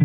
I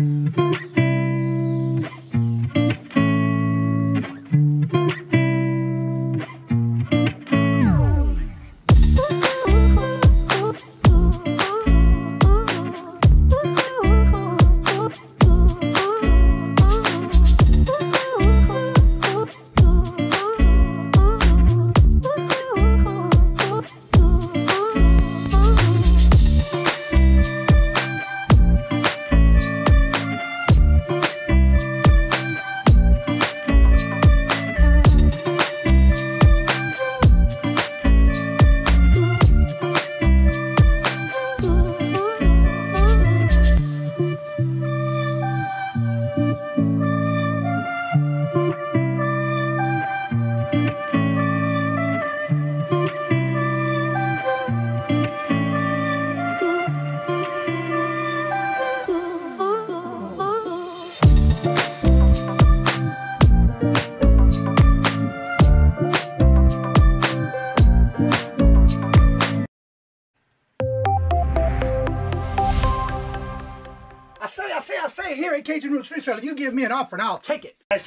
say, here at Kajun Special, you give me an offer and I'll take it. I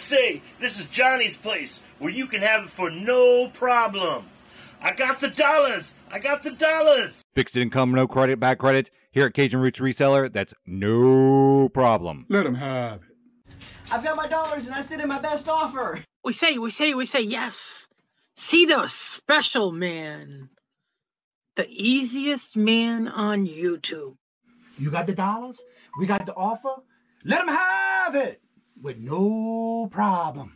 say, this is Johnny's place, where you can have it for no problem. I got the dollars. Fixed income, no credit, back credit. Here at Cajun Roots Reseller, that's no problem. Let them have it. I've got my dollars and I sit in my best offer. We say, yes. See the special man. The easiest man on YouTube. You got the dollars? We got the offer? Let them have it with no problem.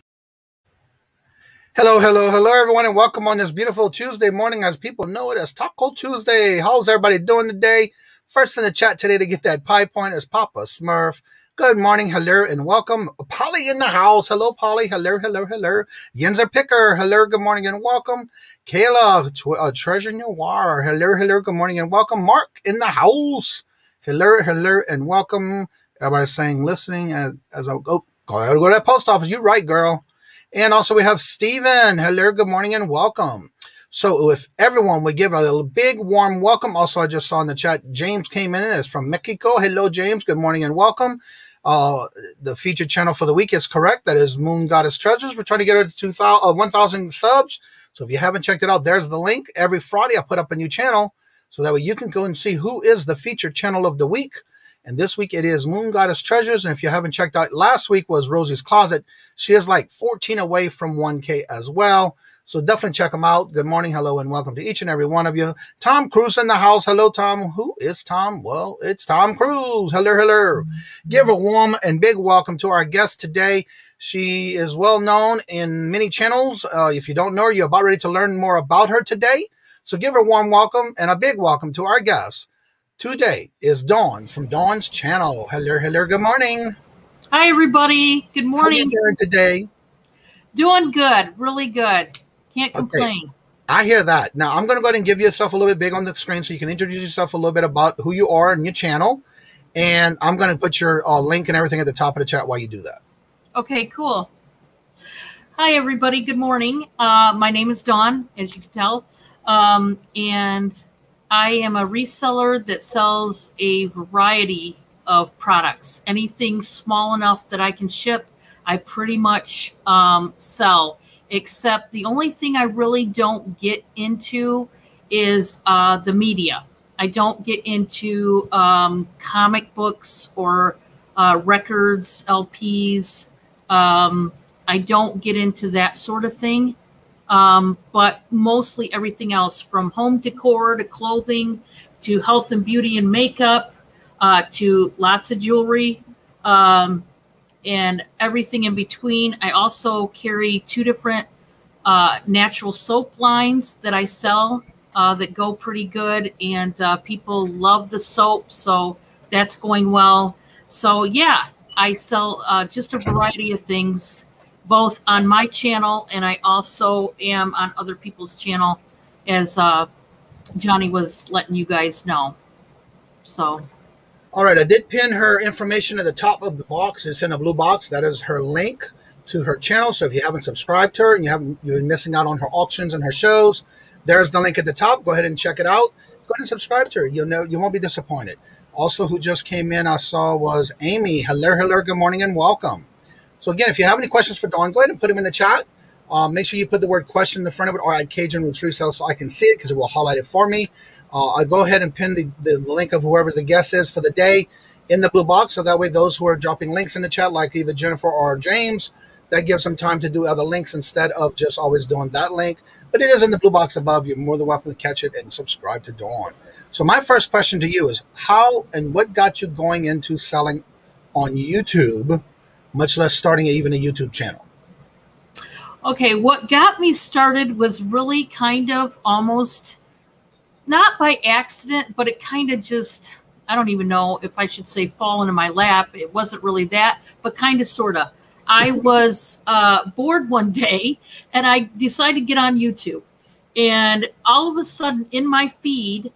Hello, everyone, and welcome on this beautiful Tuesday morning. As people know it as Taco Tuesday. How's everybody doing today? First in the chat today to get that pie point is Papa Smurf. Good morning, hello, and welcome. Polly in the house. Hello, Polly. Hello. Yenzer Picker. Hello, good morning, and welcome. Kayla, Treasure Noir. Hello, good morning, and welcome. Mark in the house. Hello, and welcome. Everybody's saying listening as I go to that post office. You're right, girl. And also we have Steven. Hello, good morning, and welcome. So if everyone would give a little big warm welcome. Also, I just saw in the chat, James came in as from Mexico. Hello, James. Good morning and welcome. The featured channel for the week is correct. That is Moon Goddess Treasures. We're trying to get her to 1,000 subs. So if you haven't checked it out, there's the link. Every Friday, I put up a new channel. So that way you can go and see who is the featured channel of the week. And this week it is Moon Goddess Treasures. And if you haven't checked out, last week was Rosie's Closet. She is like 14 away from 1K as well. So definitely check them out. Good morning, hello, and welcome to each and every one of you. Tom Cruise in the house. Hello, Tom. Who is Tom? Well, it's Tom Cruise. Hello. Give a warm and big welcome to our guest today. She is well known in many channels. If you don't know her, you're about ready to learn more about her today. So give her a warm welcome and a big welcome to our guest. Today is Dawn from Dawn's channel. Hello. Good morning. Hi, everybody. Good morning. How are you doing today? Doing good. Really good. Can't complain. Okay. I hear that. Now, I'm going to go ahead and give you stuff a little bit big on the screen so you can introduce yourself a little bit about who you are and your channel. And I'm going to put your link and everything at the top of the chat while you do that. Okay, cool. Hi, everybody. Good morning. My name is Dawn, as you can tell. And I am a reseller that sells a variety of products. Anything small enough that I can ship, I pretty much sell. Except the only thing I really don't get into is the media. I don't get into comic books or records, LPs. I don't get into that sort of thing. But mostly everything else, from home decor to clothing to health and beauty and makeup to lots of jewelry and everything in between. I also carry 2 different natural soap lines that I sell that go pretty good, and people love the soap, so that's going well. So yeah, I sell just a variety of things, both on my channel, and I also am on other people's channel, as Johnny was letting you guys know. So, all right, I did pin her information at the top of the box. It's in a blue box. That is her link to her channel. So if you haven't subscribed to her and you've been missing out on her auctions and her shows, there's the link at the top. Go ahead and check it out. Go ahead and subscribe to her. You'll know, you won't be disappointed. Also, who just came in, I saw was Amy. Hello, good morning and welcome. So again, if you have any questions for Dawn, go ahead and put them in the chat. Make sure you put the word question in the front of it, or add Kajun Roots Reseller so I can see it because it will highlight it for me. I'll go ahead and pin the link of whoever the guest is for the day in the blue box, so that way those who are dropping links in the chat, like either Jennifer or James, that gives them time to do other links instead of just always doing that link. But it is in the blue box above. You're more than welcome to catch it and subscribe to Dawn. So my first question to you is, how and what got you going into selling on YouTube, much less starting even a YouTube channel? Okay, what got me started was really kind of almost not by accident, but it kind of just, I don't even know if I should say fall into my lap. It wasn't really that, but kind of, sort of. I was bored one day and I decided to get on YouTube. And all of a sudden in my feed,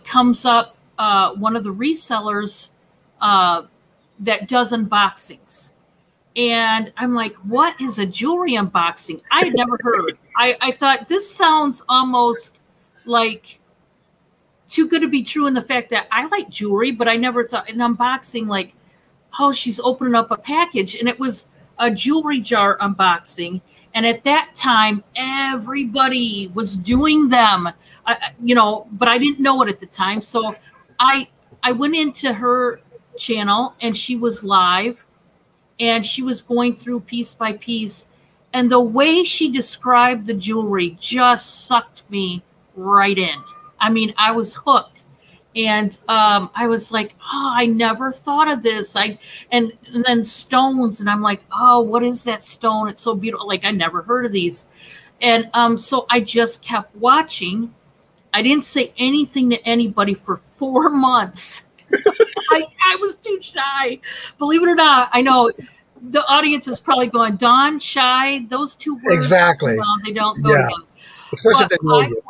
comes up one of the resellers that does unboxings. And I'm like, what is a jewelry unboxing? I had never heard. I thought this sounds almost like too good to be true in the fact that I like jewelry, but I never thought an unboxing like, oh, she's opening up a package. And it was a jewelry jar unboxing. And at that time, everybody was doing them. But I didn't know it at the time. So I went into her channel and she was live and she was going through piece by piece. And the way she described the jewelry just sucked me right in. I mean, I was hooked. And I was like, oh, I never thought of this. And then stones. And I'm like, oh, what is that stone? It's so beautiful. Like, I never heard of these. And so I just kept watching. I didn't say anything to anybody for 4 months. I was too shy. Believe it or not, I know the audience is probably going, Dawn, shy, those two words. Exactly. Well, they don't go together. Especially if they know you.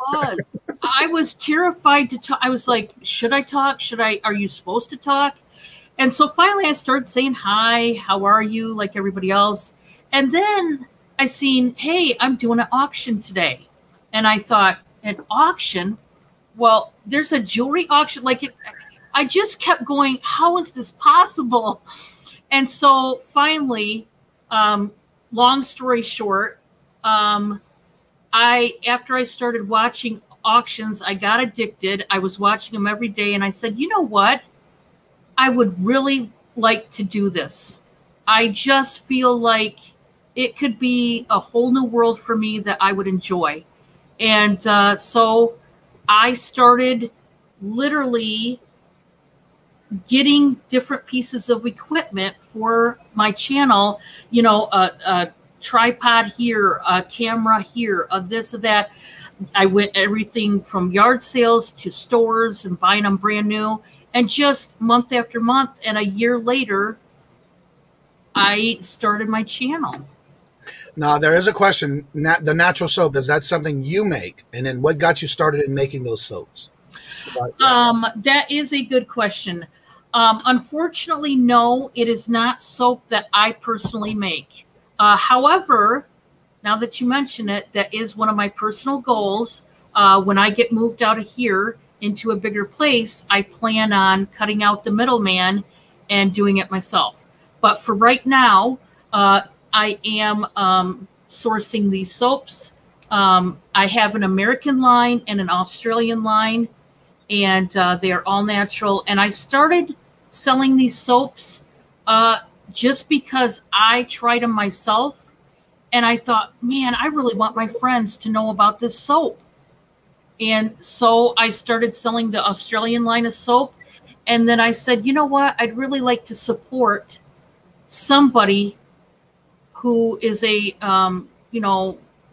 I was terrified to talk. I was like, should I talk? Are you supposed to talk? And so finally I started saying, hi, how are you? Like everybody else. And then I seen, hey, I'm doing an auction today. And I thought, an auction? Well, there's a jewelry auction. I just kept going, how is this possible? And so finally, long story short, after I started watching auctions, I got addicted. I was watching them every day. And I said, you know what? I would really like to do this. I just feel like it could be a whole new world for me that I would enjoy. And so I started literally getting different pieces of equipment for my channel, a tripod here, a camera here, this or that. I went everything from yard sales to stores and buying them brand new. And just month after month and a year later, I started my channel. Now, there is a question. The natural soap, is that something you make? And then what got you started in making those soaps? That is a good question. Unfortunately, no, it is not soap that I personally make. However, now that you mention it, that is one of my personal goals. When I get moved out of here into a bigger place, I plan on cutting out the middleman and doing it myself. But for right now, I am sourcing these soaps. I have an American line and an Australian line, and they are all natural. And I started selling these soaps just because I tried them myself. And I thought, man, I really want my friends to know about this soap. And so I started selling the Australian line of soap. And then I said, you know what? I'd really like to support somebody who is a,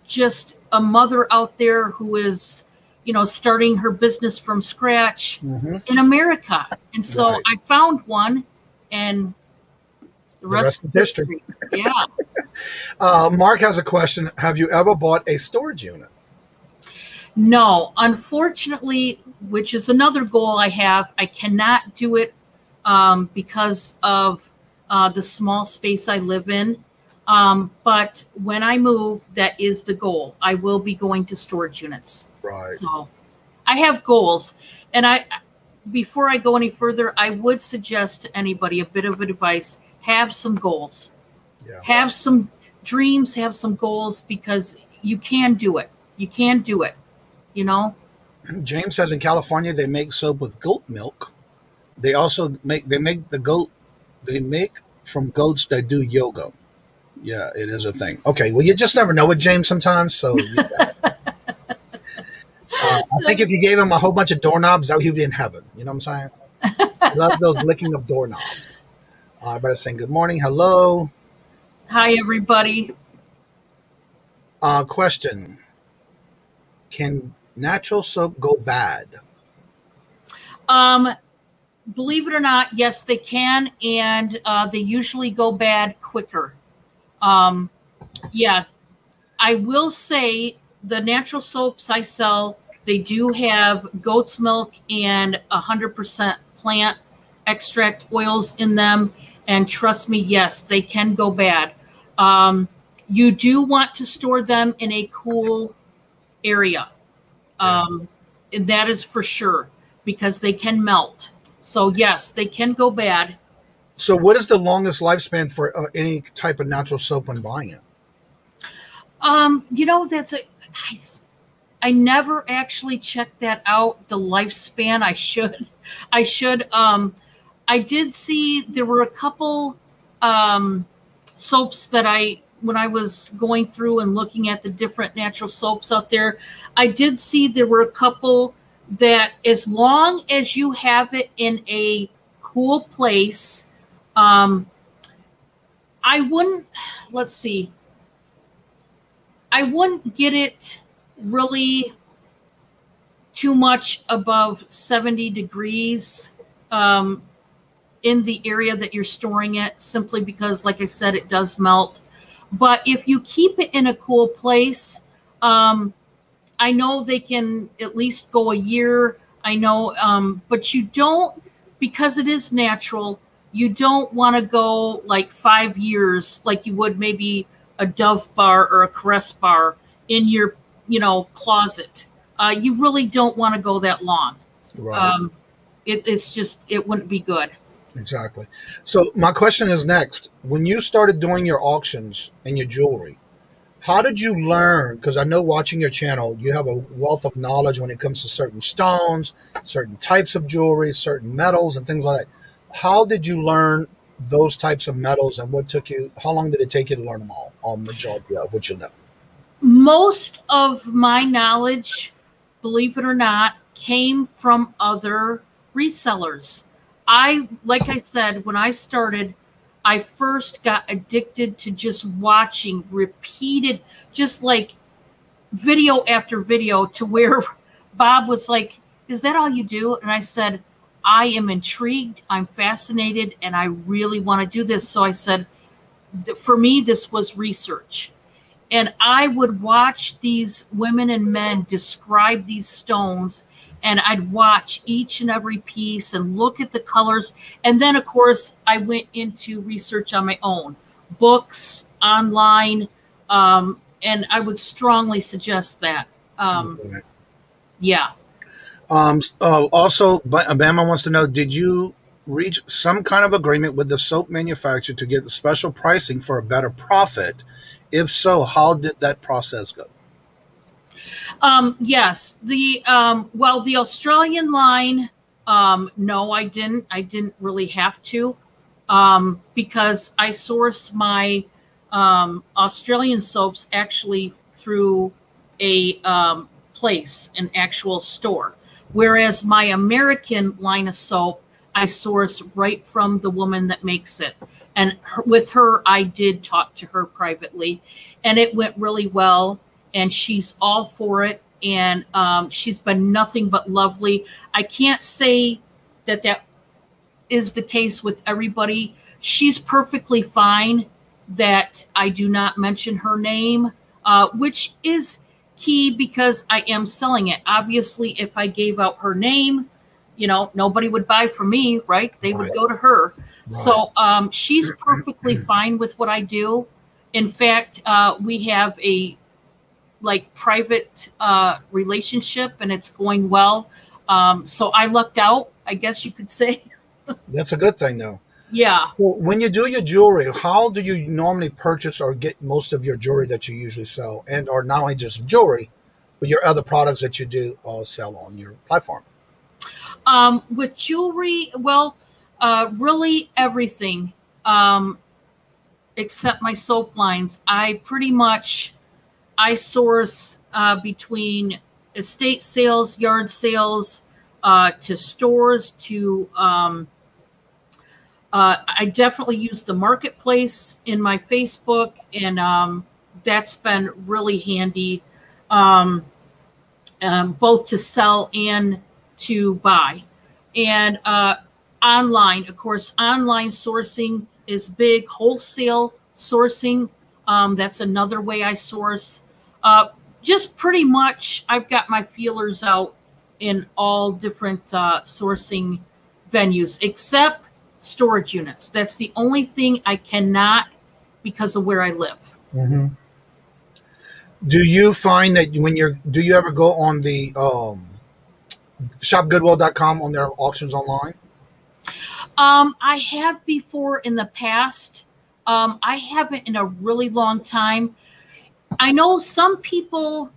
just a mother out there who is, starting her business from scratch in America. And so I found one, and the rest is history. Yeah. Mark has a question. Have you ever bought a storage unit? No, unfortunately, which is another goal I have. I cannot do it because of the small space I live in. But when I move, that is the goal. I will be going to storage units. Right. So I have goals. And before I go any further, I would suggest to anybody a bit of advice: have some goals, have some dreams, have some goals, because you can do it. You can do it. You know. James says in California they make soap with goat milk. They also make from goats that do yoga. Yeah, it is a thing. Okay, well, you just never know with James sometimes. So I think if you gave him a whole bunch of doorknobs, that he'd be in heaven. You know what I'm saying? He loves those licking of doorknobs. I better saying good morning, hello. Hi, everybody. Question: can natural soap go bad? Believe it or not, yes, they can, and they usually go bad quicker. Yeah, I will say the natural soaps I sell, they do have goat's milk and 100% plant extract oils in them. And trust me, yes, they can go bad. You do want to store them in a cool area. And that is for sure, because they can melt. So yes, they can go bad. So what is the longest lifespan for any type of natural soap when buying it? You know, I never actually checked that out, the lifespan. I should. I did see there were a couple soaps that when I was going through and looking at the different natural soaps out there, I did see there were a couple that, as long as you have it in a cool place, I wouldn't get it really too much above 70 degrees in the area that you're storing it, simply because, like I said, it does melt. But if you keep it in a cool place, I know they can at least go a year. I know, but you don't, because it is natural, you don't want to go like 5 years like you would maybe a Dove bar or a Caress bar in your, closet. You really don't want to go that long. Right. It wouldn't be good. Exactly. So my question is next. When you started doing your auctions and your jewelry, how did you learn? Because I know watching your channel, you have a wealth of knowledge when it comes to certain stones, certain types of jewelry, certain metals, and things like that. How did you learn those types of metals, and how long did it take you to learn them all majority of what you know? Most of my knowledge, believe it or not, came from other resellers. Like I said, when I started, I first got addicted to just watching repeated, just like video after video, to where Bob was like, "Is that all you do?" And I said, "I am intrigued, I'm fascinated, and I really want to do this." So I said, for me, this was research. And I would watch these women and men describe these stones, and I'd watch each and every piece and look at the colors. And then, of course, I went into research on my own, books, online, and I would strongly suggest that. Yeah. Also, Bama wants to know, did you reach some kind of agreement with the soap manufacturer to get the special pricing for a better profit? If so, how did that process go? Yes. The Australian line, no, I didn't. I didn't really have to, because I source my Australian soaps actually through a place, an actual store. Whereas my American line of soap, I source right from the woman that makes it. And with her, I did talk to her privately, and it went really well. And she's all for it. And she's been nothing but lovely. I can't say that is the case with everybody. She's perfectly fine that I do not mention her name, which is key because I am selling it. Obviously, if I gave out her name, nobody would buy from me, right? They would go to her. Right. So she's perfectly fine with what I do. In fact, we have a private relationship, and it's going well. So I lucked out I guess you could say. That's a good thing, though. Yeah. Well, when you do your jewelry, how do you normally purchase or get most of your jewelry that you usually sell, and or not only just jewelry, but your other products that you do sell on your platform? With jewelry, well, really everything except my soap lines. I source between estate sales, yard sales, to stores, to I definitely use the marketplace in my Facebook, and that's been really handy, both to sell and to buy. And online, of course, online sourcing is big. Wholesale sourcing, that's another way I source. Just pretty much, I've got my feelers out in all different sourcing venues, except storage units. That's the only thing I cannot because of where I live. Mm-hmm. Do you find that do you ever go on the shopgoodwill.com on their auctions online? I have before in the past. I haven't in a really long time. I know some people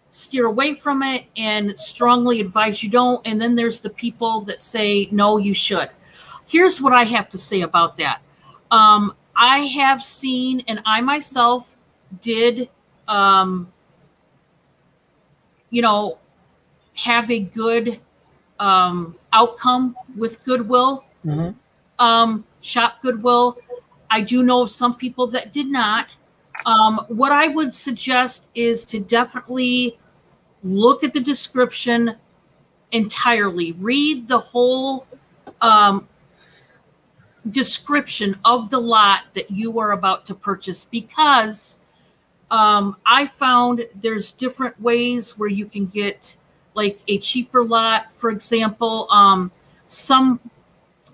steer away from it and strongly advise you don't. And then there's the people that say, no, you should. Here's what I have to say about that. I have seen, and I myself did, have a good outcome with Goodwill. Mm-hmm. Shop Goodwill. I do know of some people that did not. What I would suggest is to definitely look at the description entirely. Read the whole description of the lot that you are about to purchase, because I found there's different ways where you can get like a cheaper lot. For example, some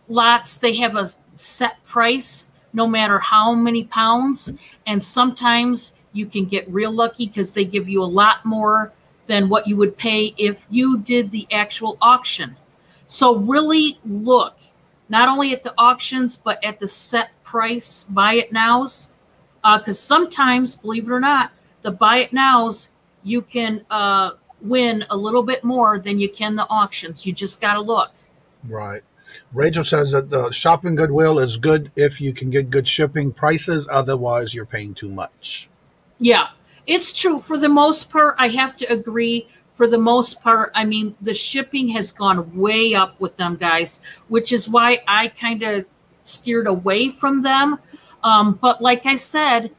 lots, they have a set price no matter how many pounds, and sometimes you can get real lucky because they give you a lot more than what you would pay if you did the actual auction. So really look not only at the auctions, but at the set price buy it nows, because sometimes, believe it or not, the buy it nows, you can win a little bit more than you can the auctions. You just got to look. Right. Rachel says that the shopping Goodwill is good if you can get good shipping prices. Otherwise, you're paying too much. Yeah, it's true. For the most part, I have to agree. For the most part, I mean, the shipping has gone way up with them, guys, which is why I kind of steered away from them. But like I said,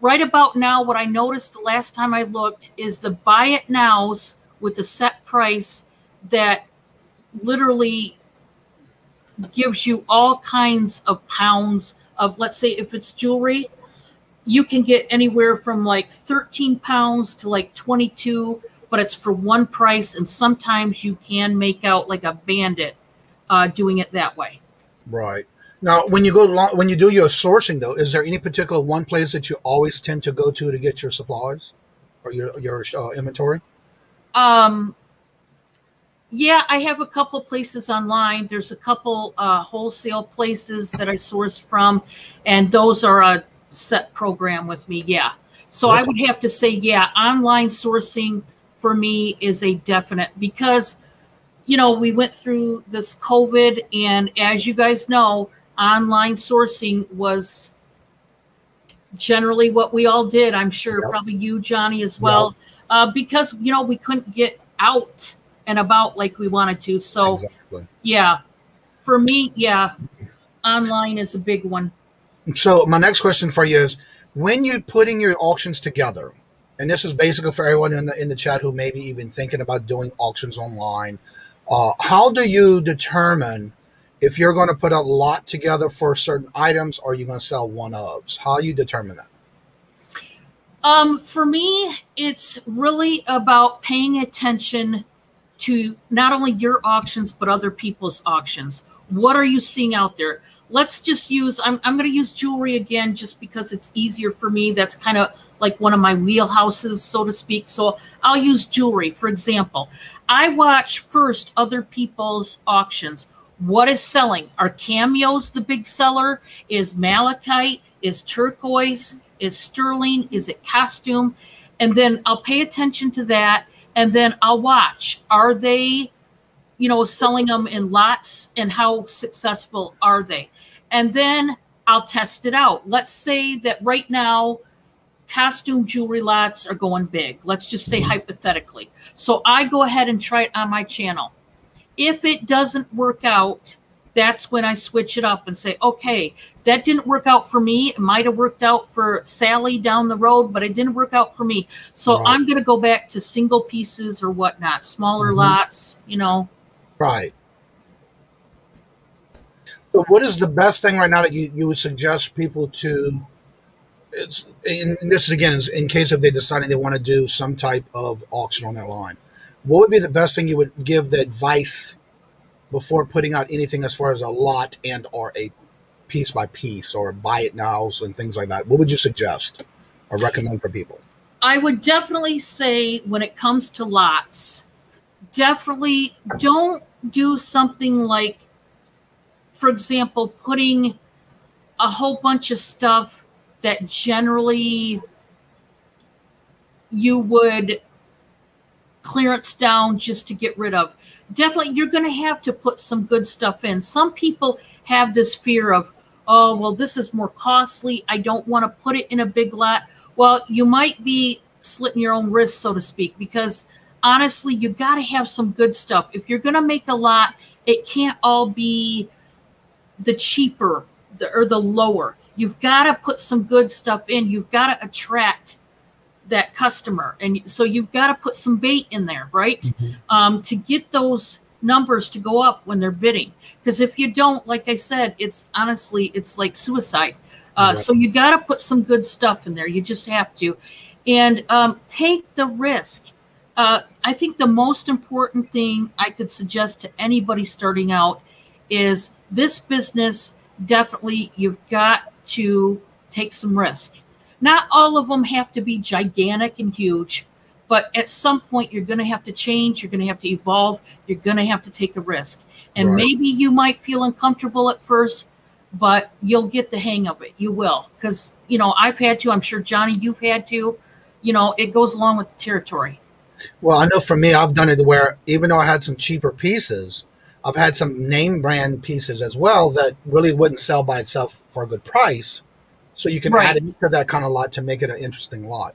right about now, what I noticed the last time I looked is the buy it nows with the set price that literally gives you all kinds of pounds of, let's say if it's jewelry, you can get anywhere from like 13 pounds to like 22, but it's for one price. And sometimes you can make out like a bandit doing it that way. Right. Now, when you when you do your sourcing, though, is there any particular one place that you always tend to go to get your supplies or your inventory? Yeah, I have a couple places online. There's a couple wholesale places that I source from, and those are a set program with me. Yeah. So I would have to say, yeah, online sourcing for me is a definite, because, we went through this COVID, and as you guys know, online sourcing was generally what we all did. I'm sure probably you, Johnny, as well, because, we couldn't get out and about like we wanted to. So yeah, for me, yeah, online is a big one. So my next question for you is, when you're putting your auctions together, and this is basically for everyone in the chat who may be even thinking about doing auctions online, how do you determine if you're going to put a lot together for certain items or you're going to sell one-ofs? How do you determine that? For me, it's really about paying attention to not only your auctions, but other people's auctions. What are you seeing out there? Let's just use, I'm going to use jewelry again, just because it's easier for me. That's kind of like one of my wheelhouses, so to speak. So I'll use jewelry, for example. I watch first other people's auctions. What is selling? Are cameos the big seller? Is malachite? Is turquoise? Is sterling? Is it costume? And then I'll pay attention to that. And then I'll watch. Are they, selling them in lots, and how successful are they? And then I'll test it out. Let's say that right now, costume jewelry lots are going big. Let's just say hypothetically. So I go ahead and try it on my channel. If it doesn't work out, that's when I switch it up and say, okay, that didn't work out for me. It might have worked out for Sally down the road, but it didn't work out for me. So I'm going to go back to single pieces or whatnot, smaller lots, Right. So what is the best thing right now that you would suggest people to, and this is again, is in case if they decided they want to do some type of auction on their line, what would be the best thing you would give the advice before putting out anything as far as a lot and or a piece by piece or buy it nows and things like that? What would you suggest or recommend for people? I would definitely say when it comes to lots, definitely don't do something like, for example, putting a whole bunch of stuff that generally you would clearance down just to get rid of. Definitely, you're going to have to put some good stuff in. Some people have this fear of, oh, well, this is more costly. I don't want to put it in a big lot. Well, you might be slitting your own wrist, so to speak, because honestly, you got to have some good stuff. If you're going to make a lot, it can't all be the cheaper or the lower. You've got to put some good stuff in. You've got to attract that customer. And so you've got to put some bait in there, right? To get those numbers to go up when they're bidding. Because if you don't, like I said, it's honestly, it's like suicide. So you got to put some good stuff in there. You just have to. And take the risk. I think the most important thing I could suggest to anybody starting out is this business, definitely you've got to take some risk. Not all of them have to be gigantic and huge, but at some point you're going to have to change. You're going to have to evolve. You're going to have to take a risk. And maybe you might feel uncomfortable at first, but you'll get the hang of it. You will. Because, I've had to. I'm sure, Johnny, you've had to. It goes along with the territory. Well, I know for me, I've done it where even though I had some cheaper pieces, I've had some name brand pieces as well that really wouldn't sell by itself for a good price. So you can add it to that kind of lot to make it an interesting lot.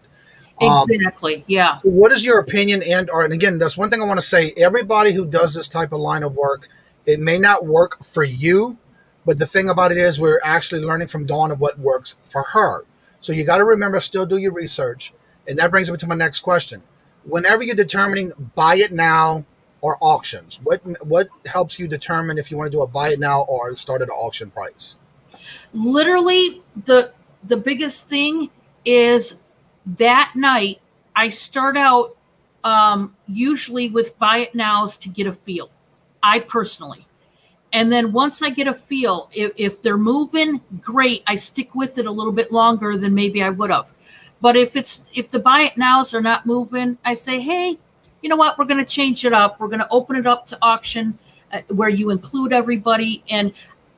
Exactly. Yeah. So what is your opinion? And again, that's one thing I want to say. Everybody who does this type of line of work, it may not work for you, but the thing about it is we're actually learning from Dawn of what works for her. So you got to remember, still do your research. And that brings me to my next question. Whenever you're determining buy it now or auctions, what helps you determine if you want to do a buy it now or start at an auction price? Literally, the biggest thing is that night I start out usually with buy it nows to get a feel. I personally. And then once I get a feel, if they're moving, great. I stick with it a little bit longer than maybe I would have. But if the buy it nows are not moving, I say, hey, you know what? We're going to change it up. We're going to open it up to auction where you include everybody. And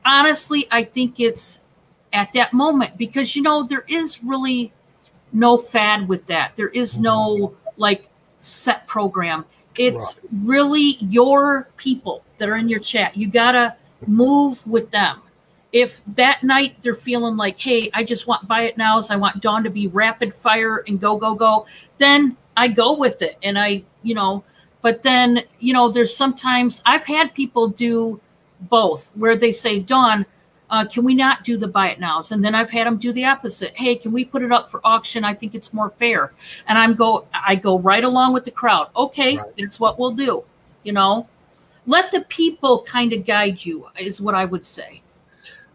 honestly, I think it's at that moment because, there is really no fad with that. There is no set program. It's really your people that are in your chat. You got to move with them. If that night they're feeling like, hey, I just want buy it nows, I want Dawn to be rapid fire and go, go, go, then I go with it. And but then, there's sometimes I've had people do both where they say, Dawn, can we not do the buy it nows? And then I've had them do the opposite. Hey, can we put it up for auction? I think it's more fair. And I go right along with the crowd. Okay, that's what we'll do. Let the people kind of guide you is what I would say.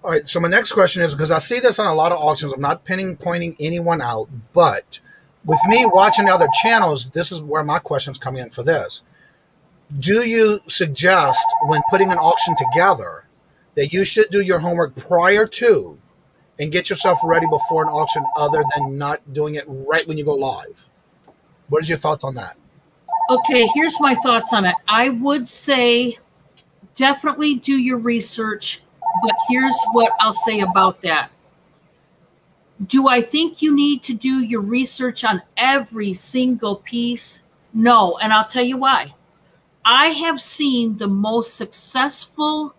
All right. So my next question is, because I see this on a lot of auctions, I'm not pointing anyone out, but with me watching the other channels, this is where my questions come in for this. Do you suggest when putting an auction together that you should do your homework prior to and get yourself ready before an auction other than not doing it right when you go live? What is your thoughts on that? Okay, here's my thoughts on it. I would say definitely do your research, but here's what I'll say about that. Do I think you need to do your research on every single piece? No, and I'll tell you why. I have seen the most successful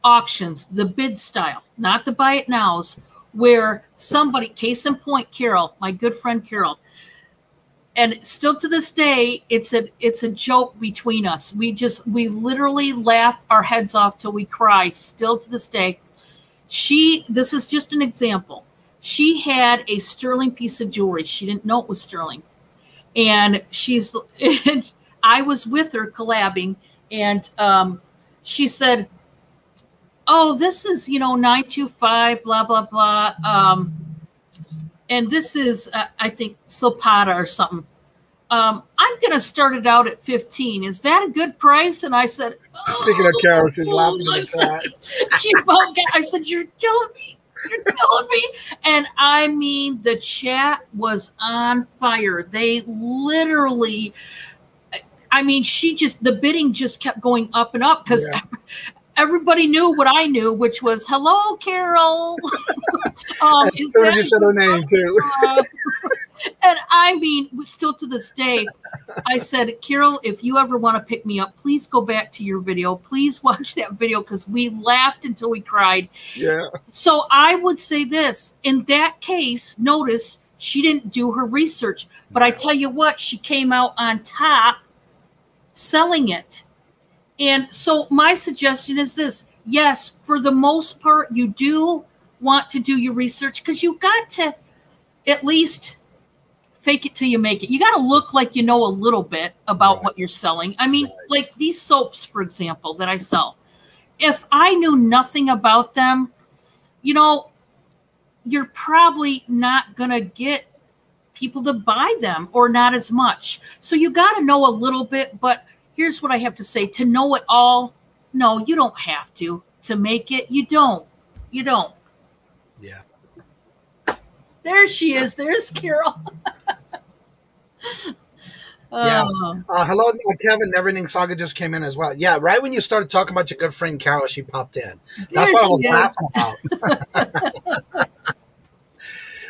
auctions, the bid style, not the buy it nows, where somebody, case in point, Carol, my good friend Carol, and still to this day, it's a joke between us. We literally laugh our heads off till we cry. Still to this day, this is just an example. She had a sterling piece of jewelry. She didn't know it was sterling, and I was with her collabing, and she said, "Oh, this is 925, blah blah blah." And this is, I think, Silpata or something. I'm going to start it out at 15. Is that a good price? And I said, Speaking of Carol, she's laughing in the chat. I said, you're killing me. You're killing me. And I mean, the chat was on fire. They literally, I mean, the bidding just kept going up and up because everybody knew what I knew, which was, hello, Carol. As soon as you said her name, too. And I mean, still to this day, I said, Carol, if you ever want to pick me up, please go back to your video. Please watch that video because we laughed until we cried. Yeah. So I would say this. In that case, notice she didn't do her research. But I tell you what, she came out on top selling it. And so my suggestion is this. Yes, for the most part, you do want to do your research because you got to at least fake it till you make it. You got to look like you know a little bit about what you're selling. I mean, like these soaps, for example, that I sell. If I knew nothing about them, you're probably not going to get people to buy them or not as much. So you got to know a little bit, but here's what I have to say. To know it all, no, you don't have to. To make it, you don't. You don't. Yeah. There she is. There's Carol. Hello, Kevin. Neverending Saga just came in as well. Yeah, right when you started talking about your good friend Carol, she popped in. That's what I was laughing about.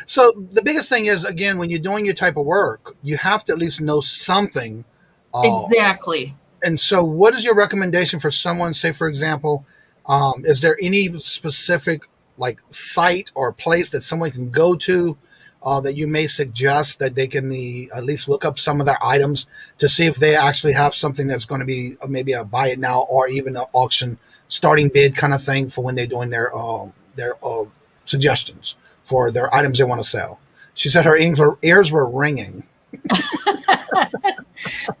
So the biggest thing is, again, when you're doing your type of work, you have to at least know something. Exactly. And so what is your recommendation for someone, say, for example, is there any specific like site or place that someone can go to that you may suggest that they can at least look up some of their items to see if they actually have something that's going to be maybe a buy it now or even an auction starting bid kind of thing for when they're doing their suggestions for their items they want to sell? She said her ears were ringing.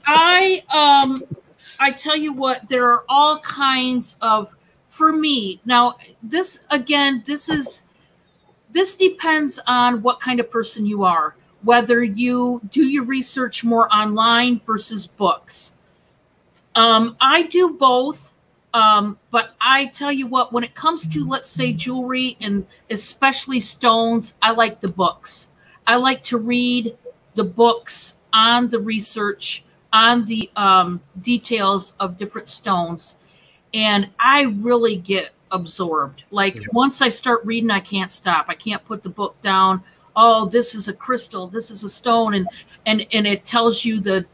I tell you what, there are all kinds of, for me, now this depends on what kind of person you are, whether you do your research more online versus books. I do both, but I tell you what, when it comes to, let's say, jewelry and especially stones, I like the books. I like to read the books on the research, on the details of different stones. And I really get absorbed. Like once I start reading, I can't stop. I can't put the book down. Oh, this is a crystal. This is a stone. And it tells you the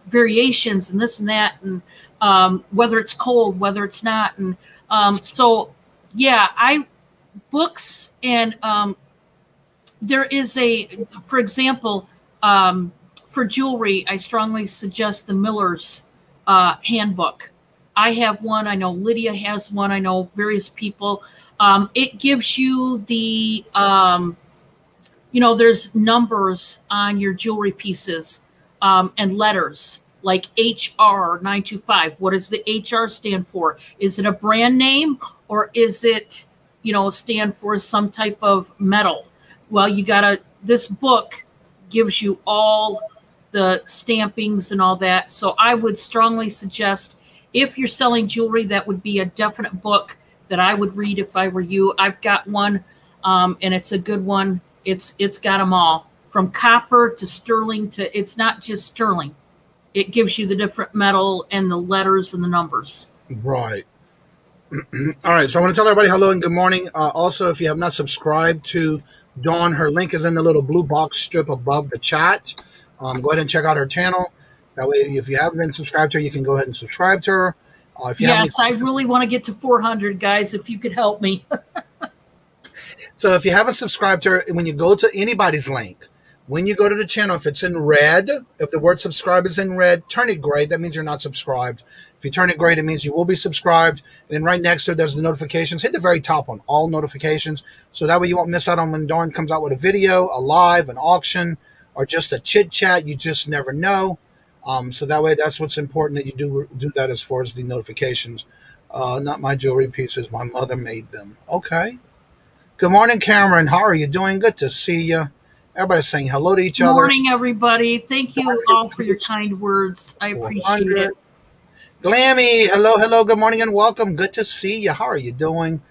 variations and this and that. And whether it's cold, whether it's not. And books and there is for example, for jewelry, I strongly suggest the Miller's handbook. I have one. I know Lydia has one. I know various people. It gives you the, there's numbers on your jewelry pieces and letters like HR 925. What does the HR stand for? Is it a brand name or is it, stand for some type of metal? Well, this book gives you all the stampings and all that. So I would strongly suggest if you're selling jewelry, that would be a definite book that I would read if I were you. I've got one, and it's a good one. It's got them all, from copper to sterling to, it's not just sterling. It gives you the different metal and the letters and the numbers. Right. All right. So I want to tell everybody hello and good morning. Also, if you have not subscribed to Dawn, her link is in the little blue box strip above the chat. Go ahead and check out her channel. That way, if you haven't been subscribed to her, you can go ahead and subscribe to her. Yes, I really want to get to 400, guys, if you could help me. So if you haven't subscribed to her, when you go to anybody's link, when you go to the channel, if it's in red, if the word subscribe is in red, turn it gray. That means you're not subscribed. If you turn it gray, it means you will be subscribed. And then right next to it, there's the notifications. Hit the very top on all notifications. So that way you won't miss out on when Dawn comes out with a video, a live, an auction, or just a chit chat. You just never know. So that way, that's what's important, that you do that as far as the notifications. Not my jewelry pieces. My mother made them. Okay. Good morning, Cameron. How are you doing? Good to see you. Everybody's saying hello to each other. Good morning, everybody. Thank you all for your kind words. I appreciate it. Glammy, hello, good morning and welcome. Good to see you. How are you doing?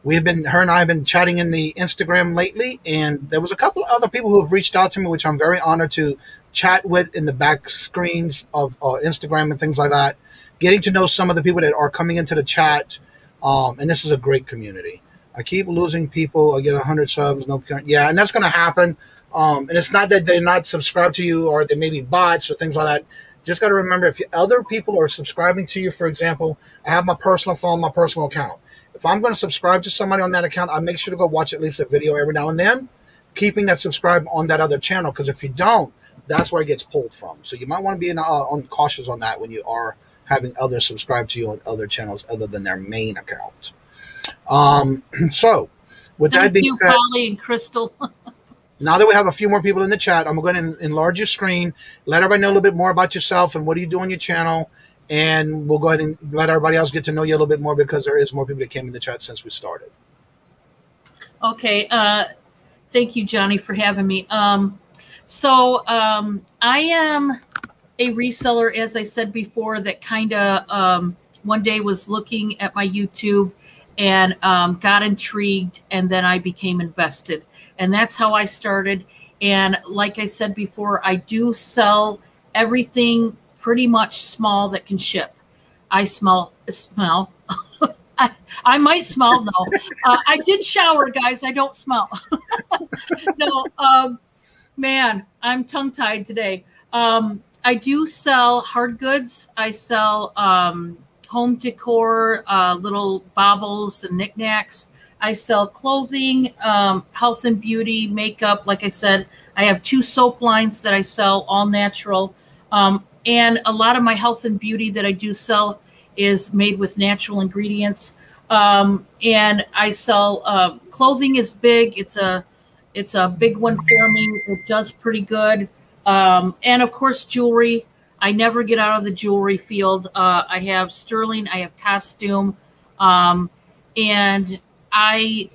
Her and I have been chatting in the Instagram lately, and there was a couple of other people who have reached out to me, which I'm very honored to chat with in the back screens of Instagram and things like that. Getting to know some of the people that are coming into the chat, and this is a great community. I keep losing people. I get 100 subs. Yeah, and that's going to happen. And it's not that they're not subscribed to you or they may be bots or things like that. Just got to remember, if other people are subscribing to you, for example, I have my personal phone, my personal account. If I'm going to subscribe to somebody on that account, I make sure to go watch at least a video every now and then, keeping that subscribe on that other channel. Because if you don't, that's where it gets pulled from. So you might want to be cautious on that when you are having others subscribe to you on other channels other than their main account. So with that being said, Polly and Crystal. Now that we have a few more people in the chat, I'm going to enlarge your screen, let everybody know a little bit more about yourself and what do you do on your channel, and we'll go ahead and let everybody else get to know you a little bit more, because there is more people that came in the chat since we started. Okay. Thank you, Johnny, for having me. I am a reseller, as I said before, that kind of one day was looking at my YouTube and got intrigued, and then I became invested. And that's how I started. And like I said before, I do sell everything pretty much small that can ship. I smell. I might smell, though. I did shower, guys. I don't smell. No, man, I'm tongue-tied today. I do sell hard goods. I sell home decor, little baubles and knickknacks. I sell clothing, health and beauty, makeup. Like I said, I have 2 soap lines that I sell, all natural. And a lot of my health and beauty that I do sell is made with natural ingredients. And I sell clothing is big. It's a big one for me. It does pretty good. And of course, jewelry. I never get out of the jewelry field. I have sterling. I have costume. And I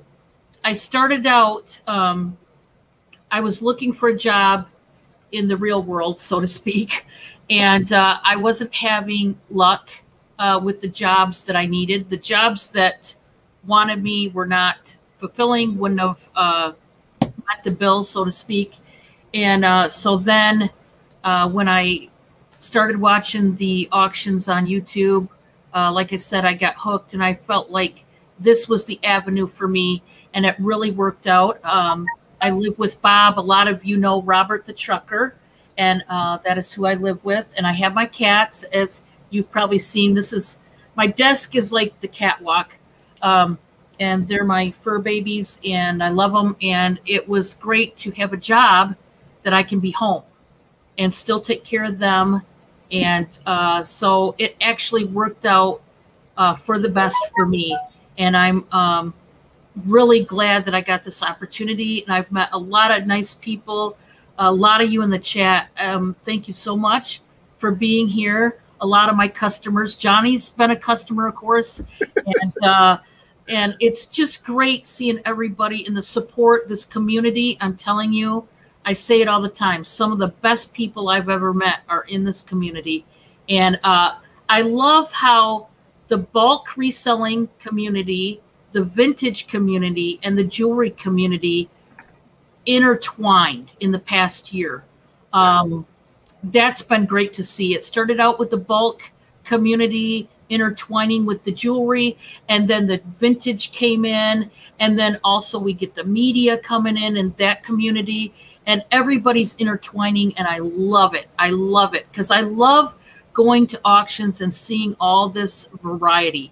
started out, I was looking for a job in the real world, so to speak, and I wasn't having luck with the jobs that I needed. The jobs that wanted me were not fulfilling, wouldn't have met the bill, so to speak. And so then when I started watching the auctions on YouTube, like I said, I got hooked, and I felt like this was the avenue for me, and it really worked out. I live with Bob. A lot of you know Robert the trucker, and that is who I live with. And I have my cats, as you've probably seen. My desk is like the catwalk, and they're my fur babies, and I love them. And it was great to have a job that I can be home and still take care of them. And so it actually worked out for the best for me. And I'm really glad that I got this opportunity. And I've met a lot of nice people, a lot of you in the chat. Thank you so much for being here. A lot of my customers. Johnny's been a customer, of course. And it's just great seeing everybody in the support, this community. I'm telling you, I say it all the time. Some of the best people I've ever met are in this community. And I love how the bulk reselling community the vintage community and the jewelry community intertwined in the past year. That's been great to see. It started out with the bulk community intertwining with the jewelry, and then the vintage came in, and then also we get the media coming in that community, and everybody's intertwining, and I love it. I love it because I love going to auctions and seeing all this variety.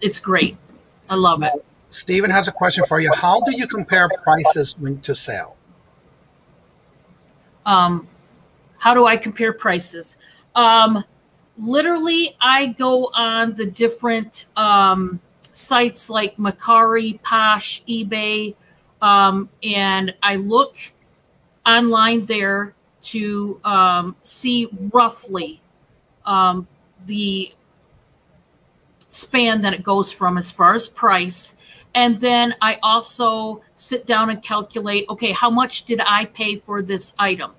It's great. I love it. Stephen has a question for you. How do you compare prices when to sell? How do I compare prices? Literally, I go on the different sites like Mercari, Posh, eBay, and I look online there to see roughly the span that it goes from as far as price. And then I also sit down and calculate, okay, how much did I pay for this item?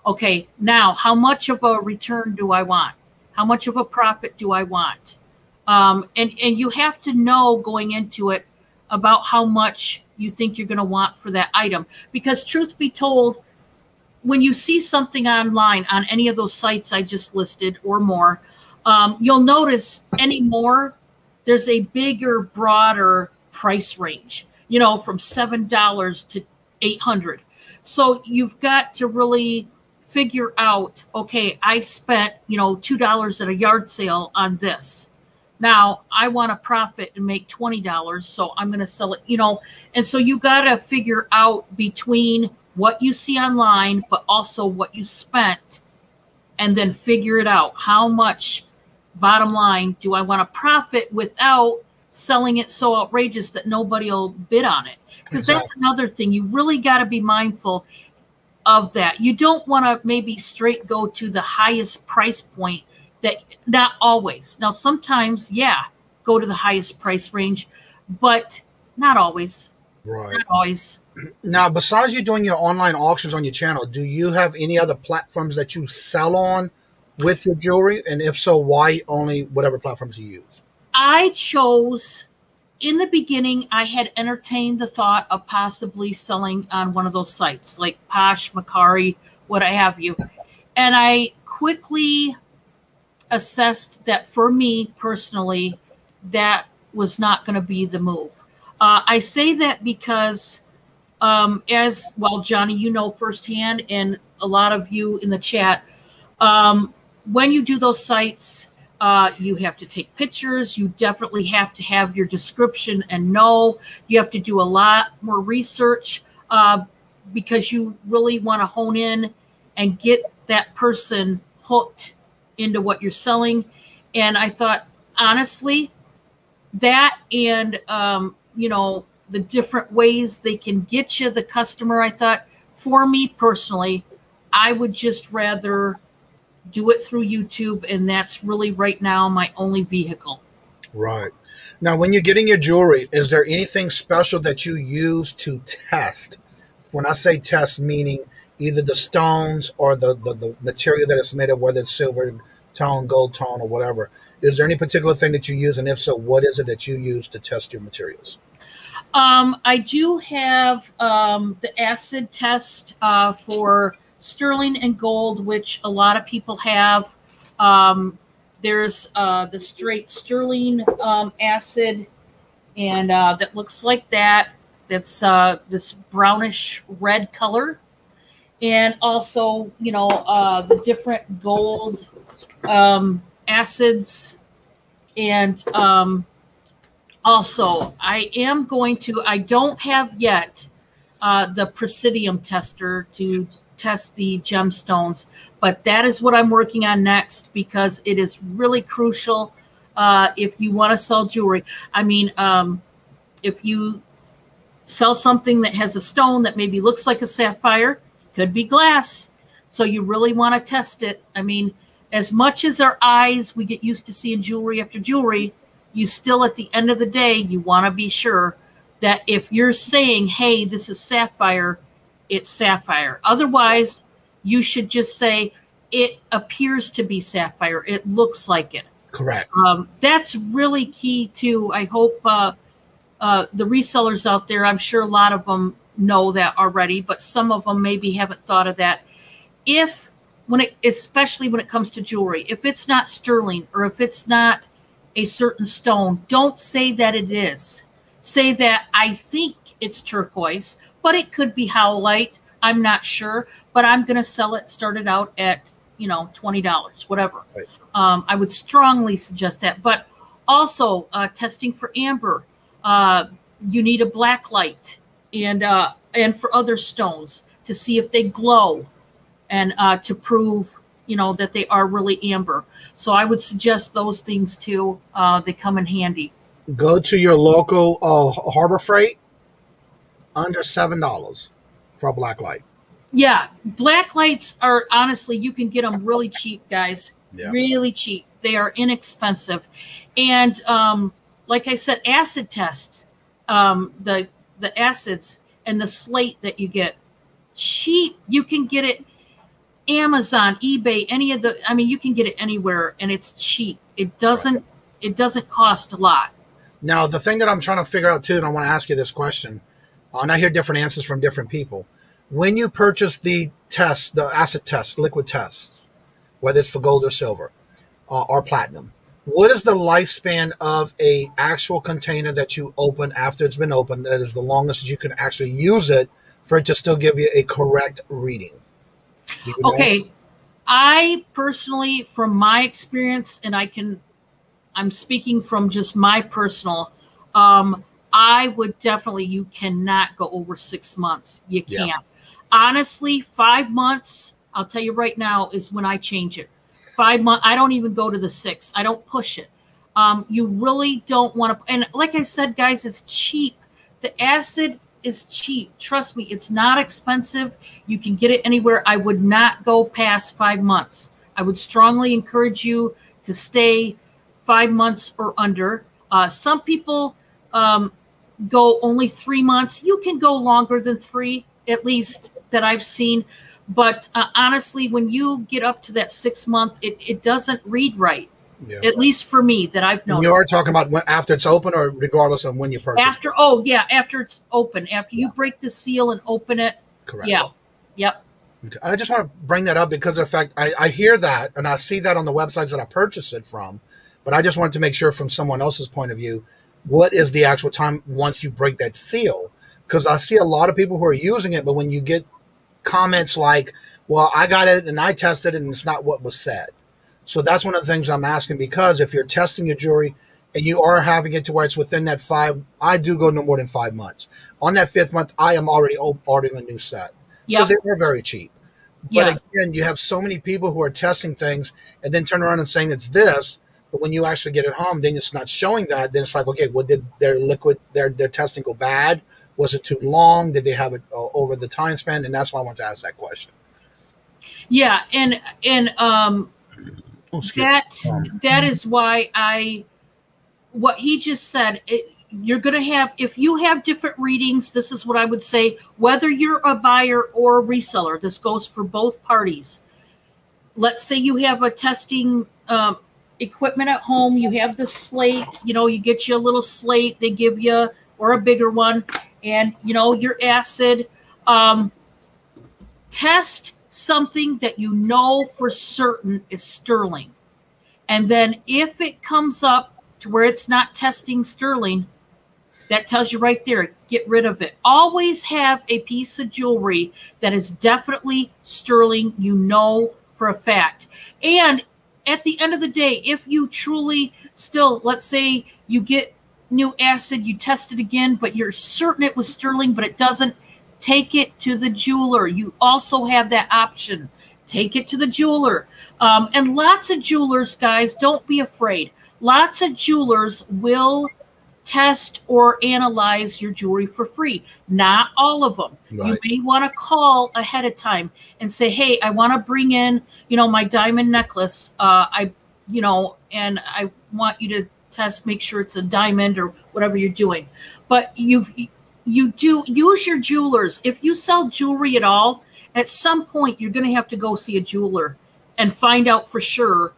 Okay, now how much of a return do I want? How much of a profit do I want? And you have to know going into it about how much you think you're going to want for that item. Because truth be told, when you see something online on any of those sites I just listed or more, you'll notice anymore, there's a bigger, broader price range, you know, from $7 to $800. So you've got to really figure out, okay, I spent, you know, $2 at a yard sale on this. Now I want to profit and make $20, so I'm going to sell it, you know. And so you got to figure out between what you see online, but also what you spent, and then figure it out. How much, bottom line, do I want to profit without selling it so outrageous that nobody will bid on it? Because that's another thing. You really got to be mindful of that. You don't want to maybe straight go to the highest price point. That not always. Now, sometimes, yeah, go to the highest price range, but not always. Right. Not always. Now, besides you doing your online auctions on your channel, do you have any other platforms that you sell on with your jewelry? And if so, why only whatever platforms you use? I chose, in the beginning, I had entertained the thought of possibly selling on one of those sites, like Posh, Mercari, what have you. And I quickly assessed that for me personally, that was not going to be the move. I say that because as well, Johnny, you know firsthand, and a lot of you in the chat, when you do those sites, you have to take pictures. You definitely have to have your description and know. You have to do a lot more research because you really want to hone in and get that person hooked into what you're selling. And I thought, honestly, that and, you know, the different ways they can get you the customer, I thought, for me personally, I would just rather do it through YouTube, and that's really right now my only vehicle. Right. Now, when you're getting your jewelry, is there anything special that you use to test? When I say test, meaning either the stones or the material that it's made of, whether it's silver tone, gold tone, or whatever. Is there any particular thing that you use? And if so, what is it that you use to test your materials? I do have the acid test for sterling and gold, which a lot of people have. There's the straight sterling acid, and that looks like that. That's this brownish red color. And also, you know, the different gold acids. And also, I am going to, I don't have yet the Presidium tester to test the gemstones, but that is what I'm working on next because it is really crucial if you want to sell jewelry. I mean, if you sell something that has a stone that maybe looks like a sapphire, could be glass. So you really want to test it. I mean, as much as our eyes, we get used to seeing jewelry after jewelry, you still, at the end of the day, you want to be sure that if you're saying, hey, this is sapphire, it's sapphire. Otherwise, you should just say, it appears to be sapphire. It looks like it. Correct. That's really key too. I hope the resellers out there, I'm sure a lot of them know that already, but some of them maybe haven't thought of that. Especially when it comes to jewelry, if it's not sterling or if it's not a certain stone, don't say that it is. Say that I think it's turquoise, but it could be howlite. I'm not sure, but I'm going to sell it, start it out at, $20, whatever. Right. I would strongly suggest that. But also testing for amber. You need a black light and for other stones to see if they glow and to prove, that they are really amber. So I would suggest those things too. They come in handy. Go to your local Harbor Freight, under $7 for a black light. Yeah, black lights are, honestly, you can get them really cheap, guys. Yeah. Really cheap. They are inexpensive. And like I said, acid tests, the acids and the slate that you get, cheap. You can get it Amazon, eBay, you can get it anywhere, and it's cheap. It doesn't cost a lot. Now, the thing that I'm trying to figure out too, and I want to ask you this question, and I hear different answers from different people. When you purchase the tests, the acid tests, liquid tests, whether it's for gold or silver or platinum, what is the lifespan of a actual container that you open after it's been opened that is the longest that you can actually use it for it to still give you a correct reading? Okay. I personally, from my experience, and I'm speaking from just my personal, I would definitely, you cannot go over 6 months. You can't. Yeah. Honestly, 5 months, I'll tell you right now, is when I change it. 5 months, I don't even go to the 6. I don't push it. You really don't want to, and like I said, guys, it's cheap. The acid is cheap. Trust me, it's not expensive. You can get it anywhere. I would not go past 5 months. I would strongly encourage you to stay 5 months or under. Some people go only 3 months. You can go longer than 3, at least that I've seen. But honestly, when you get up to that 6 month, it doesn't read right. Yeah. At least for me, that I've noticed. You are talking about after it's open, or regardless of when you purchase after it? Oh yeah, after it's open, after you break the seal and open it. Correct. Yeah. Yep. Okay. And I just want to bring that up because of the fact I hear that and I see that on the websites that I purchase it from, but I just wanted to make sure from someone else's point of view, what is the actual time once you break that seal? Because I see a lot of people who are using it, but when you get comments like, well, I got it and I tested it and it's not what was said. So that's one of the things I'm asking, because if you're testing your jewelry and you are having it to where it's within that 5, I do go no more than 5 months. On that 5th month, I am already ordering a new set because they are very cheap. But again, you have so many people who are testing things and then turn around and saying it's this, but when you actually get it home, then it's not showing that. Then it's like, okay, well, did their testing go bad? Was it too long? Did they have it over the time span? And that's why I want to ask that question. Yeah, and that is why what he just said, you're going to have, if you have different readings, this is what I would say, whether you're a buyer or a reseller, this goes for both parties. Let's say you have a testing equipment at home, you have the slate, you get you a little slate, they give you, or a bigger one, and, your acid, test something that you know for certain is sterling. And then if it comes up to where it's not testing sterling, that tells you right there, get rid of it. Always have a piece of jewelry that is definitely sterling, for a fact. And at the end of the day, if you truly still, let's say you get new acid, you test it again, but you're certain it was sterling, but it doesn't, take it to the jeweler. You also have that option. Take it to the jeweler. And lots of jewelers, guys, don't be afraid. Lots of jewelers will test or analyze your jewelry for free. Not all of them. Right. You may want to call ahead of time and say, hey, I want to bring in, my diamond necklace. And I want you to test, make sure it's a diamond or whatever you're doing. But you do use your jewelers. If you sell jewelry at all, at some point you're going to have to go see a jeweler and find out for sure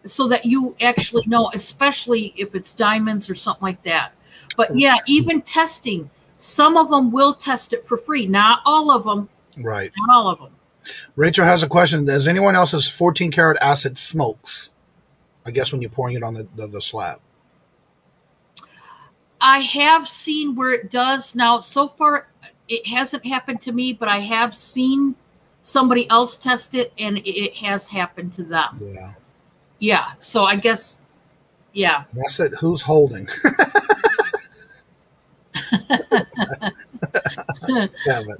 so that you actually know, especially if it's diamonds or something like that. But yeah, even testing, some of them will test it for free. Not all of them. Right. Not all of them. Rachel has a question. Does anyone else's 14 karat acid smokes? I guess when you're pouring it on the slab. I have seen where it does. Now, so far, it hasn't happened to me, but I have seen somebody else test it, and it has happened to them. Yeah. Yeah. So I guess, yeah. That's it. Who's holding? Kevin.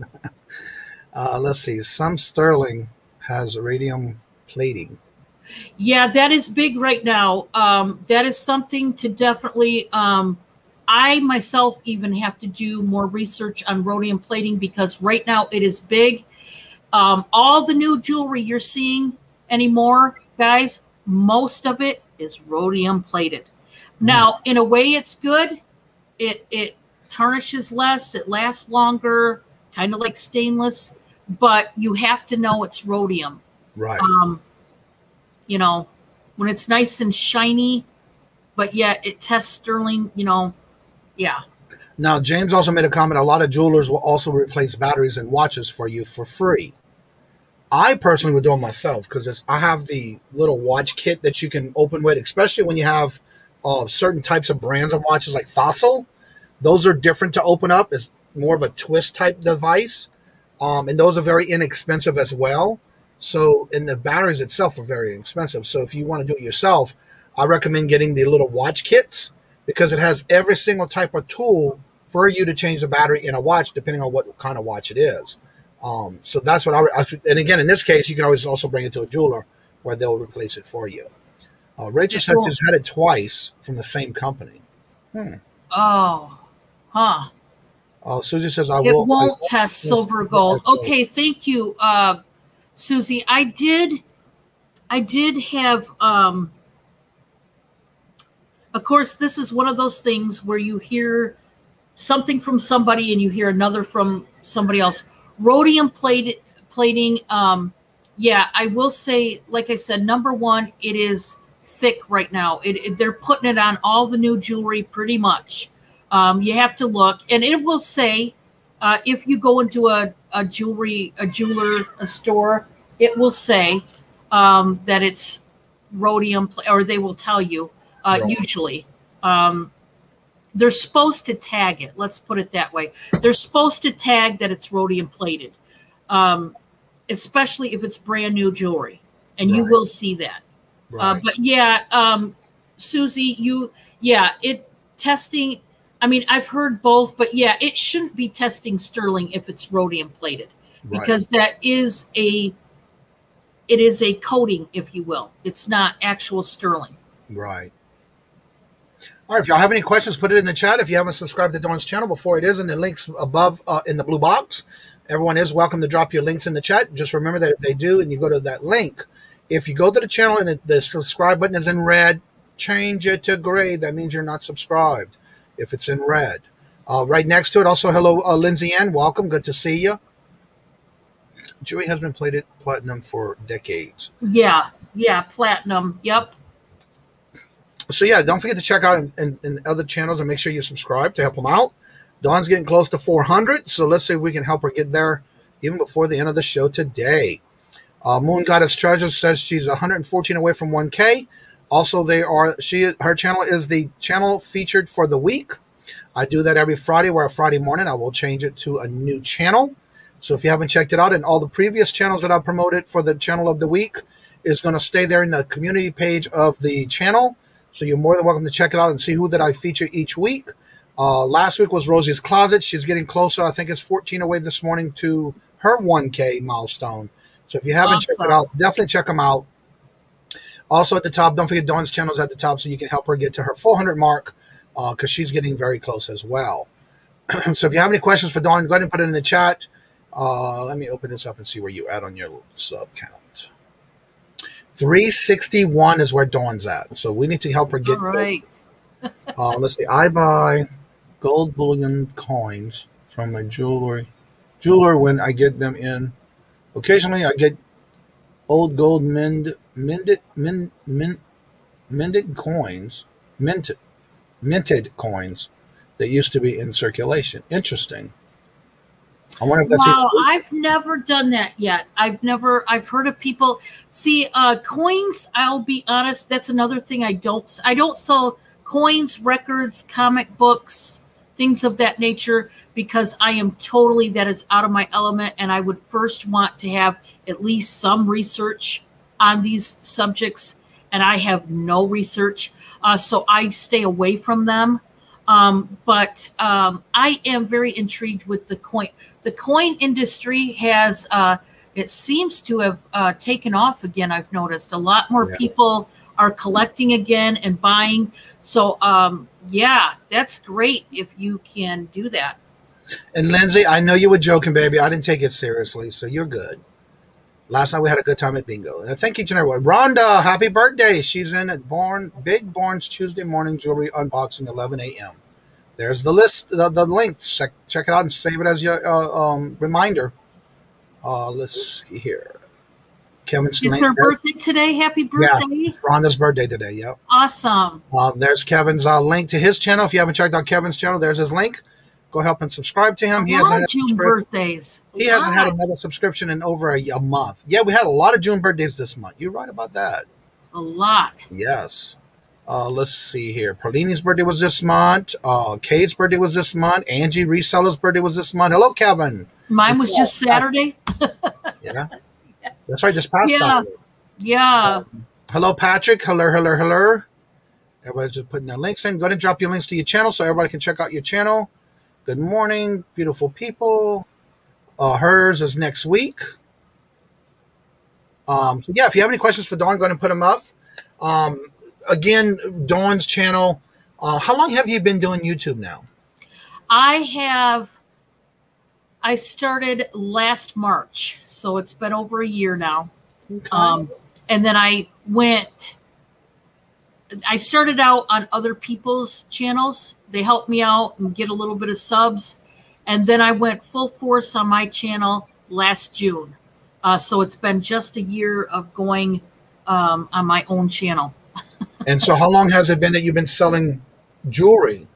Let's see. Some sterling has radium plating. Yeah, that is big right now. That is something to definitely. I myself even have to do more research on rhodium plating because right now it is big. All the new jewelry you're seeing anymore, guys, most of it is rhodium plated. Now, in a way, it's good. It tarnishes less. It lasts longer, kind of like stainless. But you have to know it's rhodium. Right. You know, when it's nice and shiny, but yet it tests sterling, you know, yeah. Now, James also made a comment. A lot of jewelers will also replace batteries and watches for you for free. I personally would do it myself because I have the little watch kit that you can open with, especially when you have certain types of brands of watches like Fossil. Those are different to open up. It's more of a twist type device. And those are very inexpensive as well. So, and the batteries itself are very expensive. So if you want to do it yourself, I recommend getting the little watch kits because it has every single type of tool for you to change the battery in a watch, depending on what kind of watch it is. So that's what and again, in this case, you can always also bring it to a jeweler where they'll replace it for you. Rachel says she's had it twice from the same company. Oh, huh. Susie says, I won't test silver gold. Okay, thank you, Susie. I did have, of course, this is one of those things where you hear something from somebody and you hear another from somebody else. Rhodium plating, yeah, I will say, like I said, number one, it is thick right now. They're putting it on all the new jewelry pretty much. You have to look, and it will say, if you go into a jeweler store, it will say that it's rhodium, or they will tell you, usually. They're supposed to tag it. Let's put it that way. They're supposed to tag that it's rhodium plated, especially if it's brand new jewelry, and you will see that. Right. But yeah, Susie, testing. I mean, I've heard both, but yeah, it shouldn't be testing sterling if it's rhodium plated, because it is a coating, if you will. It's not actual sterling. Right. All right, if y'all have any questions, put it in the chat. If you haven't subscribed to Dawn's channel before, it is in the links above in the blue box. Everyone is welcome to drop your links in the chat. Just remember that if they do and you go to that link, if you go to the channel and the subscribe button is in red, change it to gray. That means you're not subscribed if it's in red. Right next to it, also, hello, Lindsay Ann. Welcome. Good to see you. Jewelry has been plated platinum for decades. Yeah, platinum. Yep. So, yeah, don't forget to check out in other channels and make sure you subscribe to help them out. Dawn's getting close to 400, so let's see if we can help her get there even before the end of the show today. Moon Goddess Treasure says she's 114 away from 1K. Also, her channel is the channel featured for the week. I do that every Friday, where Friday morning I will change it to a new channel. So if you haven't checked it out, and all the previous channels that I've promoted for the channel of the week is going to stay there in the community page of the channel. So you're more than welcome to check it out and see who that I feature each week. Last week was Rosie's Closet. She's getting closer. I think it's 14 away this morning to her 1K milestone. So if you haven't checked it out, definitely check them out. Also at the top, don't forget Dawn's channel is at the top so you can help her get to her 400 mark because she's getting very close as well. So if you have any questions for Dawn, go ahead and put it in the chat. Let me open this up and see where you're at on your sub count. 361 is where Dawn's at. So we need to help her get right. Let's see. I buy gold bullion coins from my jeweler when I get them in. Occasionally I get old gold minted coins that used to be in circulation. Interesting. I wonder if that's wow. I've never done that yet. I've heard of people see coins. I'll be honest. That's another thing I don't sell coins, records, comic books, things of that nature, because I am totally, that is out of my element. And I would first want to have at least some research on these subjects. And I have no research. So I stay away from them. But I am very intrigued with the coin. The coin industry has, it seems to have taken off again. I've noticed a lot more people are collecting again and buying. So, yeah, that's great if you can do that. And Lindsay, I know you were joking, baby. I didn't take it seriously, so you're good. Last night we had a good time at bingo. And I thank each and every one. Rhonda, happy birthday. She's in at Big Barnes Tuesday morning jewelry unboxing, 11 a.m. There's the list, the link. Check it out and save it as your reminder. Let's see here. Kevin's It's her birthday today. Happy birthday. Yeah, Rhonda's birthday today. Yep. Awesome. There's Kevin's link to his channel. If you haven't checked out Kevin's channel, there's his link. Go help and subscribe to him. He hasn't had June birthdays. He hasn't had another subscription in over a month. Yeah, we had a lot of June birthdays this month. You're right about that. A lot. Yes. Let's see here. Perlini's birthday was this month. Kate's birthday was this month. Angie Reseller's birthday was this month. Hello, Kevin. Mine was just Saturday. Yeah. That's right. Just past Saturday. Yeah. Hello, Patrick. Hello. Everybody's just putting their links in. Go ahead and drop your links to your channel so everybody can check out your channel. Good morning, beautiful people. Hers is next week. So yeah, if you have any questions for Dawn, go ahead and put them up. Again, Dawn's channel. How long have you been doing YouTube now? I started last March, so it's been over a year now. Okay. And then I started out on other people's channels. They helped me out and get a little bit of subs. And then I went full force on my channel last June. So it's been just a year of going on my own channel. And so how long has it been that you've been selling jewelry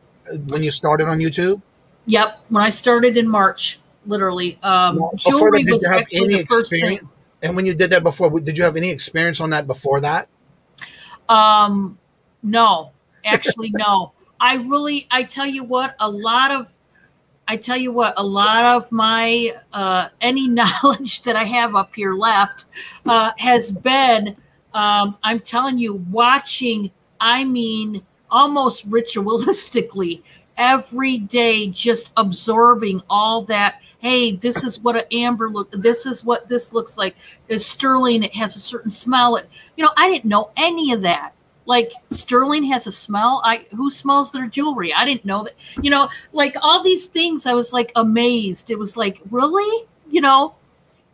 when you started on YouTube? Yep. When I started in March, literally. Jewelry was actually the first thing. And when you did that before, did you have any experience on that before that? No, actually, no. I tell you what, a lot of my, any knowledge that I have up here left, has been, I'm telling you, watching, I mean, almost ritualistically every day, just absorbing all that. Hey, this is what an amber look. This is what this looks like. It's sterling. It has a certain smell. I didn't know any of that. Like sterling has a smell. Who smells their jewelry? I didn't know that. Like all these things. I was like amazed. It was like, really,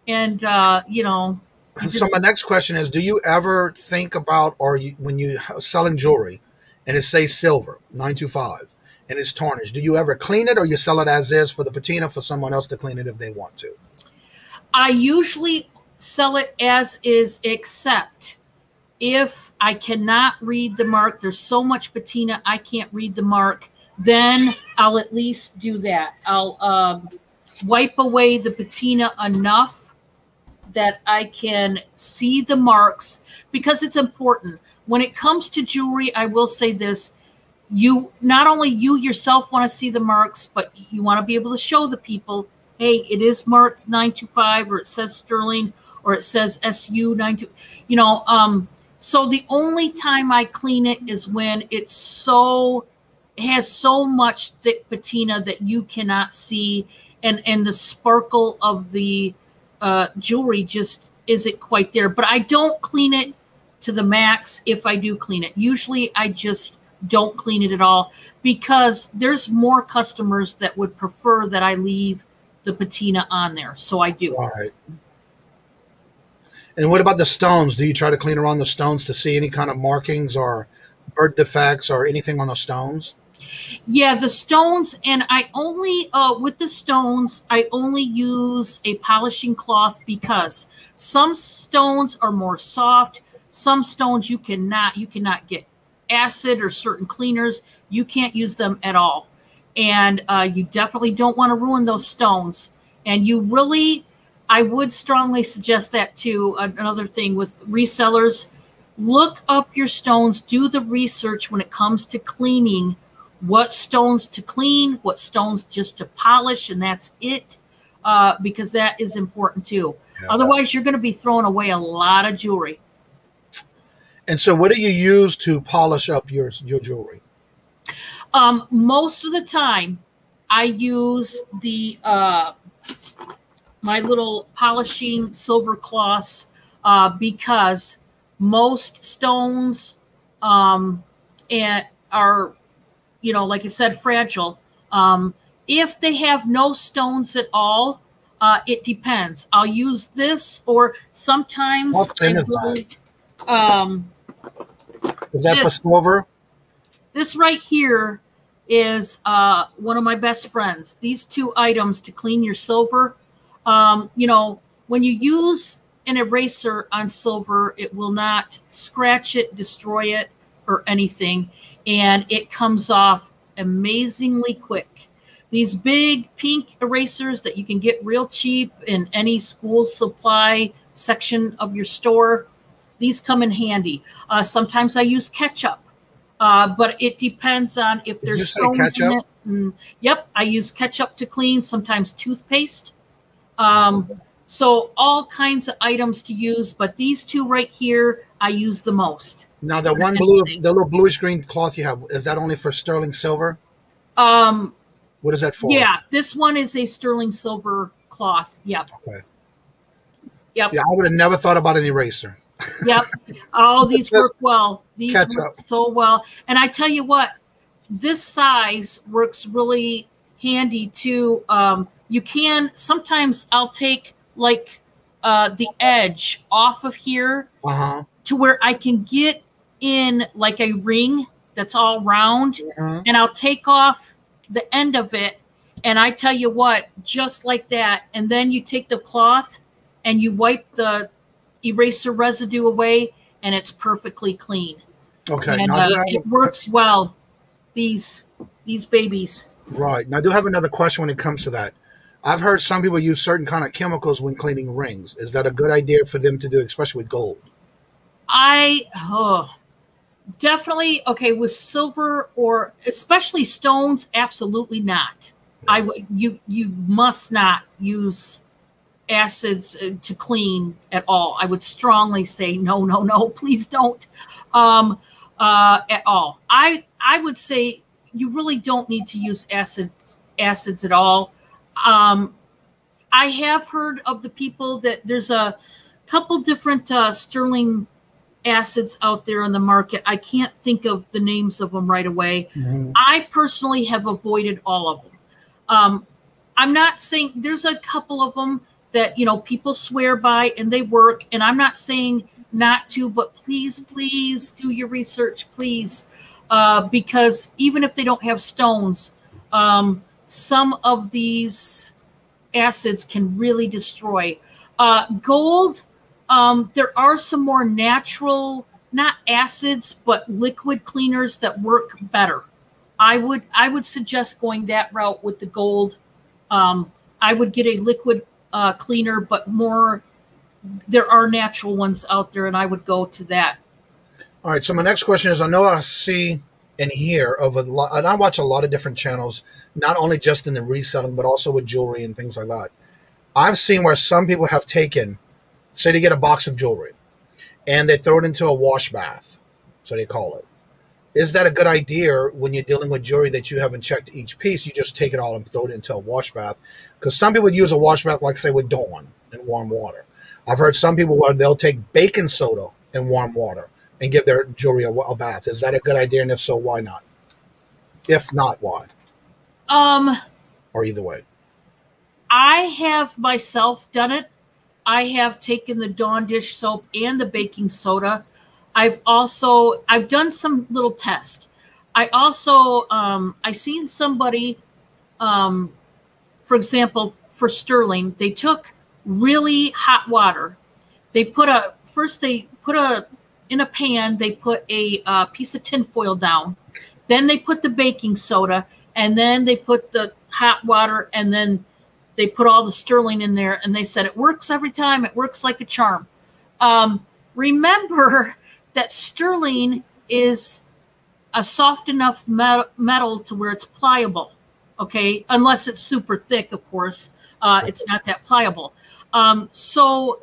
and So my next question is: do you ever think about, when you selling jewelry, and it says silver 925? And it's tarnished, do you ever clean it, or you sell it as is for the patina for someone else to clean it if they want to? I usually sell it as is, except if I cannot read the mark, there's so much patina I can't read the mark, then I'll at least do that. I'll wipe away the patina enough that I can see the marks, because it's important. When it comes to jewelry, I will say this. Not only you yourself want to see the marks, but you want to be able to show the people, hey, it is marked 925, or it says sterling, or it says SU 92. So the only time I clean it is when it has so much thick patina that you cannot see, and the sparkle of the jewelry just isn't quite there. But I don't clean it to the max. If I do clean it, usually I just don't clean it at all, because there's more customers that would prefer that I leave the patina on there. So I do. Right. And what about the stones? Do you try to clean around the stones to see any kind of markings or bird defects or anything on the stones? Yeah, the stones, and I only, with the stones, I only use a polishing cloth, because some stones are more soft, some stones you cannot get acid or certain cleaners. You can't use them at all. And you definitely don't want to ruin those stones. And you really, I would strongly suggest that too. Another thing with resellers, look up your stones, do the research when it comes to cleaning, what stones to clean, what stones just to polish, and that's it, because that is important too. Yeah. Otherwise, you're going to be throwing away a lot of jewelry. And so what do you use to polish up your jewelry? Most of the time, I use the my little polishing silver cloths because most stones and are, you know, like I said, fragile. If they have no stones at all, it depends. I'll use this, or sometimes what thin is that? Is that for silver? This right here is one of my best friends. These two items to clean your silver. You know, when you use an eraser on silver, it will not scratch it, destroy it, or anything. And it comes off amazingly quick. These big pink erasers that you can get real cheap in any school supply section of your store, these come in handy. Sometimes I use ketchup. But it depends on if there's stones in it. And, yep, I use ketchup to clean, sometimes toothpaste. So all kinds of items to use, but these two right here, I use the most. Now, the one blue, the little bluish green cloth you have, is that only for sterling silver? What is that for? Yeah, this one is a sterling silver cloth. Yep. Okay. Yep. Yeah, I would have never thought about an eraser. Yep. All these work well. These work so well. And I tell you what, this size works really handy too. You can, sometimes I'll take like the edge off of here to where I can get in like a ring that's all round, and I'll take off the end of it. And I tell you what, just like that. And then you take the cloth and you wipe the eraser residue away, and it's perfectly clean. Okay. And it works well, these babies. Right. Now, I do have another question when it comes to that. I've heard some people use certain kind of chemicals when cleaning rings. Is that a good idea for them to do, especially with gold? Definitely. Okay, with silver or especially stones, absolutely not. You must not use acids to clean at all. I would strongly say no, please don't at all. I would say you really don't need to use acids at all. I have heard of the people that there's a couple different sterling acids out there on the market. I can't think of the names of them right away. I personally have avoided all of them. I'm not saying there's a couple of them that, you know, people swear by and they work, and I'm not saying not to, but please do your research, please, because even if they don't have stones, some of these acids can really destroy. Gold, there are some more natural, not acids, but liquid cleaners that work better. I would suggest going that route with the gold. I would get a liquid cleaner, but more, there are natural ones out there, and I would go to that. All right. So my next question is, I know I see and hear of a lot, and I watch a lot of different channels, not only just in the reselling, but also with jewelry and things like that. I've seen where some people have taken, say they get a box of jewelry and they throw it into a wash bath, so they call it. Is that a good idea when you're dealing with jewelry that you haven't checked each piece? You just take it all and throw it into a wash bath. Because some people use a wash bath, like say with Dawn and warm water. I've heard some people where they'll take baking soda and warm water and give their jewelry a bath. Is that a good idea? And if so, why not? If not, why? Or either way. I have myself done it. I have taken the Dawn dish soap and the baking soda. I've done some little test. I also, I seen somebody, for example, for sterling, they took really hot water. They put a in a pan, they put a piece of tin foil down. Then they put the baking soda, and then they put the hot water, and then they put all the sterling in there, and they said it works every time. It works like a charm. Remember that sterling is a soft enough metal to where it's pliable, okay? Unless it's super thick, of course. It's not that pliable. So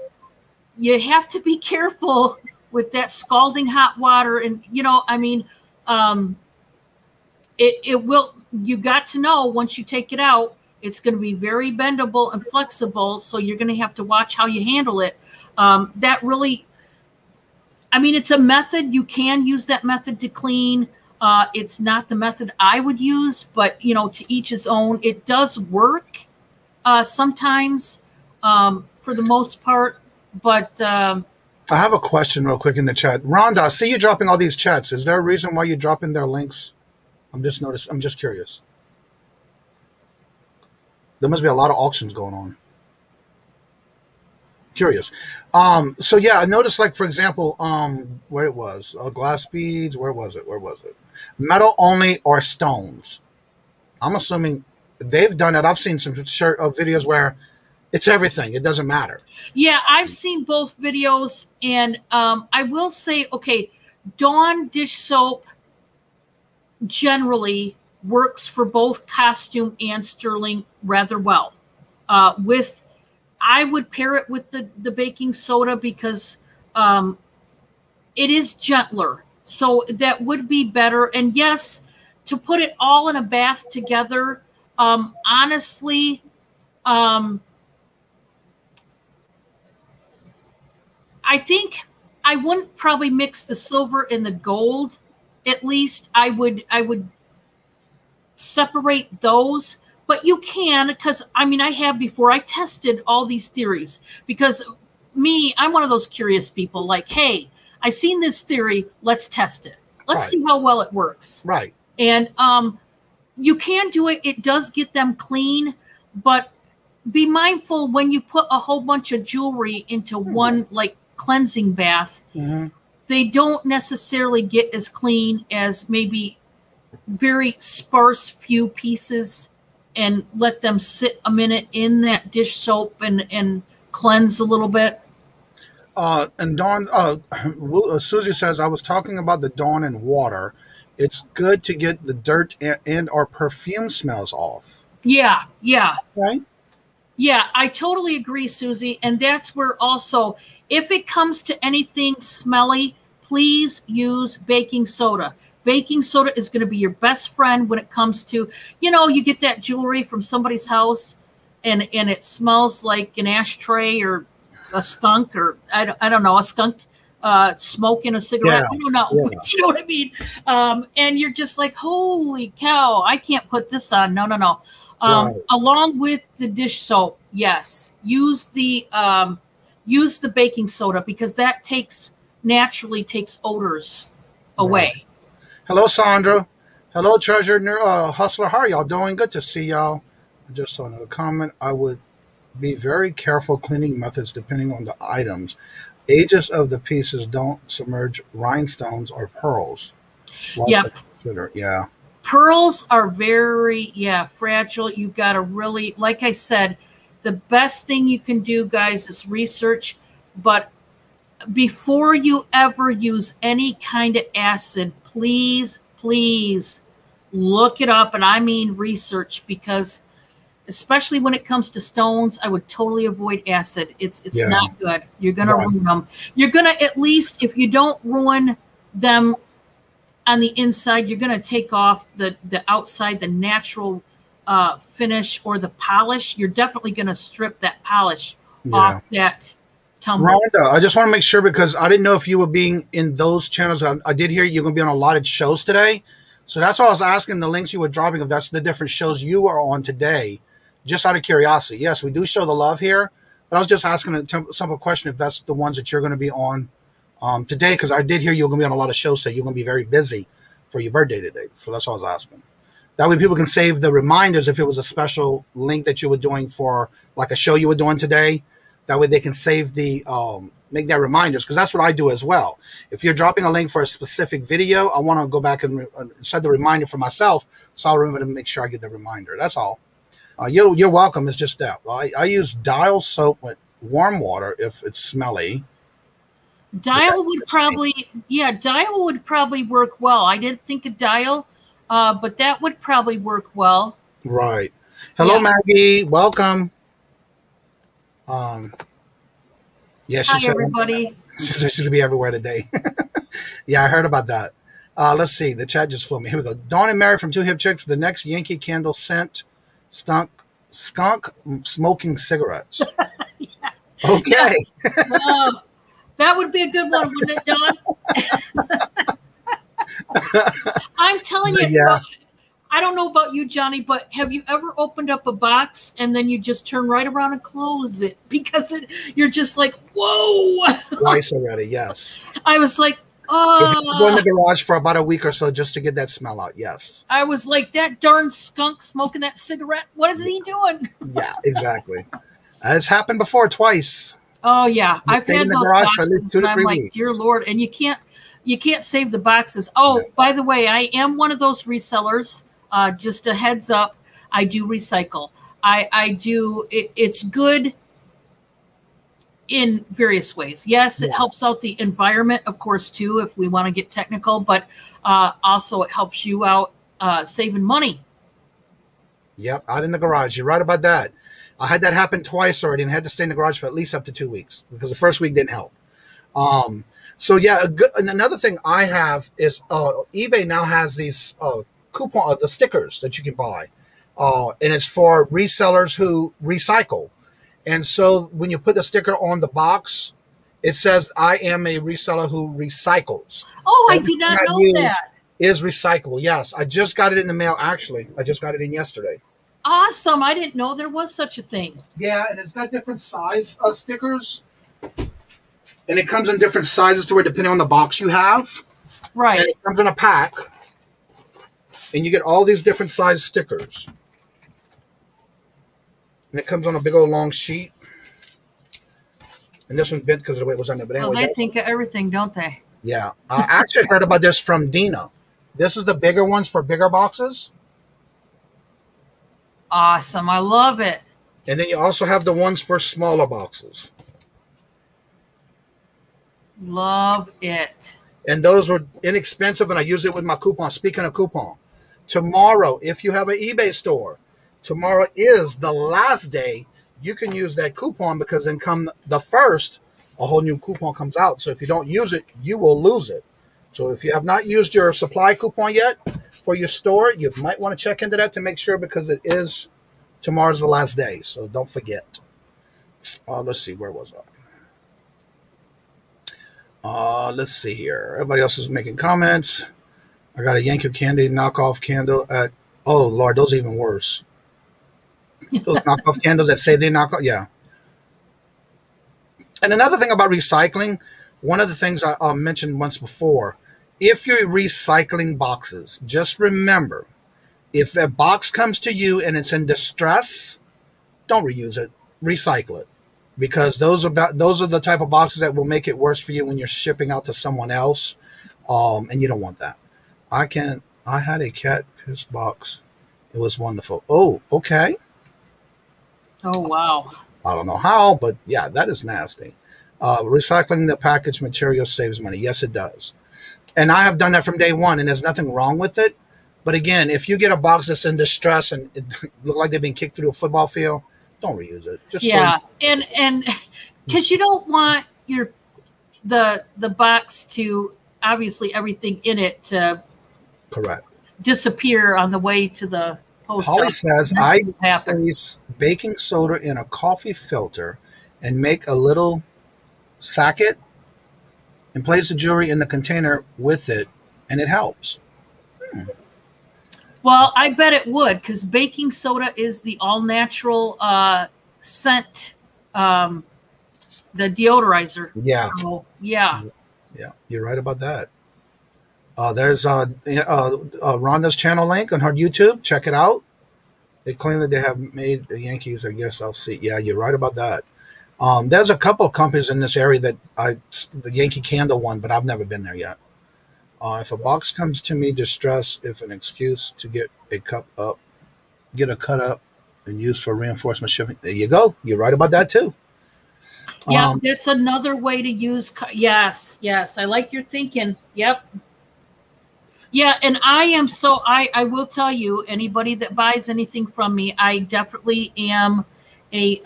you have to be careful with that scalding hot water. And, you know, I mean, it will, you got to know once you take it out, it's going to be very bendable and flexible. So you're going to have to watch how you handle it. That really, I mean, it's a method. You can use that method to clean. It's not the method I would use, but, you know, to each his own. It does work sometimes for the most part, but... I have a question real quick in the chat. Rhonda, I see you dropping all these chats. Is there a reason why you're dropping their links? I'm just curious. There must be a lot of auctions going on. Curious. So yeah, I noticed, like, for example, where it was, glass beads, where was it? Metal only or stones? I'm assuming they've done it. I've seen some videos where it's everything. It doesn't matter. Yeah, I've seen both videos, and I will say, okay, Dawn dish soap generally works for both costume and sterling rather well. I would pair it with the baking soda because it is gentler. So that would be better. And yes, to put it all in a bath together, honestly, I think I wouldn't probably mix the silver and the gold. At least I would separate those. But you can, because, I mean, I have before. I tested all these theories because I'm one of those curious people like, hey, I seen this theory. Let's test it. Let's see how well it works. Right. And you can do it. It does get them clean. But be mindful when you put a whole bunch of jewelry into one, like, cleansing bath. They don't necessarily get as clean as maybe very sparse few pieces, and let them sit a minute in that dish soap and cleanse a little bit. And Dawn, Susie says, I was talking about the Dawn and water. It's good to get the dirt and or perfume smells off. Yeah. Right? Yeah, I totally agree, Susie. And that's where also, if it comes to anything smelly, please use baking soda. Baking soda is going to be your best friend when it comes to, you know, you get that jewelry from somebody's house and it smells like an ashtray or a skunk, or I don't know, a skunk smoking a cigarette. I don't know. Yeah. You know what I mean? And you're just like, holy cow, I can't put this on. No. Right. Along with the dish soap, yes, use the baking soda because that naturally takes odors away. Right. Hello, Sandra. Hello, Treasure Hustler. How are y'all doing? Good to see y'all. I just saw another comment. I would be very careful cleaning methods depending on the items. Ages of the pieces don't submerge rhinestones or pearls. Yeah. Pearls are very, fragile. You've got to really, like I said, the best thing you can do, guys, is research. But before you ever use any kind of acid, please look it up. And I mean research, because especially when it comes to stones, I would totally avoid acid. It's not good. You're going to ruin them. You're going to, at least if you don't ruin them on the inside, you're going to take off the outside, the natural finish or the polish. You're definitely going to strip that polish off that tumble. Rhonda, I just want to make sure, because I didn't know if you were being in those channels. I did hear you're going to be on a lot of shows today. So that's why I was asking the links you were dropping, if that's the different shows you are on today, just out of curiosity. Yes, we do show the love here, but I was just asking a simple question if that's the ones that you're going to be on today, because I did hear you're going to be on a lot of shows today. You're going to be very busy for your birthday today. So that's what I was asking. That way people can save the reminders if it was a special link that you were doing for like a show you were doing today. That way they can save the make that reminders, because that's what I do as well. If you're dropping a link for a specific video, I want to go back and set the reminder for myself, so I'll remember to make sure I get the reminder. That's all. You're welcome. It's just that. I use Dial soap with warm water if it's smelly. Dial would probably, Dial would probably work well. I didn't think of Dial, but that would probably work well. Right. Hello, Maggie. Welcome. Yeah, hi, everybody. She's going to be everywhere today. Yeah, I heard about that. Let's see. The chat just flew me. Here we go. Dawn and Mary from Two Hip Chicks. The next Yankee Candle scent, skunk smoking cigarettes. Yeah. Okay. Yeah. That would be a good one, wouldn't it, Dawn? I'm telling you, yeah. I don't know about you, Johnny, but have you ever opened up a box and then you just turn right around and close it because you're just like, whoa. Twice already, yes. I was like, oh. Go in the garage for about a week or so just to get that smell out, yes. I was like, that darn skunk smoking that cigarette. What is he doing? Yeah, exactly. It's happened before twice. Oh, yeah. I've had those boxes for at least 2 to 3 like, weeks. dear Lord, and you can't save the boxes. Oh, yeah. By the way, I am one of those resellers. Just a heads up, I do recycle. I do. It's good in various ways. Yes, it helps out the environment, of course, too, if we want to get technical, but also it helps you out saving money. Yep, out in the garage. You're right about that. I had that happen twice already and had to stay in the garage for at least up to 2 weeks because the first week didn't help. So yeah, and another thing I have is eBay now has these coupon, the stickers that you can buy, and it's for resellers who recycle. And so when you put the sticker on the box, it says, "I am a reseller who recycles." Oh, I did not know that. Is recyclable. Yes, I just got it in the mail. Actually, I just got it in yesterday. Awesome! I didn't know there was such a thing. Yeah, and it's got different size stickers, and it comes in different sizes to where depending on the box you have. Right. And it comes in a pack, and you get all these different size stickers, and it comes on a big old long sheet. And this one's bent because of the way it was on there. But anyway, they think of everything, don't they? Yeah, I actually heard about this from Dina. This is the bigger ones for bigger boxes. Awesome. I love it. And then you also have the ones for smaller boxes. Love it. And those were inexpensive, and I use it with my coupon. Speaking of coupon, tomorrow, if you have an eBay store, tomorrow is the last day you can use that coupon because then come the 1st, a whole new coupon comes out. So if you don't use it, you will lose it. So if you have not used your supply coupon yet for your store, you might want to check into that to make sure because it is tomorrow's the last day. So don't forget. Let's see. Where was I? Let's see here. Everybody else is making comments. I got a Yankee Candy knockoff candle at, oh, Lord, those are even worse. Those knockoff candles that say they knock off. Yeah. And another thing about recycling, one of the things I mentioned once before, if you're recycling boxes, just remember, if a box comes to you and it's in distress, don't reuse it. Recycle it. Because those are the type of boxes that will make it worse for you when you're shipping out to someone else, and you don't want that. I had a cat piss box. It was wonderful. Oh, okay. Oh, wow. I don't know how, but yeah, that is nasty. Recycling the package material saves money. Yes, it does. And I have done that from day one, and there's nothing wrong with it. But again, if you get a box that's in distress and it look like they've been kicked through a football field, don't reuse it. Just and because you don't want the box to, obviously everything in it to correct disappear on the way to the post Holly office. says, I place baking soda in a coffee filter and make a little sacket and place the jewelry in the container with it, and it helps. Well, I bet it would, because baking soda is the all-natural scent, the deodorizer. Yeah. So, yeah. Yeah, you're right about that. There's Rhonda's channel link on her YouTube. Check it out. They claim that they have made the Yankees. I guess I'll see. Yeah, you're right about that. There's a couple of companies in this area that the Yankee Candle one, but I've never been there yet. If a box comes to me distressed, if an excuse to get a cut up and used for reinforcement shipping. There you go. You're right about that too. Yeah, that's another way to use. Yes, I like your thinking. Yep. Yeah, and I will tell you, anybody that buys anything from me, I definitely am a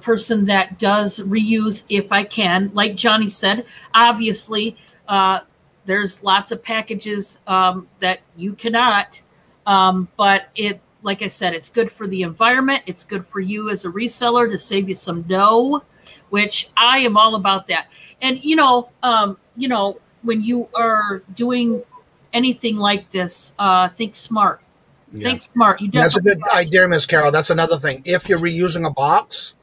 person that does reuse if I can. Like Johnny said, obviously, there's lots of packages that you cannot, but like I said, it's good for the environment. It's good for you as a reseller to save you some dough, which I am all about that. And when you are doing anything like this, think smart. Yeah. Think smart. That's a good idea, Miss Carol. That's another thing. If you're reusing a box,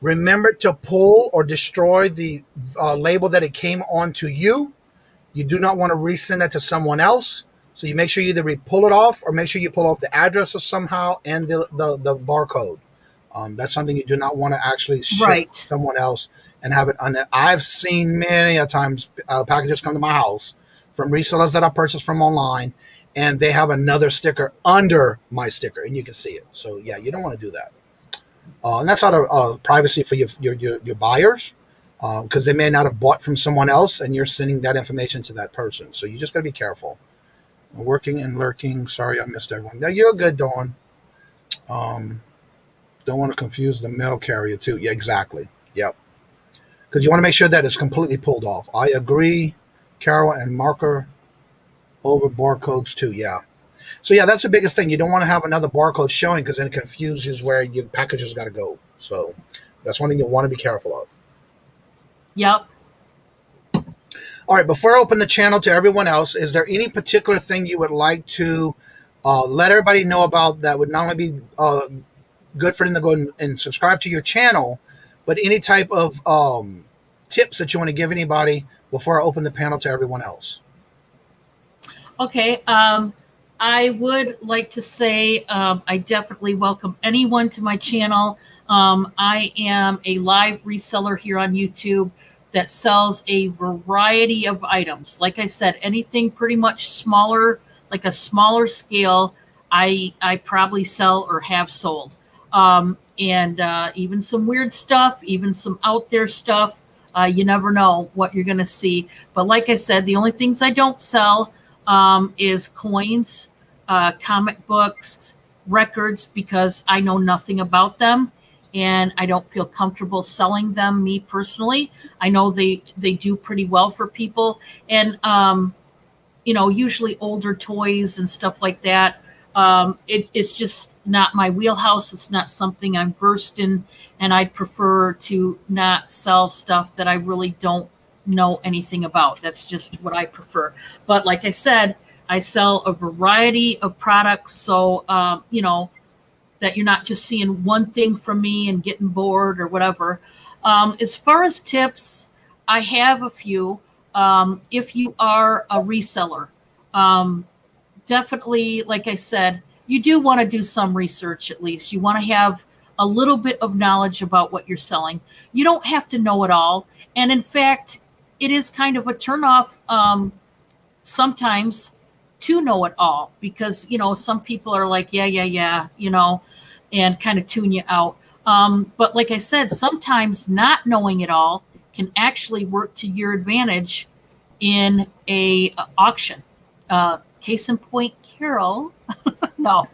remember to pull or destroy the label that it came onto you. You do not want to resend it to someone else. So you make sure you either pull it off or make sure you pull off the address or somehow and the barcode. That's something you do not want to actually ship to someone else and have it on it. I've seen many a times packages come to my house from resellers that I purchased from online, and they have another sticker under my sticker, and you can see it. So yeah, you don't want to do that. And that's out of privacy for your buyers, because they may not have bought from someone else, and you're sending that information to that person. So you just got to be careful. Working and lurking. Sorry, I missed everyone. No, you're good, Dawn. Don't want to confuse the mail carrier too. Yeah, exactly. Yep. Because you want to make sure that it's completely pulled off. I agree, Carol, and marker over barcodes too. Yeah. So yeah, that's the biggest thing. You don't want to have another barcode showing because then it confuses where your package has got to go. So that's one thing you want to be careful of. Yep. All right, before I open the channel to everyone else, is there any particular thing you would like to let everybody know about that would not only be good for them to go and subscribe to your channel, but any type of tips that you want to give anybody before I open the panel to everyone else? Okay, I would like to say I definitely welcome anyone to my channel. I am a live reseller here on YouTube that sells a variety of items. Like I said, anything pretty much smaller, like a smaller scale, I probably sell or have sold. And even some weird stuff, even some out there stuff. You never know what you're going to see. But like I said, the only things I don't sell is coins, comic books, records, because I know nothing about them. And I don't feel comfortable selling them, me personally. I know they do pretty well for people. And, usually older toys and stuff like that. It's just not my wheelhouse. It's not something I'm versed in. And I'd prefer to not sell stuff that I really don't know anything about. That's just what I prefer. But like I said, I sell a variety of products. So, that you're not just seeing one thing from me and getting bored or whatever. As far as tips, I have a few. If you are a reseller, definitely, like I said, you do want to do some research at least. You want to have a little bit of knowledge about what you're selling. You don't have to know it all. And in fact, it is kind of a turnoff sometimes to know it all, because, some people are like, yeah, and kind of tune you out. But like I said, sometimes not knowing it all can actually work to your advantage in a auction. Case in point, Carol. No,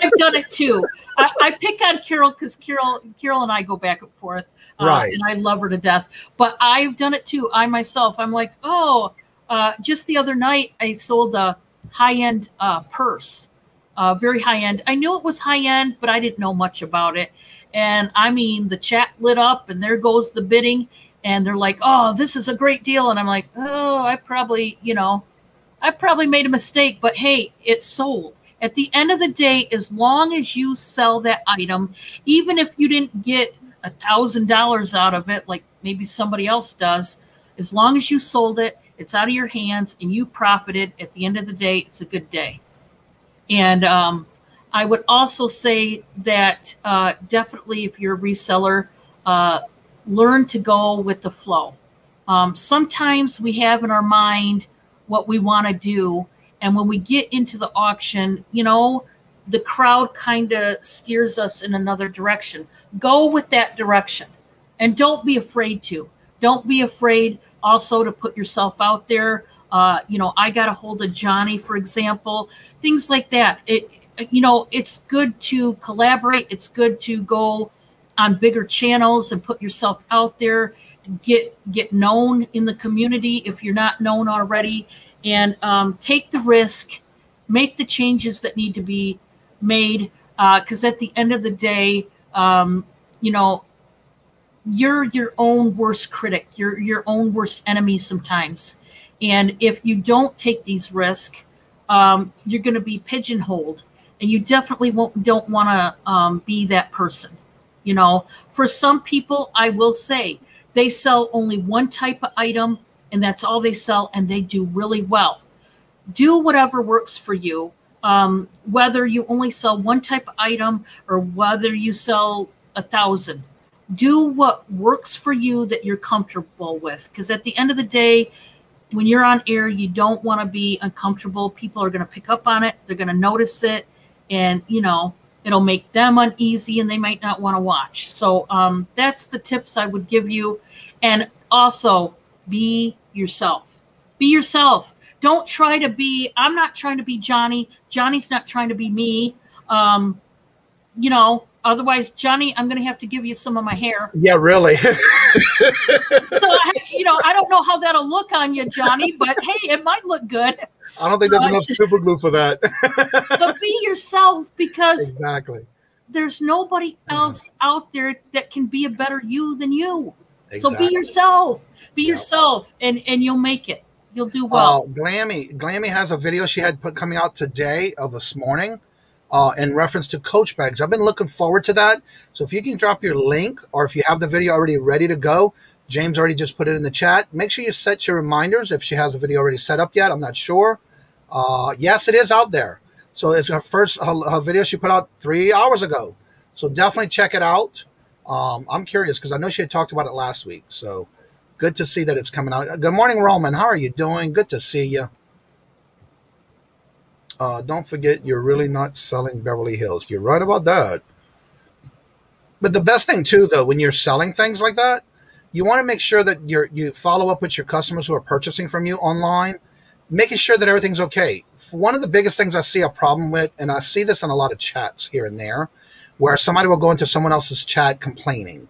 I've done it too. I pick on Carol because Carol and I go back and forth, right? And I love her to death. But I've done it too. I myself, I'm like, just the other night I sold a high-end purse, very high-end. I knew it was high-end, but I didn't know much about it. And I mean, the chat lit up, and there goes the bidding, and they're like, "Oh, this is a great deal," and I'm like, "Oh, I probably made a mistake, but hey, it sold." At the end of the day, as long as you sell that item, even if you didn't get $1,000 out of it, like maybe somebody else does, as long as you sold it, it's out of your hands and you profited. At the end of the day, it's a good day. And I would also say that definitely if you're a reseller, learn to go with the flow. Sometimes we have in our mind what we want to do. And when we get into the auction, you know, the crowd kind of steers us in another direction. Go with that direction. And don't be afraid to. Don't be afraid also to put yourself out there. You know, I got a hold of Johnny, for example, things like that. You know, it's good to collaborate. It's good to go on bigger channels and put yourself out there, get known in the community if you're not known already, and take the risk, make the changes that need to be made, because at the end of the day, you know, you're your own worst critic. You're your own worst enemy sometimes. And if you don't take these risks, you're going to be pigeonholed, and you definitely don't want to be that person. You know, for some people, I will say they sell only one type of item, and that's all they sell, and they do really well. Do whatever works for you, whether you only sell one type of item or whether you sell 1,000. Do what works for you that you're comfortable with, because at the end of the day, when you're on air, you don't want to be uncomfortable. People are going to pick up on it. They're going to notice it, and, you know, it'll make them uneasy, and they might not want to watch. So that's the tips I would give you. And also, be yourself. Be yourself. Don't try to be, I'm not trying to be Johnny. Johnny's not trying to be me. You know, otherwise, Johnny, I'm going to have to give you some of my hair. Yeah, really. So, you know, I don't know how that'll look on you, Johnny, but hey, it might look good. I don't think there's enough super glue for that. But be yourself, because exactly, there's nobody else out there that can be a better you than you. Exactly. So be yourself. Be yourself, and you'll make it. You'll do well. Glammy has a video she had coming out today or this morning in reference to coach bags. I've been looking forward to that. So if you can drop your link, or if you have the video already ready to go, James already just put it in the chat. Make sure you set your reminders if she has a video already set up yet. I'm not sure. Yes, it is out there. So it's her video she put out 3 hours ago. So definitely check it out. I'm curious because I know she had talked about it last week. So good to see that it's coming out. Good morning, Roman. How are you doing? Good to see you. Don't forget, you're really not selling Beverly Hills. You're right about that. But the best thing, too, though, when you're selling things like that, you want to make sure that you follow up with your customers who are purchasing from you online, making sure that everything's okay. One of the biggest things I see a problem with, and I see this in a lot of chats here and there, where somebody will go into someone else's chat complaining.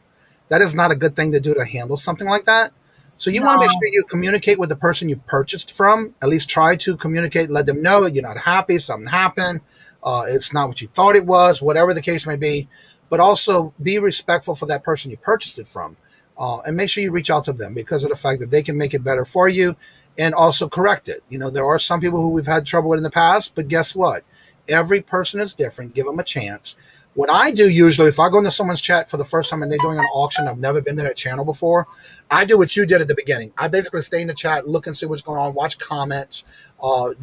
That is not a good thing to do to handle something like that. So you want to make sure you communicate with the person you purchased from. At least try to communicate, let them know you're not happy, something happened, it's not what you thought it was, whatever the case may be. But also be respectful for that person you purchased it from. And make sure you reach out to them because of the fact that they can make it better for you and also correct it. You know, there are some people who we've had trouble with in the past, but guess what? Every person is different. Give them a chance. What I do usually, if I go into someone's chat for the first time and they're doing an auction, I've never been to their channel before, I do what you did at the beginning. I basically stay in the chat, look and see what's going on, watch comments.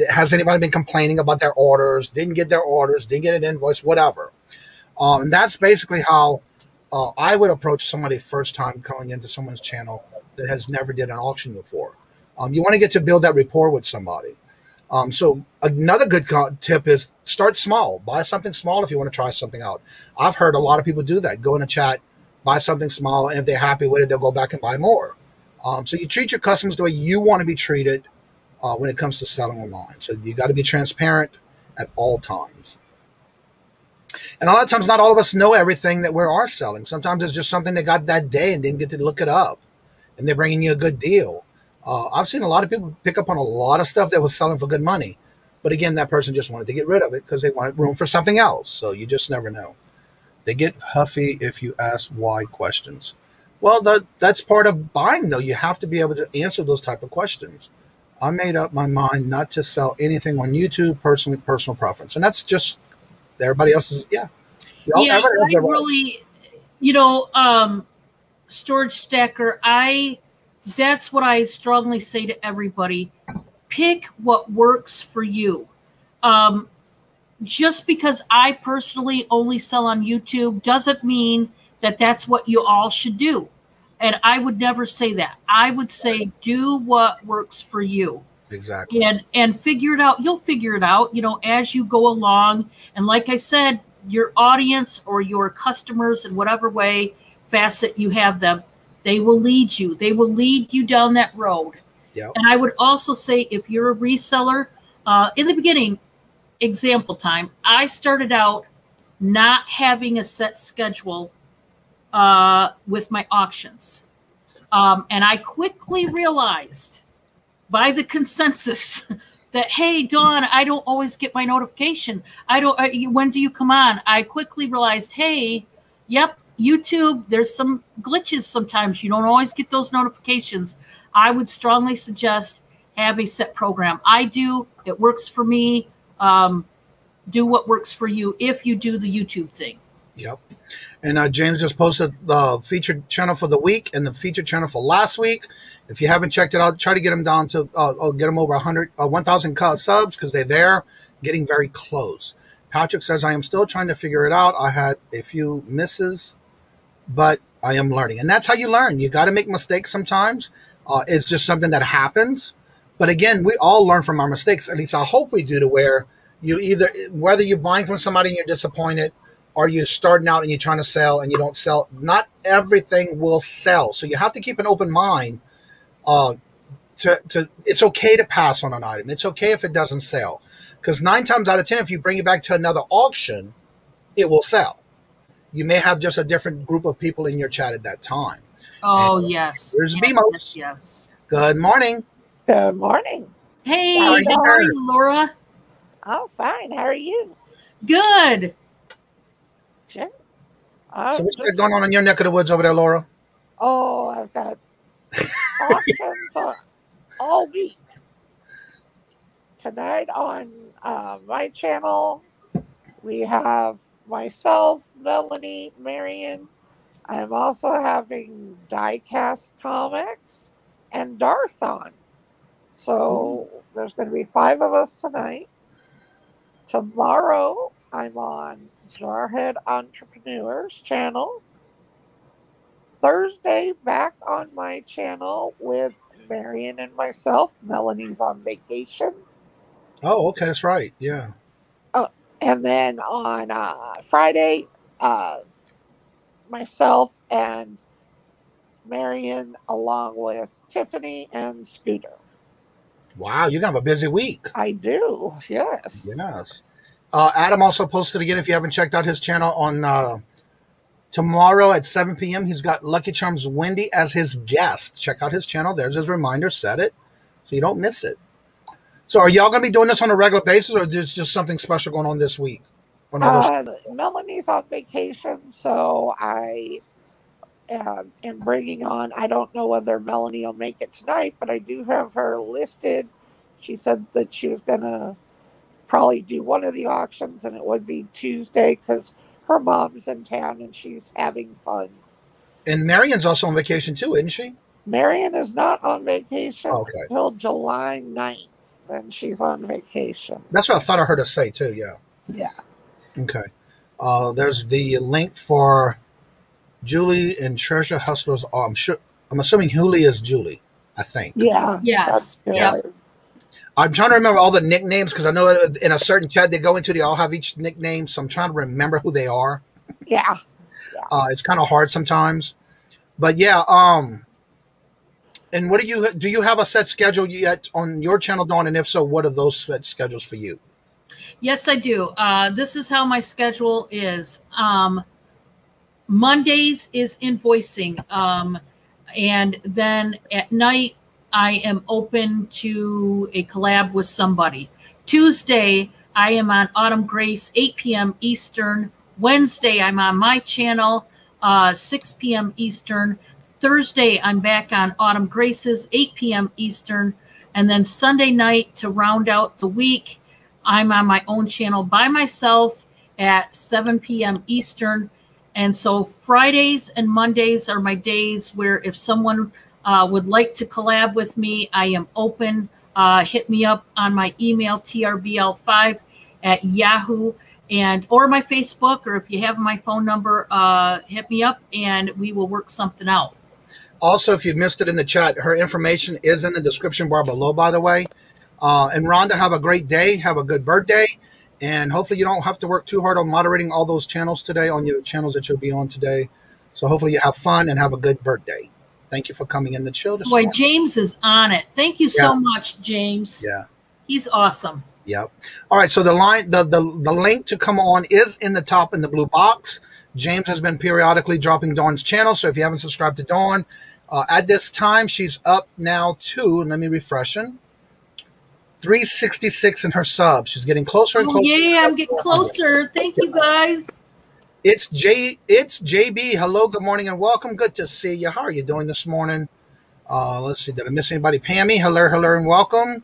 Has anybody been complaining about their orders, didn't get their orders, didn't get an invoice, whatever. And that's basically how I would approach somebody first time coming into someone's channel that has never did an auction before. You want to get to build that rapport with somebody. So another good tip is start small. Buy something small if you want to try something out. I've heard a lot of people do that. Go in a chat, buy something small, and if they're happy with it, they'll go back and buy more. So you treat your customers the way you want to be treated when it comes to selling online. So you got to be transparent at all times. And a lot of times, not all of us know everything that we are selling. Sometimes it's just something they got that day and didn't get to look it up, and they're bringing you a good deal. I've seen a lot of people pick up on a lot of stuff that was selling for good money. But again, that person just wanted to get rid of it because they wanted room for something else. So you just never know. They get huffy if you ask why questions. Well, that's part of buying, though. You have to be able to answer those type of questions. I made up my mind not to sell anything on YouTube, personal preference. And that's just everybody else's, I really, you know, Storage Stacker, that's what I strongly say to everybody. Pick what works for you. just because I personally only sell on YouTube doesn't mean that that's what you all should do. And I would never say that. I would say do what works for you. Exactly. And figure it out. You'll figure it out, as you go along. And like I said, your audience or your customers, in whatever way facet you have them, they will lead you. They will lead you down that road. Yep. And I would also say, if you're a reseller, in the beginning, example time, I started out not having a set schedule with my auctions. And I quickly realized by the consensus that, hey, Dawn, I don't always get my notification. When do you come on? I quickly realized, hey, yep, YouTube, there's some glitches sometimes. You don't always get those notifications. I would strongly suggest have a set program. I do. It works for me. Do what works for you if you do the YouTube thing. Yep. And James just posted the featured channel for the week and the featured channel for last week. If you haven't checked it out, try to get them down to get them over 1,000 subs, because they're there, getting very close. Patrick says, I am still trying to figure it out. I had a few misses, but I am learning. And that's how you learn. You got to make mistakes sometimes. It's just something that happens. But again, we all learn from our mistakes. At least I hope we do, to where you either, whether you're buying from somebody and you're disappointed, or you're starting out and you're trying to sell and you don't sell, not everything will sell. So you have to keep an open mind. It's okay to pass on an item. It's okay if it doesn't sell, because 9 times out of 10, if you bring it back to another auction, it will sell. You may have just a different group of people in your chat at that time. Oh, and yes. There's yes, BMO. yes. Good morning. Good morning. Hey, good morning, Laura. Oh, fine. How are you? Good. Sure. So what's going on in your neck of the woods over there, Laura? Oh, I've got auctions all week. Tonight on my channel, we have myself, Melanie, Marion. I'm also having Diecast Comics and Darth on. So there's going to be 5 of us tonight. Tomorrow, I'm on Jarhead Entrepreneurs channel. Thursday, back on my channel with Marion and myself. Melanie's on vacation. Oh, okay, that's right. Yeah. Oh, and then on Friday, myself and Marion, along with Tiffany and Scooter. Wow, you're going to have a busy week. I do, yes. Yes. Adam also posted again, if you haven't checked out his channel, on tomorrow at 7 p.m. He's got Lucky Charms Wendy as his guest. Check out his channel. There's his reminder. Set it so you don't miss it. So are y'all going to be doing this on a regular basis, or there's just something special going on this week? Melanie's on vacation, so I am bringing on, I don't know whether Melanie will make it tonight, but I do have her listed. She said that she was going to probably do one of the auctions, and it would be Tuesday because her mom's in town and she's having fun. And Marion's also on vacation too, isn't she? Marion is not on vacation until Okay. July 9th. Then she's on vacation. That's what I thought I heard her say too, yeah. Yeah. Okay. There's the link for Julie and Treasure Hustlers. I'm assuming Julie is Julie, I think. Yeah. Yes. Yeah. I'm trying to remember all the nicknames, because I know in a certain chat they go into, they all have each nickname, so I'm trying to remember who they are. Yeah. It's kind of hard sometimes. But yeah, and what do you have a set schedule yet on your channel, Dawn? And if so, what are those set schedules for you? Yes, I do. This is how my schedule is. Mondays is invoicing. And then at night, I am open to a collab with somebody. Tuesday, I am on Autumn Grace, 8 p.m. Eastern. Wednesday, I'm on my channel, 6 p.m. Eastern. Thursday, I'm back on Autumn Grace's, 8 p.m. Eastern. And then Sunday night, to round out the week, I'm on my own channel by myself at 7 p.m. Eastern. And so Fridays and Mondays are my days where if someone would like to collab with me, I am open. Hit me up on my email, trbl5 at Yahoo, and or my Facebook, or if you have my phone number, hit me up and we will work something out. Also, if you missed it in the chat, her information is in the description bar below, by the way. And Rhonda, have a great day. Have a good birthday. And hopefully you don't have to work too hard on moderating all those channels today, on your channels that you'll be on today. So hopefully you have fun and have a good birthday. Thank you for coming in the show this morning. Boy, James is on it. Thank you so much, James. Yeah. He's awesome. Yep. All right. So the link to come on is in the top in the blue box. James has been periodically dropping Dawn's channel. So if you haven't subscribed to Dawn, at this time, she's up now to, let me refresh it, 366 in her subs. She's getting closer and closer. Yeah, I'm getting closer. Thank you, guys. It's JB. Hello, good morning, and welcome. Good to see you. How are you doing this morning? Let's see. Did I miss anybody? Pammy, hello, and welcome.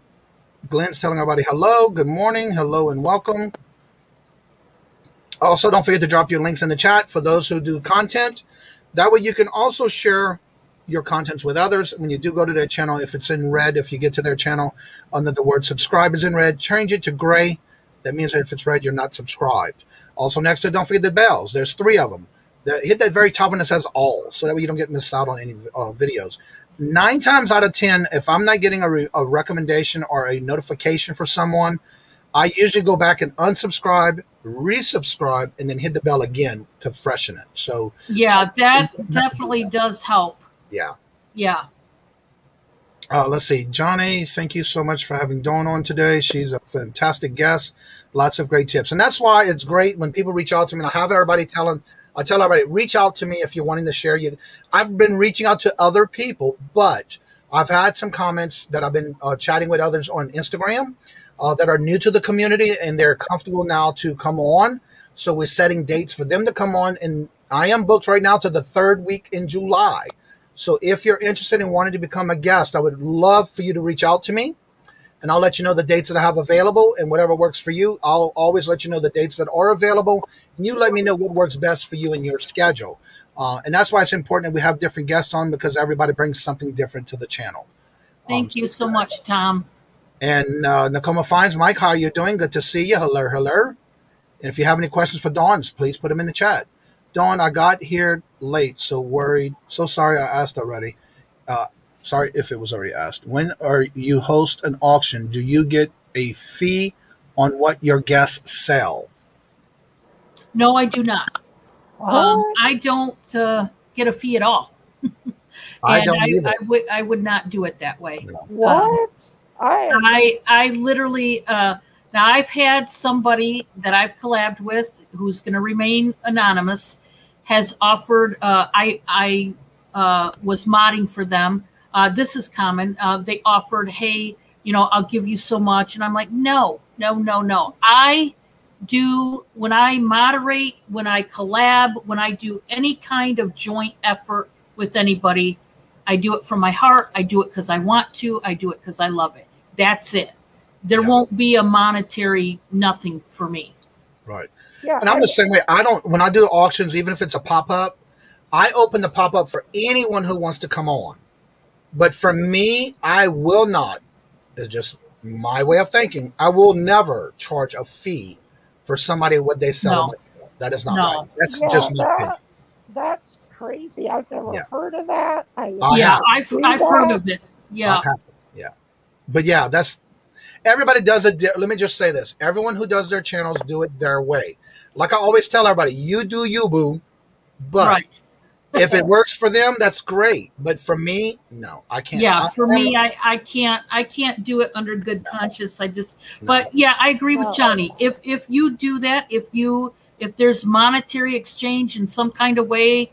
Glenn's telling everybody hello, good morning, hello, and welcome. Also, don't forget to drop your links in the chat for those who do content. That way you can also share your contents with others. When you do go to their channel, if it's in red, if you get to their channel, under the word subscribe is in red, change it to gray. That means that if it's red, you're not subscribed. Also next to it, don't forget the bells. There's 3 of them. Hit that very top one that says all, so that way you don't get missed out on any videos. 9 times out of 10, if I'm not getting a recommendation or a notification for someone, I usually go back and unsubscribe, resubscribe, and then hit the bell again to freshen it. So yeah, that definitely does help. Yeah. Yeah. Let's see. Johnny, thank you so much for having Dawn on today. She's a fantastic guest. Lots of great tips. And that's why it's great when people reach out to me. And I have everybody I tell everybody, reach out to me if you're wanting to share. I've been reaching out to other people, but I've had some comments that I've been chatting with others on Instagram that are new to the community, and they're comfortable now to come on. So we're setting dates for them to come on. And I am booked right now to the 3rd week in July. So if you're interested in wanting to become a guest, I would love for you to reach out to me, and I'll let you know the dates that I have available, and whatever works for you. I'll always let you know the dates that are available, and you let me know what works best for you in your schedule. And that's why it's important that we have different guests on, because everybody brings something different to the channel. Thank you so much, Tom. And Nakoma Fines, Mike, how are you doing? Good to see you. Hello, hello. And if you have any questions for Dawn, please put them in the chat. Dawn, I got here late, so worried. So sorry I asked already. Sorry if it was already asked. When you host an auction, do you get a fee on what your guests sell? No, I do not. I don't get a fee at all. I would not do it that way. What? I literally now I've had somebody that I've collabed with who's going to remain anonymous has offered. I was modding for them. This is common. They offered, hey, I'll give you so much, and I'm like, no. I do, when I moderate, when I collab, when I do any kind of joint effort with anybody, I do it from my heart. I do it because I want to. I do it because I love it. That's it. There won't be a monetary nothing for me. Right. Yeah. And I'm the same way. When I do auctions, even if it's a pop-up, I open the pop-up for anyone who wants to come on. But for me, I will not. It's just my way of thinking. I will never charge a fee for somebody what they sell. No. That is not right. That's just my opinion. That's crazy. I've never heard of that. I've heard of it. Yeah. Yeah. But yeah, everybody does it. Let me just say this. Everyone who does their channels do it their way. Like I always tell everybody, you do you, boo. But if it works for them, that's great. But for me, no, I can't. Yeah, for me, I can't do it under good conscience. But yeah, I agree with Johnny. If you do that, if there's monetary exchange in some kind of way,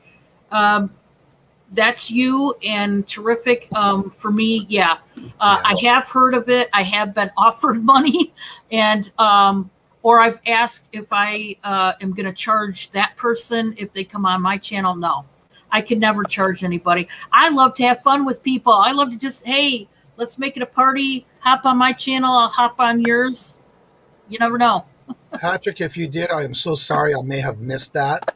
that's you and terrific. For me, I have heard of it. I have been offered money, and or I've asked if I am going to charge that person if they come on my channel. No, I could never charge anybody. I love to have fun with people. I love to just, hey, let's make it a party. Hop on my channel. I'll hop on yours. You never know. Patrick, if you did, I am so sorry. I may have missed that.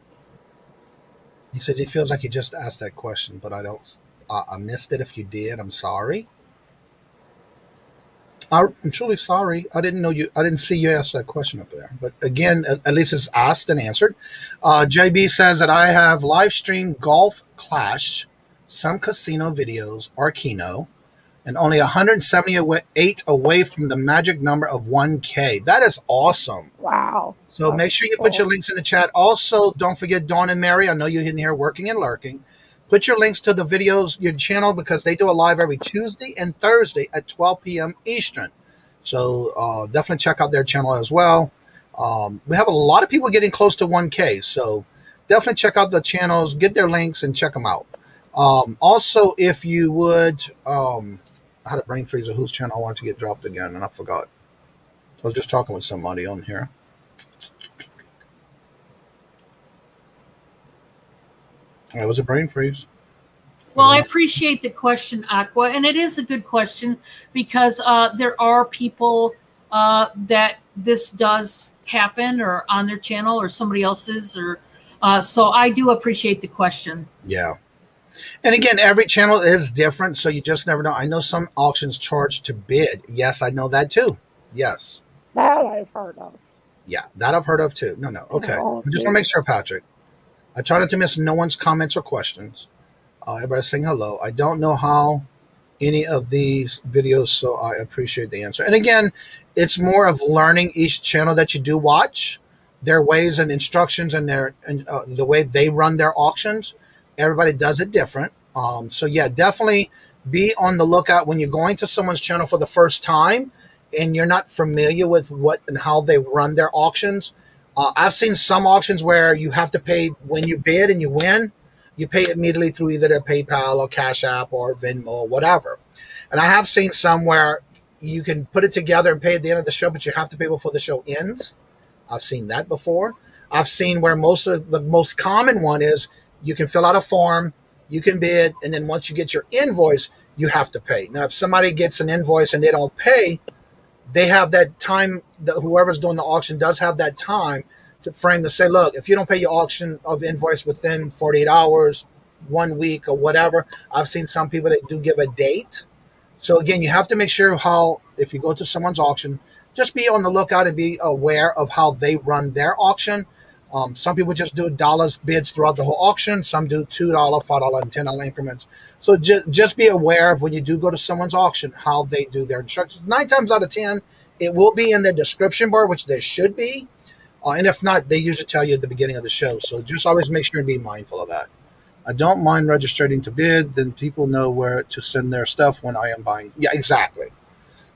He said he feels like he just asked that question, but I missed it. If you did, I'm sorry. I'm truly sorry. I didn't know you. I didn't see you ask that question up there. But again, at least it's asked and answered. JB says that I have live streamed Golf Clash, some casino videos, or Keno, and only 178 away from the magic number of 1K. That is awesome. Wow. So That's make sure you cool. put your links in the chat. Also, don't forget Dawn and Mary. I know you're in here working and lurking. Put your links to the videos, your channel, because they do a live every Tuesday and Thursday at 12 p.m. Eastern. So definitely check out their channel as well. We have a lot of people getting close to 1K. So definitely check out the channels, get their links, and check them out. Also, if you would, I had a brain freeze of whose channel I wanted to get dropped again, and I forgot. I was just talking with somebody on here. It was a brain freeze. Well, I appreciate the question, Aqua, and it is a good question because there are people that this does happen or on their channel or somebody else's, or so I do appreciate the question. Yeah. And again, every channel is different, so you just never know. I know some auctions charge to bid. Yes, I know that too. Yes. That I've heard of. Yeah, that I've heard of too. No. Okay. No, I just want to make sure, Patrick. I try not to miss no one's comments or questions. Everybody's saying hello. I don't know how any of these videos, so I appreciate the answer. And again, it's more of learning each channel that you do watch, their ways and instructions, and the way they run their auctions. Everybody does it different. So yeah, definitely be on the lookout when you're going to someone's channel for the first time and you're not familiar with what and how they run their auctions. I've seen some auctions where you have to pay when you bid and you win. You pay immediately through either their PayPal or Cash App or Venmo or whatever. And I have seen some where you can put it together and pay at the end of the show, but you have to pay before the show ends. I've seen that before. I've seen where the most common one is you can fill out a form, you can bid, and then once you get your invoice, you have to pay. Now, if somebody gets an invoice and they don't pay, they have that time, whoever's doing the auction does have that time to frame to say, look, if you don't pay your auction of invoice within 48 hours, 1 week, or whatever. I've seen some people that do give a date. So again, you have to make sure if you go to someone's auction, just be on the lookout and be aware of how they run their auction. Some people just do dollars bids throughout the whole auction. Some do $2, $5, and $10 increments. So just be aware of when you do go to someone's auction, how they do their instructions. 9 times out of 10, it will be in the description bar, which there should be. And if not, they usually tell you at the beginning of the show. So just always make sure and be mindful of that. I don't mind registering to bid. Then people know where to send their stuff when I am buying. Yeah, exactly.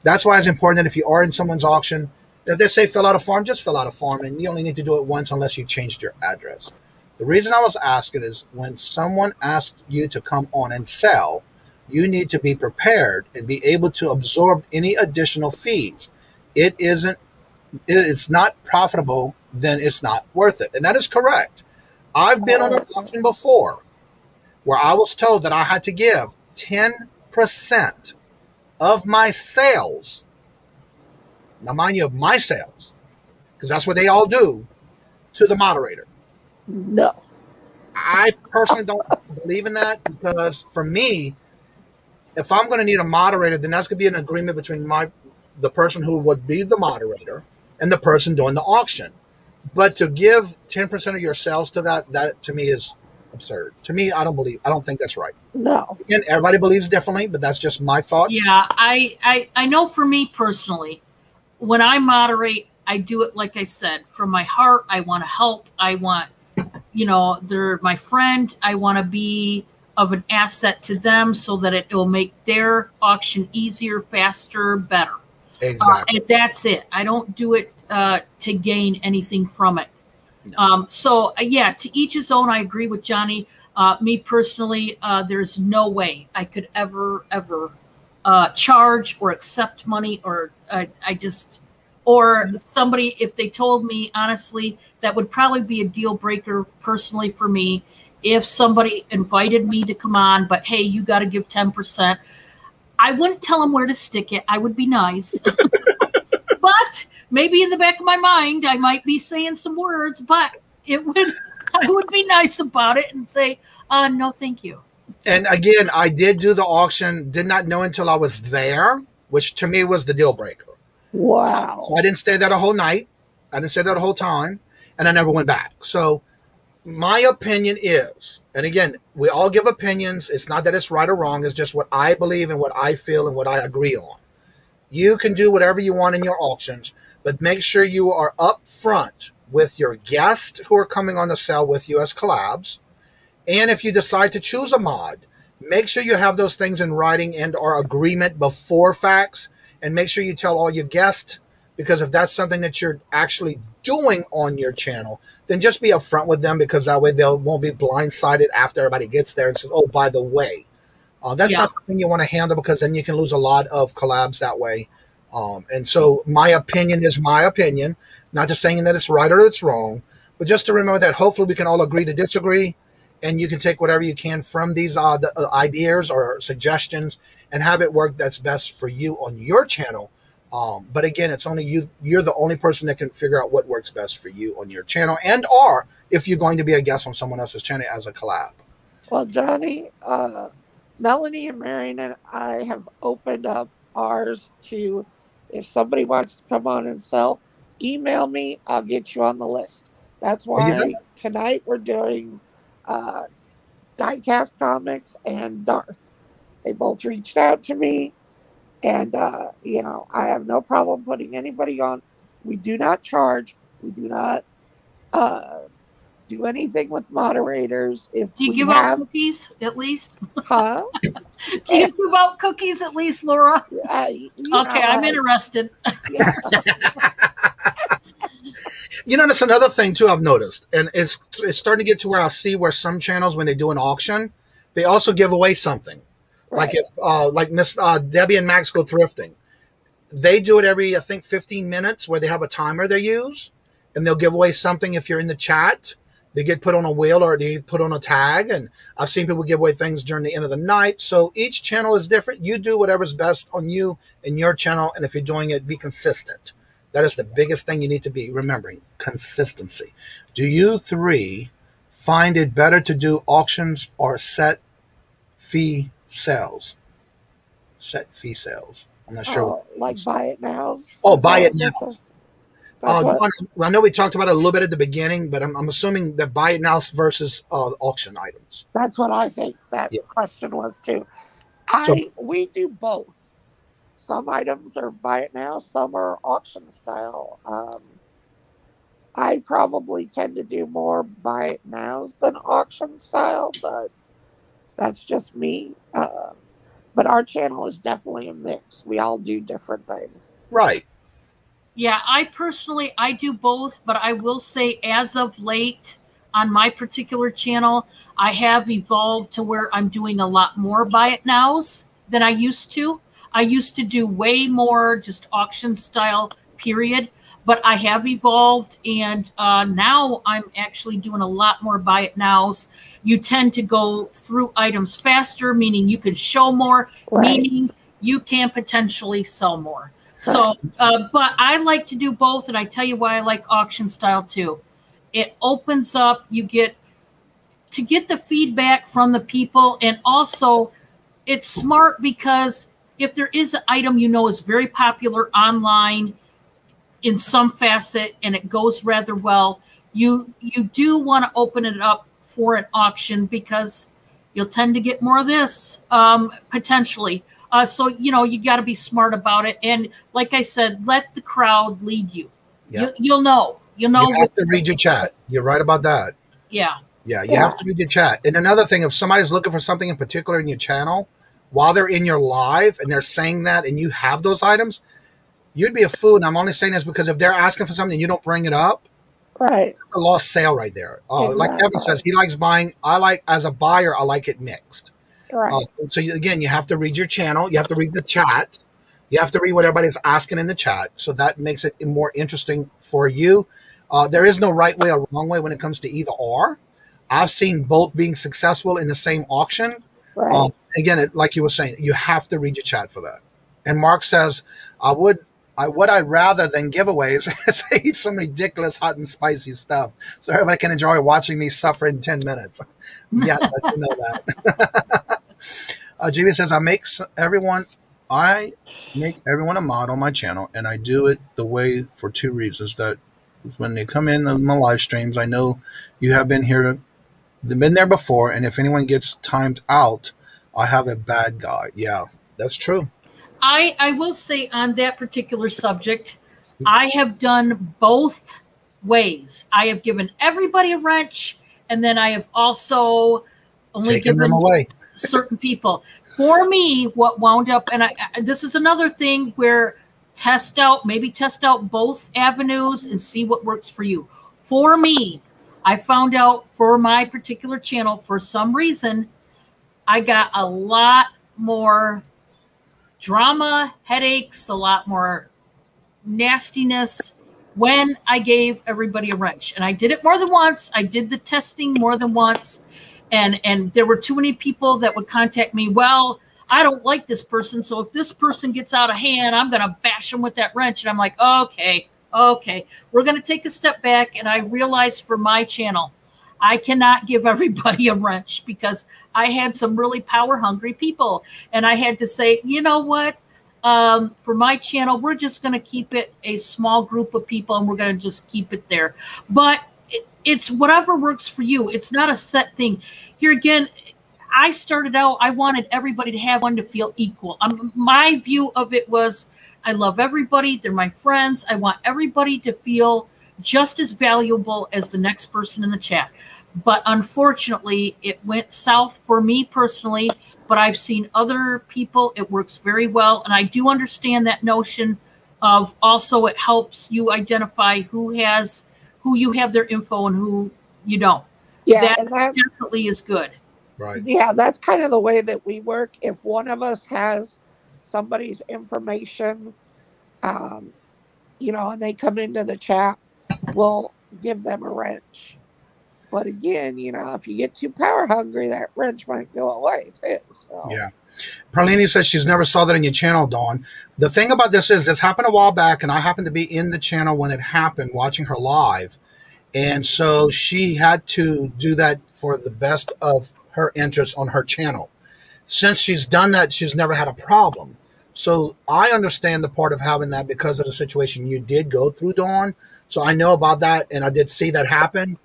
That's why it's important that if you are in someone's auction, if they say fill out a form, just fill out a form. And you only need to do it once unless you changed your address. The reason I was asking is when someone asks you to come on and sell, you need to be prepared and be able to absorb any additional fees. It's not profitable, then it's not worth it. And that is correct. I've been on an auction before where I was told that I had to give 10% of my sales. Now, mind you, of my sales, because that's what they all do, to the moderator. No. I personally don't believe in that because for me, if I'm going to need a moderator, then that's going to be an agreement between the person who would be the moderator and the person doing the auction. But to give 10% of your sales to that to me is absurd. To me, I don't think that's right. No. Again, everybody believes differently, but that's just my thoughts. Yeah, I know for me personally, when I moderate, I do it like I said, from my heart. I want to help. I want, they're my friend. I want to be of an asset to them so that it will make their auction easier, faster, better. Exactly. And that's it. I don't do it to gain anything from it. No. Yeah, to each his own. I agree with Johnny. Me personally, there's no way I could ever charge or accept money, or somebody, if they told me, honestly, that would probably be a deal breaker personally for me. If somebody invited me to come on, but hey, you got to give 10%. I wouldn't tell them where to stick it. I would be nice. But maybe in the back of my mind, I might be saying some words, but I would be nice about it and say, no, thank you. And again, I did do the auction, did not know until I was there. which to me was the deal breaker. Wow. So I didn't stay there the whole night. I didn't stay there the whole time, and I never went back. So my opinion is, and again, we all give opinions. It's not that it's right or wrong. It's just what I believe and what I feel and what I agree on. You can do whatever you want in your auctions, but make sure you are upfront with your guests who are coming on the sale with you as collabs. And if you decide to choose a mod, make sure you have those things in writing and or agreement before facts, and make sure you tell all your guests, because if that's something that you're actually doing on your channel, then just be upfront with them, because that way they won't be blindsided after everybody gets there and says, oh, by the way. That's not something you want to handle, because then you can lose a lot of collabs that way. And so my opinion is my opinion, not just saying that it's right or it's wrong, but just to remember that hopefully we can all agree to disagree, and you can take whatever you can from these ideas or suggestions and have it work that's best for you on your channel. But again, it's only you. You're the only person that can figure out what works best for you on your channel, and or if you're going to be a guest on someone else's channel as a collab. Well, Johnny, Melanie and Marion and I have opened up ours to, if somebody wants to come on and sell, email me. I'll get you on the list. That's why tonight we're doing Diecast Comics and Darth. They both reached out to me, and you know, I have no problem putting anybody on. We do not charge. We do not do anything with moderators. If do you we give have, out cookies at least? Huh? Do you give out cookies at least, Laura? Okay, I'm interested. Yeah. You know, that's another thing too I've noticed, and it's starting to get to where I see where some channels, when they do an auction, they also give away something. Right. Like if like Miss Debbie and Max Go Thrifting, they do it every, I think, 15 minutes where they have a timer they use, and they'll give away something. If you're in the chat, they get put on a wheel or they put on a tag, and I've seen people give away things during the end of the night. So each channel is different. You do whatever's best on you and your channel, and if you're doing it, be consistent. That is the biggest thing you need to be remembering, consistency. Do you three find it better to do auctions or set fee sales? Set fee sales. I'm not sure. Like buy it now? Oh, buy it now. I know we talked about it a little bit at the beginning, but I'm assuming that buy it now versus auction items. That's what I think that question was too. We do both. Some items are buy it now, some are auction style. I probably tend to do more buy it nows than auction style, but that's just me. But our channel is definitely a mix. We all do different things. Right. Yeah, I do both, but I will say as of late on my particular channel, I have evolved to where I'm doing a lot more buy it nows than I used to. I used to do way more just auction style, period. But I have evolved, and now I'm actually doing a lot more buy it nows. You tend to go through items faster, meaning you can show more, meaning you can potentially sell more. So, but I like to do both, and I tell you why I like auction style too. It opens up, you get to get the feedback from the people, and also it's smart because if there is an item you know is very popular online in some facet and it goes rather well, you do want to open it up for an auction because you'll tend to get more of this potentially. So, you know, you got to be smart about it. And like I said, let the crowd lead you. Yep. You'll know. You have to read your chat. You're right about that. Yeah. Yeah, you have to read your chat. And another thing, if somebody's looking for something in particular in your channel, while they're in your live and they're saying that and you have those items, you'd be a fool. And I'm only saying this because if they're asking for something and you don't bring it up, right, a lost sale right there. Like Evan says, he likes buying. As a buyer, I like it mixed. Right. So again, you have to read your channel. You have to read the chat. You have to read what everybody's asking in the chat. So that makes it more interesting for you. There is no right way or wrong way when it comes to either or. I've seen both being successful in the same auction. Right. Again, like you were saying, you have to read your chat for that. And Mark says, what I'd rather than giveaways is I eat some ridiculous hot and spicy stuff so everybody can enjoy watching me suffer in 10 minutes. Yeah, I do know that. JB says, I make everyone I make everyone a mod on my channel, and I do it the way for 2 reasons. That when they come in my live streams, I know you have been here, they've been there before, and if anyone gets timed out, I have a bad guy. Yeah, that's true. I will say on that particular subject, I have done both ways. I have given everybody a wrench, and then I have also only Taking given them away. certain people. For me, what wound up, and this is another thing where maybe test out both avenues and see what works for you. For me, I found out for my particular channel, for some reason, I got a lot more drama, headaches, a lot more nastiness when I gave everybody a wrench. And I did it more than once. I did the testing more than once. And there were too many people that would contact me. Well, I don't like this person, so if this person gets out of hand, I'm going to bash them with that wrench. And I'm like, okay, we're going to take a step back. And I realized for my channel, I cannot give everybody a wrench because I had some really power-hungry people. And I had to say, you know what? For my channel, we're just going to keep it a small group of people, and we're going to just keep it there. But it's whatever works for you. It's not a set thing. Here again, I started out, I wanted everybody to have one to feel equal. My view of it was, I love everybody. They're my friends. I want everybody to feel just as valuable as the next person in the chat. But unfortunately, it went south for me personally. But I've seen other people, it works very well. And I do understand that notion of also it helps you identify who you have their info and who you don't. Yeah, that definitely is good. Right. Yeah, that's kind of the way that we work. If one of us has somebody's information, you know, and they come into the chat, we'll give them a wrench. But again, you know, if you get too power hungry, that wrench might go away too. So. Yeah. Perlini says she's never saw that in your channel, Dawn. The thing about this is this happened a while back, and I happened to be in the channel when it happened, watching her live. And so she had to do that for the best of her interest on her channel. Since she's done that, she's never had a problem. So I understand the part of having that because of the situation you did go through, Dawn. So I know about that, and I did see that happen.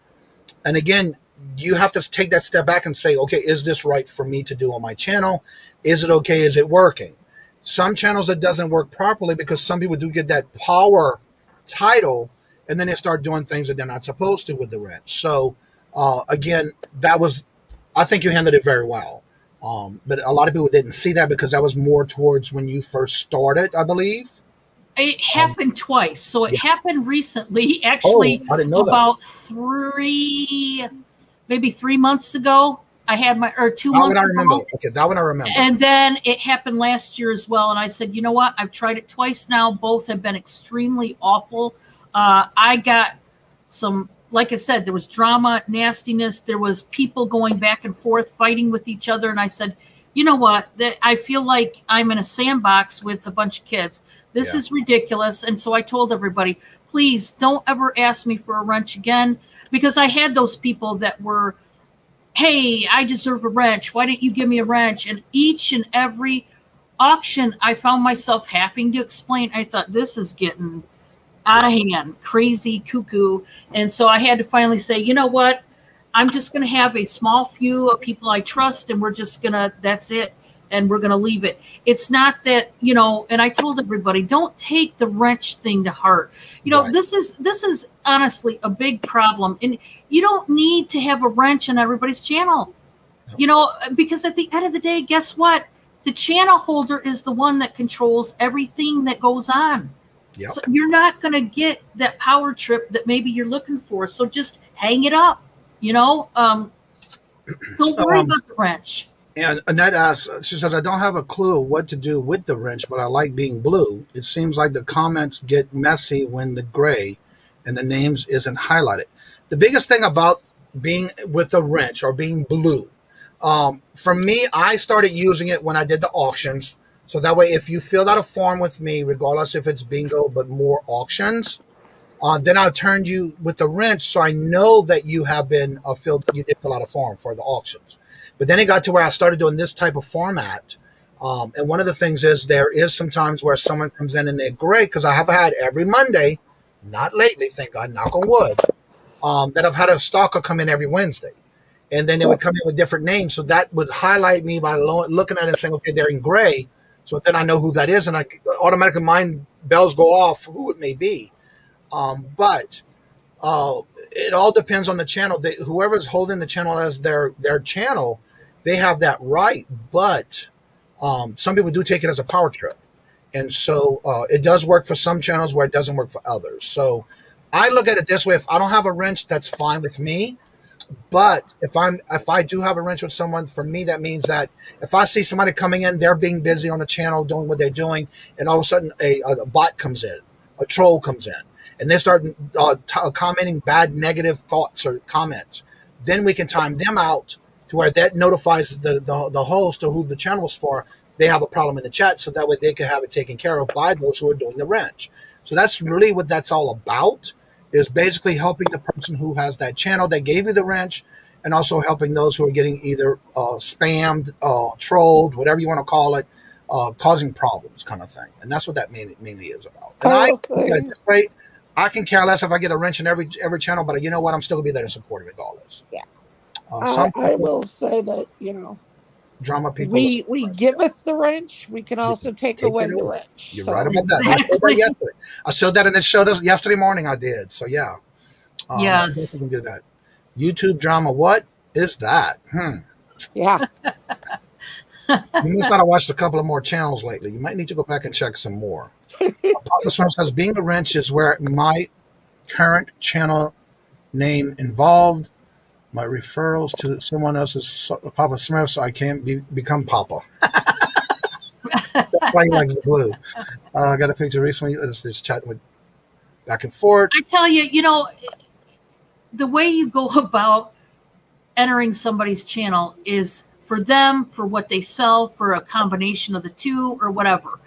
And again, you have to take that step back and say, okay, is this right for me to do on my channel? Is it okay? Is it working? Some channels it doesn't work properly because some people do get that power title and then they start doing things that they're not supposed to with the wrench. So again, I think you handled it very well. But a lot of people didn't see that because that was more towards when you first started, I believe. It happened twice. So it happened recently, actually, I didn't know about maybe 3 months ago. I had or 2 months ago. That one I remember. Okay, that one I remember. And then it happened last year as well. And I said, you know what? I've tried it twice now. Both have been extremely awful. I got some, like I said, there was drama, nastiness. There was people going back and forth, fighting with each other. And I said, you know what? I feel like I'm in a sandbox with a bunch of kids. This is ridiculous. And so I told everybody, please don't ever ask me for a wrench again, because I had those people that were, hey, I deserve a wrench. Why didn't you give me a wrench? And each and every auction, I found myself having to explain. I thought, this is getting out of hand, crazy, cuckoo. And so I had to finally say, you know what? I'm just going to have a small few of people I trust, and we're just going to, that's it. And we're going to leave it. It's not that, you know, and I told everybody, don't take the wrench thing to heart. You know, this is honestly a big problem. And you don't need to have a wrench on everybody's channel, you know, because at the end of the day, guess what? The channel holder is the one that controls everything that goes on. Yep. So you're not going to get that power trip that maybe you're looking for. So just hang it up, you know, don't worry about the wrench. And Annette asks, she says, I don't have a clue what to do with the wrench, but I like being blue. It seems like the comments get messy when the gray and the names isn't highlighted. The biggest thing about being with the wrench or being blue, for me, I started using it when I did the auctions. So that way, if you filled out a form with me, regardless if it's bingo, but more auctions, then I'll turn you with the wrench. So I know that you have been you did fill out a form for the auctions. But then it got to where I started doing this type of format And one of the things is there is sometimes where someone comes in and they're great, because I have had every Monday, not lately, thank God, knock on wood, that I've had a stalker come in every Wednesday. And then they would come in with different names. So that would highlight me by looking at it and saying, okay, they're in gray. So then I know who that is. And I automatically, mind bells go off who it may be. But it all depends on the channel. Whoever's holding the channel as their channel, they have that right. But some people do take it as a power trip. And so it does work for some channels where it doesn't work for others. So I look at it this way. If I don't have a wrench, that's fine with me. But if I do have a wrench with someone, for me, that means that if I see somebody coming in, they're being busy on the channel doing what they're doing, and all of a sudden a bot comes in, a troll comes in, and they start commenting bad, negative thoughts or comments, then we can time them out to where that notifies the host or who the channel is for. They have a problem in the chat, so that way they can have it taken care of by those who are doing the wrench. So that's really what that's all about. Is basically helping the person who has that channel that gave you the wrench, and also helping those who are getting either spammed, trolled, whatever you want to call it, causing problems, kind of thing. And that's what that mainly is about. And I can care less if I get a wrench in every channel, but you know what? I'm still gonna be there to support it regardless. Yeah. I will say that, drama people. We giveth the wrench. We can also take away the wrench. You're right about that. Exactly. I showed that in this show yesterday morning. I did. So yeah. Yes. We can do that. YouTube drama. What is that? Yeah. You must not have watched a couple of more channels lately. You might need to go back and check some more. Papa Smurf says, being a wrench is where my current channel name involved. My referrals to someone else's Papa Smurf, so I can't become Papa. That's why he likes the blue. I got a picture recently. Just chatting with back and forth. I tell you, the way you go about entering somebody's channel is for them, for what they sell, for a combination of the two, or whatever.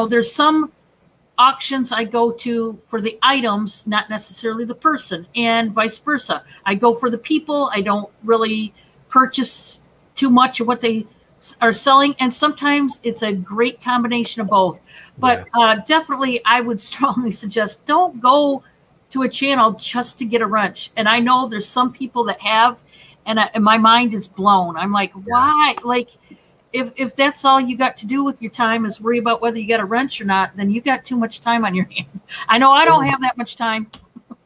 There's some auctions I go to for the items, not necessarily the person, and vice versa. I go for the people. I don't really purchase too much of what they are selling, and sometimes it's a great combination of both. But definitely, I would strongly suggest don't go to a channel just to get a wrench. And I know there's some people that have, and my mind is blown. I'm like, why? Like, if that's all you got to do with your time is worry about whether you got a wrench or not, then you got too much time on your hand. I know I don't have that much time.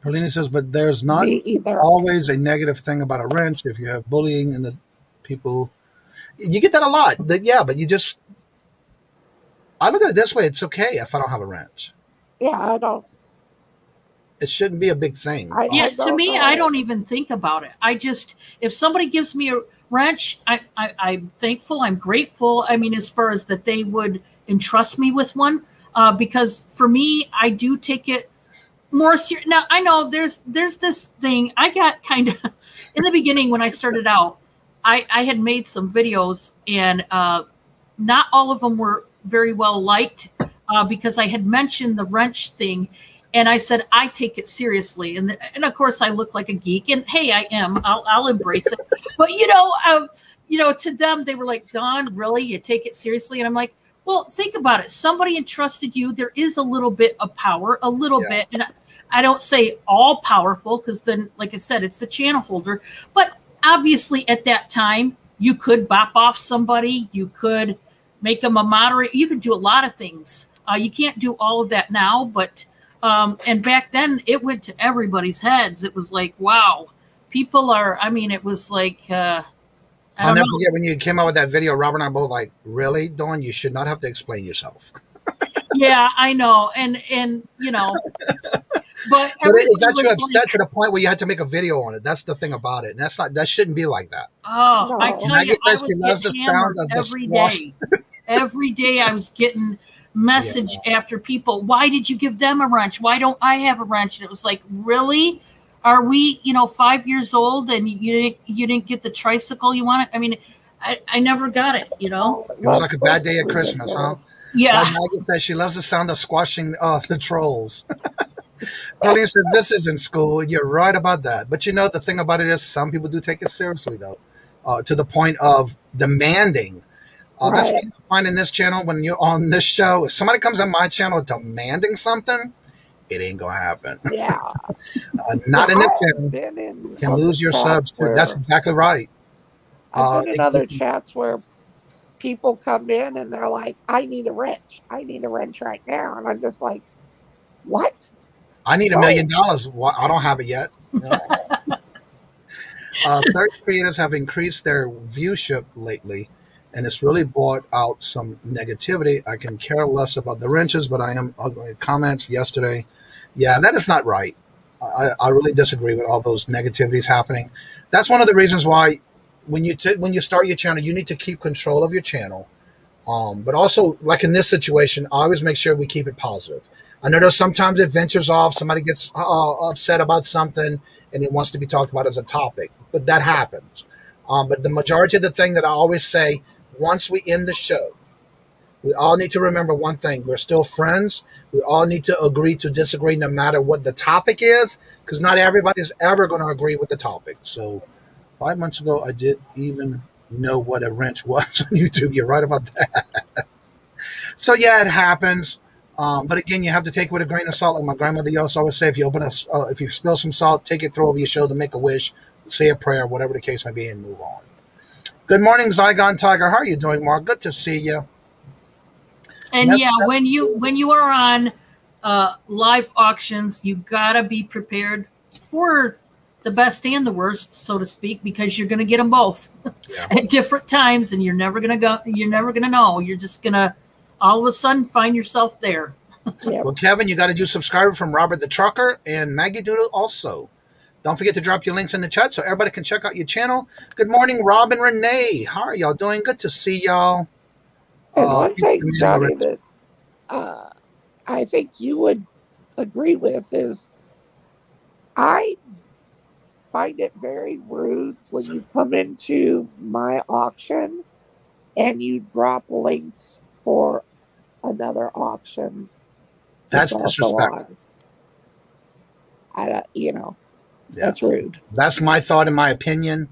Paulina says, but there's not always a negative thing about a wrench. If you have bullying and the people, you get that a lot. But you just, I look at it this way. It's okay if I don't have a wrench. Yeah, I don't. It shouldn't be a big thing. To me, I don't even think about it. I just, if somebody gives me a wrench, I'm thankful. I'm grateful. I mean, as far as that they would entrust me with one, because for me, I do take it more serious. Now, I know there's this thing. I got kind of, in the beginning when I started out, I had made some videos, and not all of them were very well liked because I had mentioned the wrench thing. And I said, I take it seriously. And of course I look like a geek, and hey, I am, I'll embrace it. But to them, they were like, Dawn, really? You take it seriously? And I'm like, well, think about it. Somebody entrusted you. There is a little bit of power, a little bit. And I don't say all powerful, because then, like I said, it's the channel holder. But obviously at that time, you could bop off somebody. You could make them a moderator. You could do a lot of things. You can't do all of that now, but and back then it went to everybody's heads. It was like, wow, people are, it was like, I'll never forget when you came out with that video, Robert and I both like, really, Dawn, you should not have to explain yourself. Yeah, I know. And but it got you upset to the point where you had to make a video on it. That's the thing about it. And that shouldn't be like that. Oh, I tell you, I was the sound of every day. Every day I was getting message after people, why did you give them a wrench? Why don't I have a wrench? And it was like, really? Are we 5 years old and you didn't get the tricycle you wanted? I never got it, It was like a bad day at Christmas, huh? Yeah. Maggie says she loves the sound of squashing the trolls. Pauline says this isn't school, and you're right about that. But the thing about it is some people do take it seriously, though, to the point of demanding That's what I find in this channel. When you're on this show, if somebody comes on my channel demanding something, it ain't gonna happen. Yeah. Not in this channel. You can lose your subs too. That's exactly right. I've been in other chats where people come in and they're like, I need a wrench. I need a wrench right now. And I'm just like, what? I need $1 million. Well, I don't have it yet. Certain creators have increased their viewership lately, and it's really brought out some negativity. I can care less about the wrenches, but I am ugly comments yesterday. Yeah, that is not right. I really disagree with all those negativities happening. That's one of the reasons why when you start your channel, you need to keep control of your channel. But also, like in this situation, I always make sure we keep it positive. I know there's sometimes it ventures off. Somebody gets upset about something and it wants to be talked about as a topic, but that happens. But the majority of the thing that I always say, once we end the show, we all need to remember one thing. We're still friends. We all need to agree to disagree no matter what the topic is, because not everybody is ever going to agree with the topic. So 5 months ago, I didn't even know what a wrench was on YouTube. You're right about that. So yeah, it happens. But again, you have to take it with a grain of salt. Like my grandmother used to always say, if you spill some salt, take it, throw over your shoulder, make a wish, say a prayer, whatever the case may be, and move on. Good morning, Zygon Tiger. How are you doing, Mark? Good to see you. And yeah, when you are on live auctions, you gotta be prepared for the best and the worst, so to speak, because you're gonna get them both at different times, and you're never gonna know. You're just gonna all of a sudden find yourself there. Well, Kevin, you got a new subscriber from Robert the Trucker and Maggie Doodle also. Don't forget to drop your links in the chat so everybody can check out your channel. Good morning, Rob and Renee. How are y'all doing? Good to see y'all. And one thing, Johnny, that I think you would agree with is I find it very rude when you come into my auction and you drop links for another auction. That's disrespectful. That's rude. That's my thought and my opinion.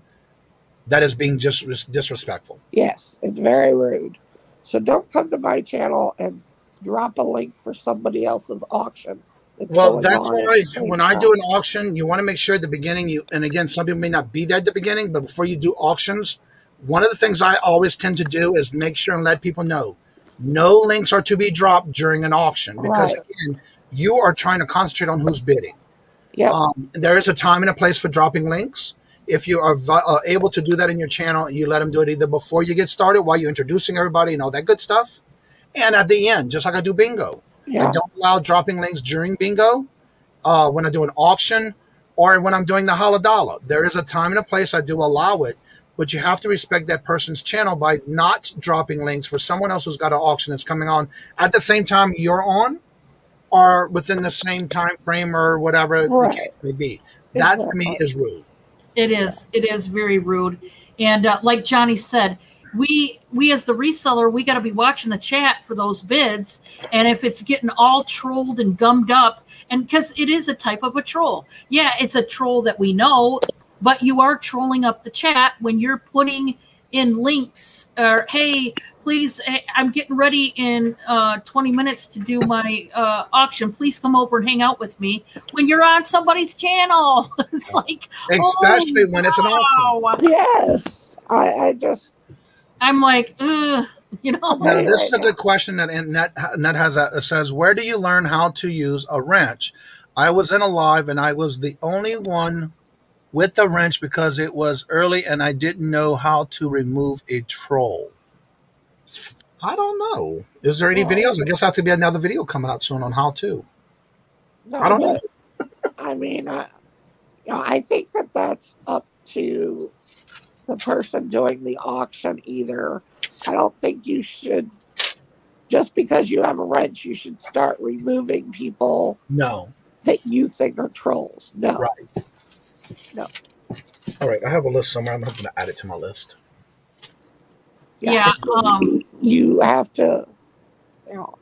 That is being just disrespectful. Yes, it's very rude. So don't come to my channel and drop a link for somebody else's auction. Well, that's why when I do an auction, you want to make sure at the beginning, and again, some people may not be there at the beginning, but before you do auctions, one of the things I always tend to do is make sure and let people know no links are to be dropped during an auction, because again, you are trying to concentrate on who's bidding. There is a time and a place for dropping links. If you are able to do that in your channel, you let them do it either before you get started, while you're introducing everybody and all that good stuff, and at the end, just like I do bingo. I don't allow dropping links during bingo, when I do an auction, or when I'm doing the holla dollar. There is a time and a place I do allow it, but you have to respect that person's channel by not dropping links for someone else who's got an auction that's coming on at the same time you're on, or within the same time frame or whatever the case may be. That to me is rude. It is. It is very rude. And like Johnny said, we as the reseller, we got to be watching the chat for those bids. And if it's getting all trolled and gummed up, and because it is a type of a troll. Yeah, it's a troll that we know, but you are trolling up the chat when you're putting in links or, hey, please, I'm getting ready in 20 minutes to do my auction. Please come over and hang out with me when you're on somebody's channel. It's like, especially when it's an auction. Yes. I'm like, you know. Now, this is a good question that Net says, where do you learn how to use a wrench? I was in a live and I was the only one with the wrench because it was early and I didn't know how to remove a troll. I don't know. Is there any videos? I guess I have to be another video coming out soon on how to. No, I don't know. I mean, I think that that's up to the person doing the auction either. I don't think you should, just because you have a wrench, you should start removing people that you think are trolls. No. Right. No. All right. I have a list somewhere. I'm going to add it to my list. Yeah. You have to,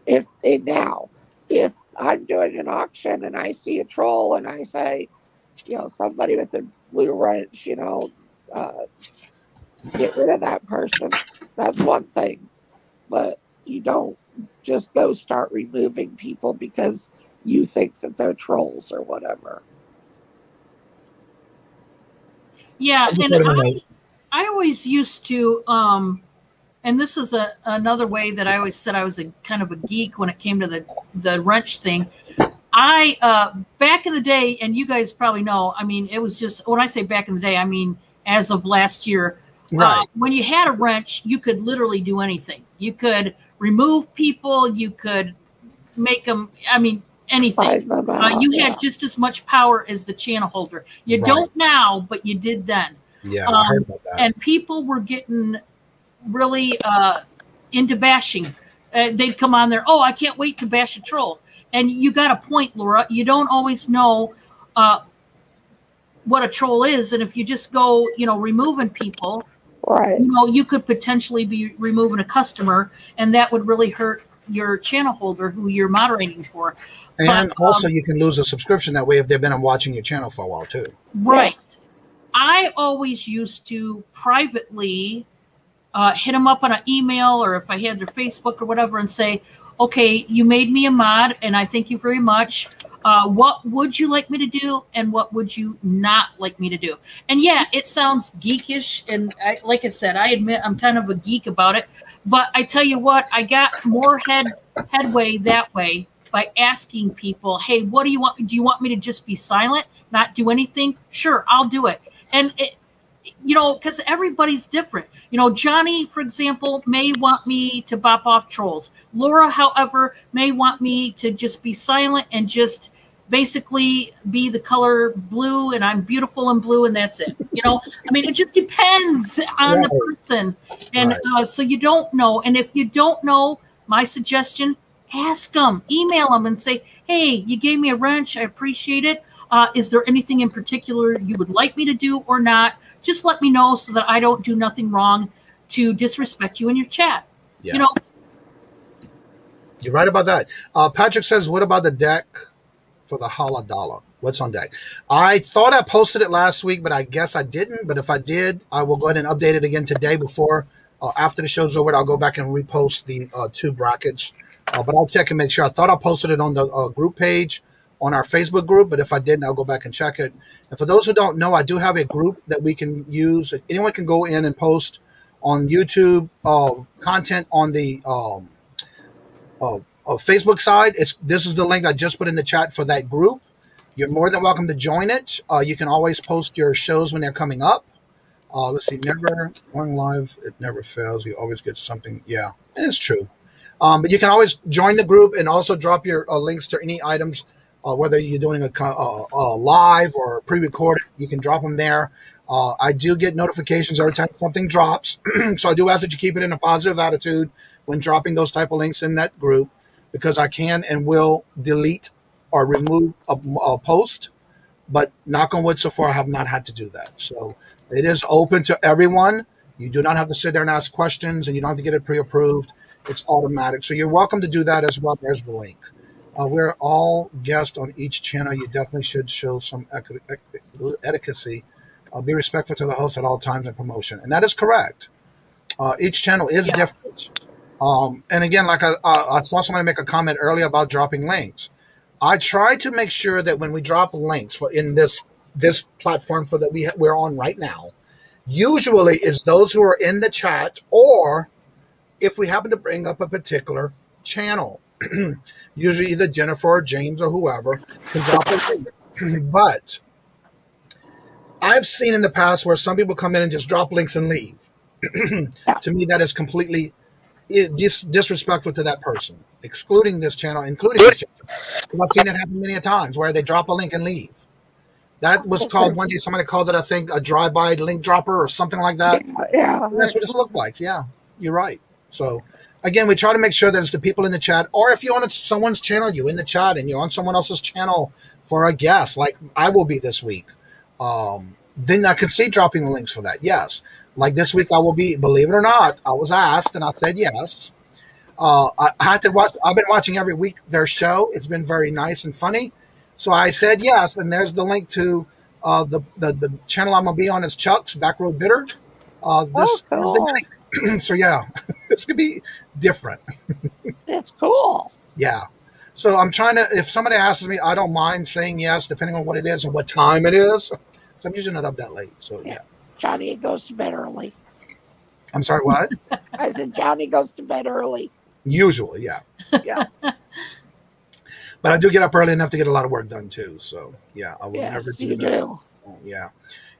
if I'm doing an auction and I see a troll and I say, somebody with a blue wrench, get rid of that person. That's one thing. but you don't just go start removing people because you think that they're trolls or whatever. Yeah, and I always used to, and this is another way that I always said I was a kind of a geek when it came to the wrench thing. I back in the day, and you guys probably know, I mean, it was just, when I say back in the day, I mean as of last year. Right. When you had a wrench, you could literally do anything. You could remove people. You could make them, I mean, anything. You had just as much power as the channel holder. You don't now, but you did then. Yeah, I heard about that. And people were getting really into bashing. They'd come on there, oh, I can't wait to bash a troll. And you got a point, Laura. You don't always know what a troll is. And if you just go, removing people, right, you could potentially be removing a customer, and that would really hurt your channel holder who you're moderating for. And also you can lose a subscription that way if they've been watching your channel for a while too. Right. Yes. I always used to privately hit them up on an email, or if I had their Facebook or whatever, and say, okay, you made me a mod and I thank you very much. What would you like me to do, and what would you not like me to do? And yeah, it sounds geekish, and like I said, I admit I'm kind of a geek about it. But I tell you what, I got more headway that way by asking people, hey, what do you want? Do you want me to just be silent, not do anything? Sure, I'll do it. And because everybody's different. Johnny, for example, may want me to bop off trolls. Laura, however, may want me to just be silent and just basically be the color blue, and I'm beautiful in blue, and that's it. I mean, it just depends on the person. And so you don't know. And if you don't know, my suggestion, ask them, email them and say, hey, you gave me a wrench. I appreciate it. Is there anything in particular you would like me to do or not? Just let me know so that I don't do nothing wrong to disrespect you in your chat. Yeah. You're right about that. Patrick says, what about the deck for the Hala Dollar? What's on deck? I thought I posted it last week, but I guess I didn't. But if I did, I will go ahead and update it again today before, after the show's over. I'll go back and repost the 2 brackets. But I'll check and make sure. I thought I posted it on the group page on our Facebook group, but if I didn't, I'll go back and check it. And for those who don't know, I do have a group that we can use. Anyone can go in and post on YouTube content on the Facebook side. This is the link I just put in the chat for that group. You're more than welcome to join it. You can always post your shows when they're coming up. Let's see, never going live, it never fails. You always get something. Yeah, and it's true. But you can always join the group and also drop your links to any items. Whether you're doing a live or pre-recorded, you can drop them there. I do get notifications every time something drops. So I do ask that you keep it in a positive attitude when dropping those type of links in that group, because I can and will delete or remove a post. But knock on wood, so far I have not had to do that. So it is open to everyone. You do not have to sit there and ask questions, and you don't have to get it pre-approved. It's automatic. So you're welcome to do that as well. There's the link. We're all guests on each channel. You definitely should show some etiquette. Be respectful to the host at all times in promotion. And that is correct. Each channel is different. And again, like I saw somebody make a comment earlier about dropping links. I try to make sure that when we drop links in this platform that we're on right now, usually it's those who are in the chat, or if we happen to bring up a particular channel. Usually either Jennifer or James or whoever can drop a link. But I've seen in the past where some people come in and just drop links and leave. To me, that is completely disrespectful to that person, excluding this channel, including this channel. I've seen it happen many times where they drop a link and leave. That was called one day, somebody called it, I think, a drive-by link dropper or something like that. Yeah. That's what it looked like. Yeah, you're right. So again, we try to make sure that it's the people in the chat, or if you're on someone's channel, you in the chat, and you're on someone else's channel for a guest, like I will be this week, then I can see dropping the links for that. Yes. Like this week I will be, believe it or not, I was asked and I said yes. I had to watch, I've been watching every week their show. It's been very nice and funny. So I said yes, and there's the link to the channel I'm going to be on is Chuck's Backroad Bitter. This Thursday night. So yeah. It's going to be different. It's cool. Yeah. So I'm trying to, if somebody asks me, I don't mind saying yes, depending on what it is and what time it is. So I'm usually not up that late. So yeah. Johnny goes to bed early. I'm sorry, what? I said Johnny goes to bed early. Usually, yeah. Yeah. But I do get up early enough to get a lot of work done too. So yeah, I will never do that. Do. Oh, yeah.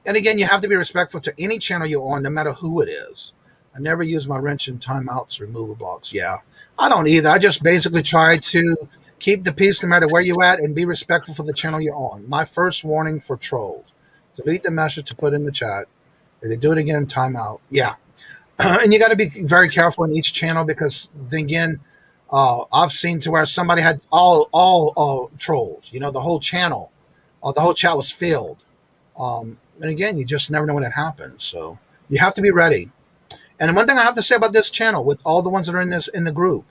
And again, you have to be respectful to any channel you're on, no matter who it is. I never use my wrench in timeouts, removal blocks. Yeah. I don't either. I just basically try to keep the peace no matter where you're at and be respectful for the channel you're on. My first warning for trolls: delete the message to put in the chat. If they do it again, timeout. Yeah. And you got to be very careful in each channel, because then again, I've seen to where somebody had all trolls, you know, the whole channel, the whole chat was filled. And again, you just never know when it happens. So you have to be ready. And one thing I have to say about this channel, with all the ones that are in the group,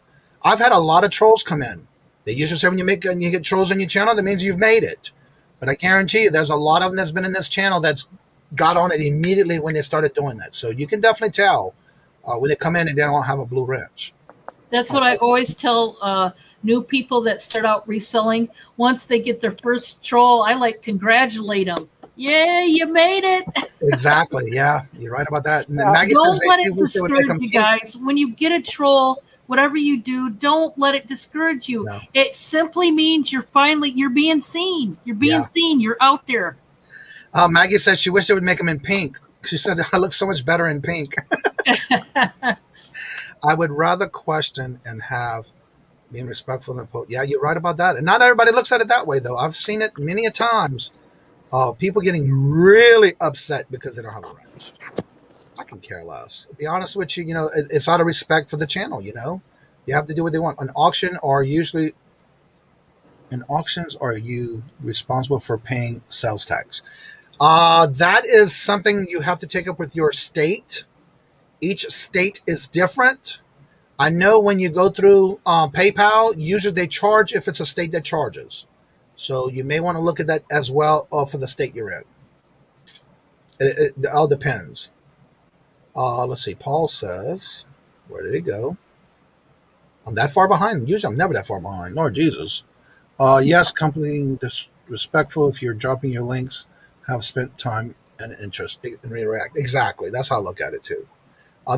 I've had a lot of trolls come in. They usually say when you get trolls on your channel, that means you've made it. But I guarantee you, there's a lot of them that's been in this channel that's got on it immediately when they started doing that. So you can definitely tell when they come in and they don't have a blue wrench. That's what I always tell new people that start out reselling. Once they get their first troll, I like congratulate them. Yeah, you made it. Exactly. Yeah, you're right about that. And then Maggie don't let it discourage you guys. When you get a troll, whatever you do, don't let it discourage you. No. It simply means you're being seen. You're being seen. You're out there. Maggie says she wished they would make them in pink. She said, I look so much better in pink. I would rather question and have being respectful and yeah, you're right about that. And not everybody looks at it that way, though. I've seen it many a times. People getting really upset because they don't have a wrench. I can care less. To be honest with you, you know, it's out of respect for the channel, you know. You have to do what they want. In auctions, are you responsible for paying sales tax? That is something you have to take up with your state. Each state is different. I know when you go through PayPal, usually they charge if it's a state that charges. So you may want to look at that as well for the state you're in. It all depends. Let's see. Paul says, where did he go? I'm that far behind. Usually I'm never that far behind. Lord Jesus. Yes, company disrespectful if you're dropping your links, have spent time and interest in redirect. Exactly. That's how I look at it too.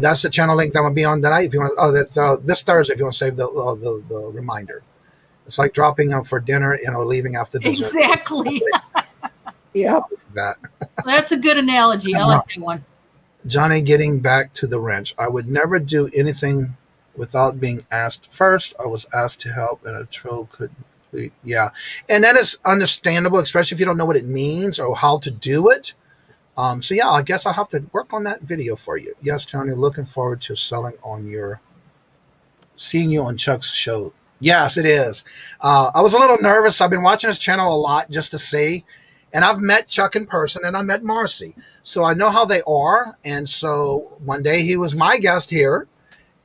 That's the channel link that I'm going to be on tonight. If you want, this Thursday, if you want to save the reminder. It's like dropping them for dinner, you know, leaving after dessert. Exactly. Yeah. That's a good analogy. I like that one. Johnny, getting back to the wrench. I would never do anything without being asked first. I was asked to help, and a troll could complete. Yeah. And that is understandable, especially if you don't know what it means or how to do it. So, yeah, I guess I'll have to work on that video for you. Yes, Tony, looking forward to seeing you on Chuck's show. Yes, it is. I was a little nervous. I've been watching his channel a lot just to see. And I've met Chuck in person, and I met Marcy. So I know how they are. And so one day he was my guest here.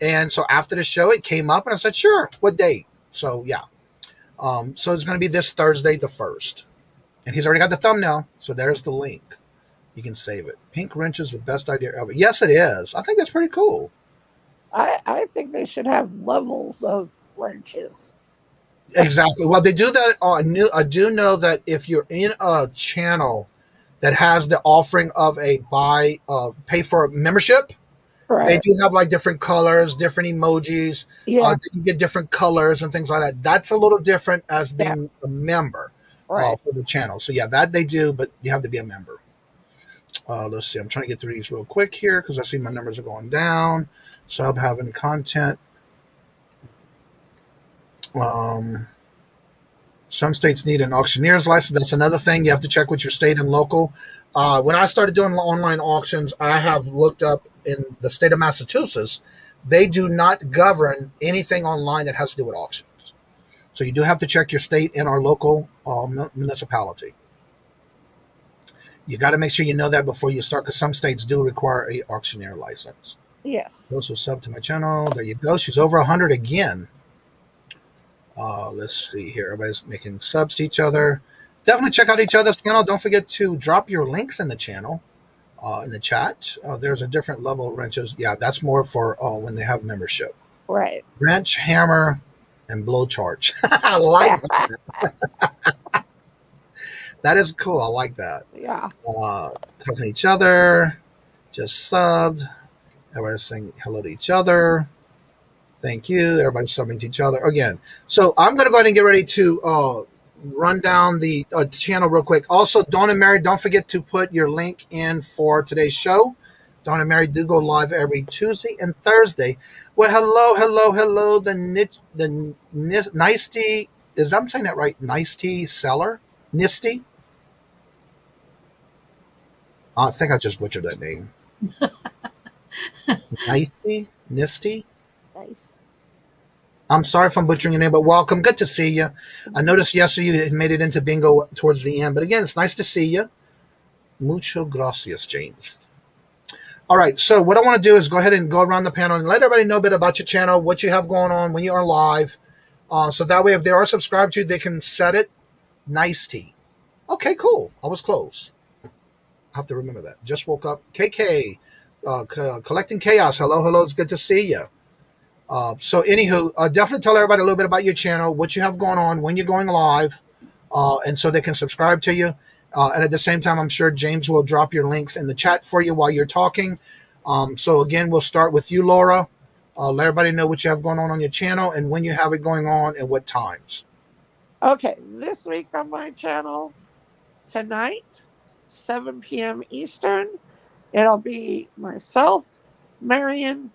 And so after the show, it came up, and I said, sure, what date? So, yeah. So it's going to be this Thursday, the 1st. And he's already got the thumbnail. So there's the link. You can save it. Pink wrench is the best idea ever. Yes, it is. I think that's pretty cool. I think they should have levels of wrenches. Exactly. Well, they do that. I do know that if you're in a channel that has the offering of a pay for membership, right, they do have like different colors, different emojis. Yeah. You get different colors and things like that. That's a little different as being a member for the channel. So yeah, that they do, but you have to be a member. Let's see. I'm trying to get through these real quick here because I see my numbers are going down. Sub having content. Some states need an auctioneer's license. That's another thing. You have to check with your state and local. When I started doing online auctions, I have looked up in the state of Massachusetts. They do not govern anything online that has to do with auctions. So you do have to check your state and our local municipality. You got to make sure you know that before you start, because some states do require a auctioneer license. Yes. Also sub to my channel. There you go. She's over 100 again. Let's see here. Everybody's making subs to each other. Definitely check out each other's channel. Don't forget to drop your links in the channel. in the chat. There's a different level of wrenches. Yeah, that's more for when they have membership. Right. Wrench, hammer, and blow charge. I like that. That is cool. I like that. Yeah. Talking to each other. Just subbed. Everybody's saying hello to each other. Thank you. Everybody's subbing to each other again. So I'm going to go ahead and get ready to run down the channel real quick. Also, Dawn and Mary, don't forget to put your link in for today's show. Dawn and Mary do go live every Tuesday and Thursday. Well, hello. The Nicety, I'm saying that right? Nicety seller? Nisty? I think I just butchered that name. Nicety? Nisty? Nice. I'm sorry if I'm butchering your name, but welcome. Good to see you. I noticed yesterday you had made it into bingo towards the end, but again, it's nice to see you. Mucho gracias, James. All right, so what I want to do is go ahead and go around the panel and let everybody know a bit about your channel, what you have going on when you are live. So that way, if they are subscribed to you, they can set it. Nicety. Okay, cool. I was close. I have to remember that. Just woke up. KK, Collecting Chaos. Hello. It's good to see you. So anywho, definitely tell everybody a little bit about your channel, what you have going on, when you're going live, and so they can subscribe to you. And at the same time, I'm sure James will drop your links in the chat for you while you're talking. So again, we'll start with you, Laura. Let everybody know what you have going on your channel and when you have it going on and what times. Okay, this week on my channel, tonight, 7 p.m. Eastern, it'll be myself, Marion,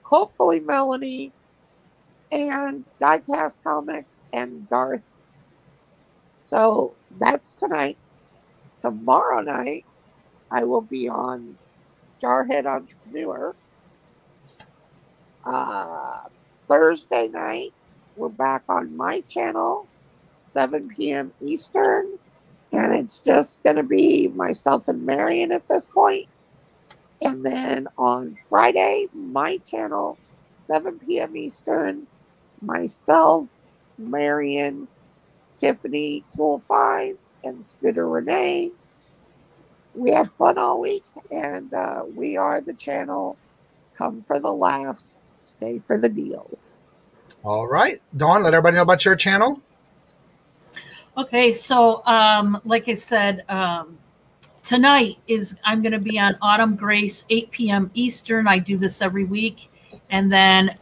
hopefully Melanie, and Diecast Comics and Darth. So that's tonight. Tomorrow night, I will be on Jarhead Entrepreneur. Thursday night, we're back on my channel, 7 p.m. Eastern, and it's just going to be myself and Marion at this point. And then on Friday, my channel, 7 p.m. Eastern, myself, Marion, Tiffany, Cool Finds, and Scooter Renee. We have fun all week, and we are the channel. Come for the laughs, stay for the deals. All right. Dawn, let everybody know about your channel. Okay, so like I said, tonight I'm going to be on Autumn Grace, 8 p.m. Eastern. I do this every week. And then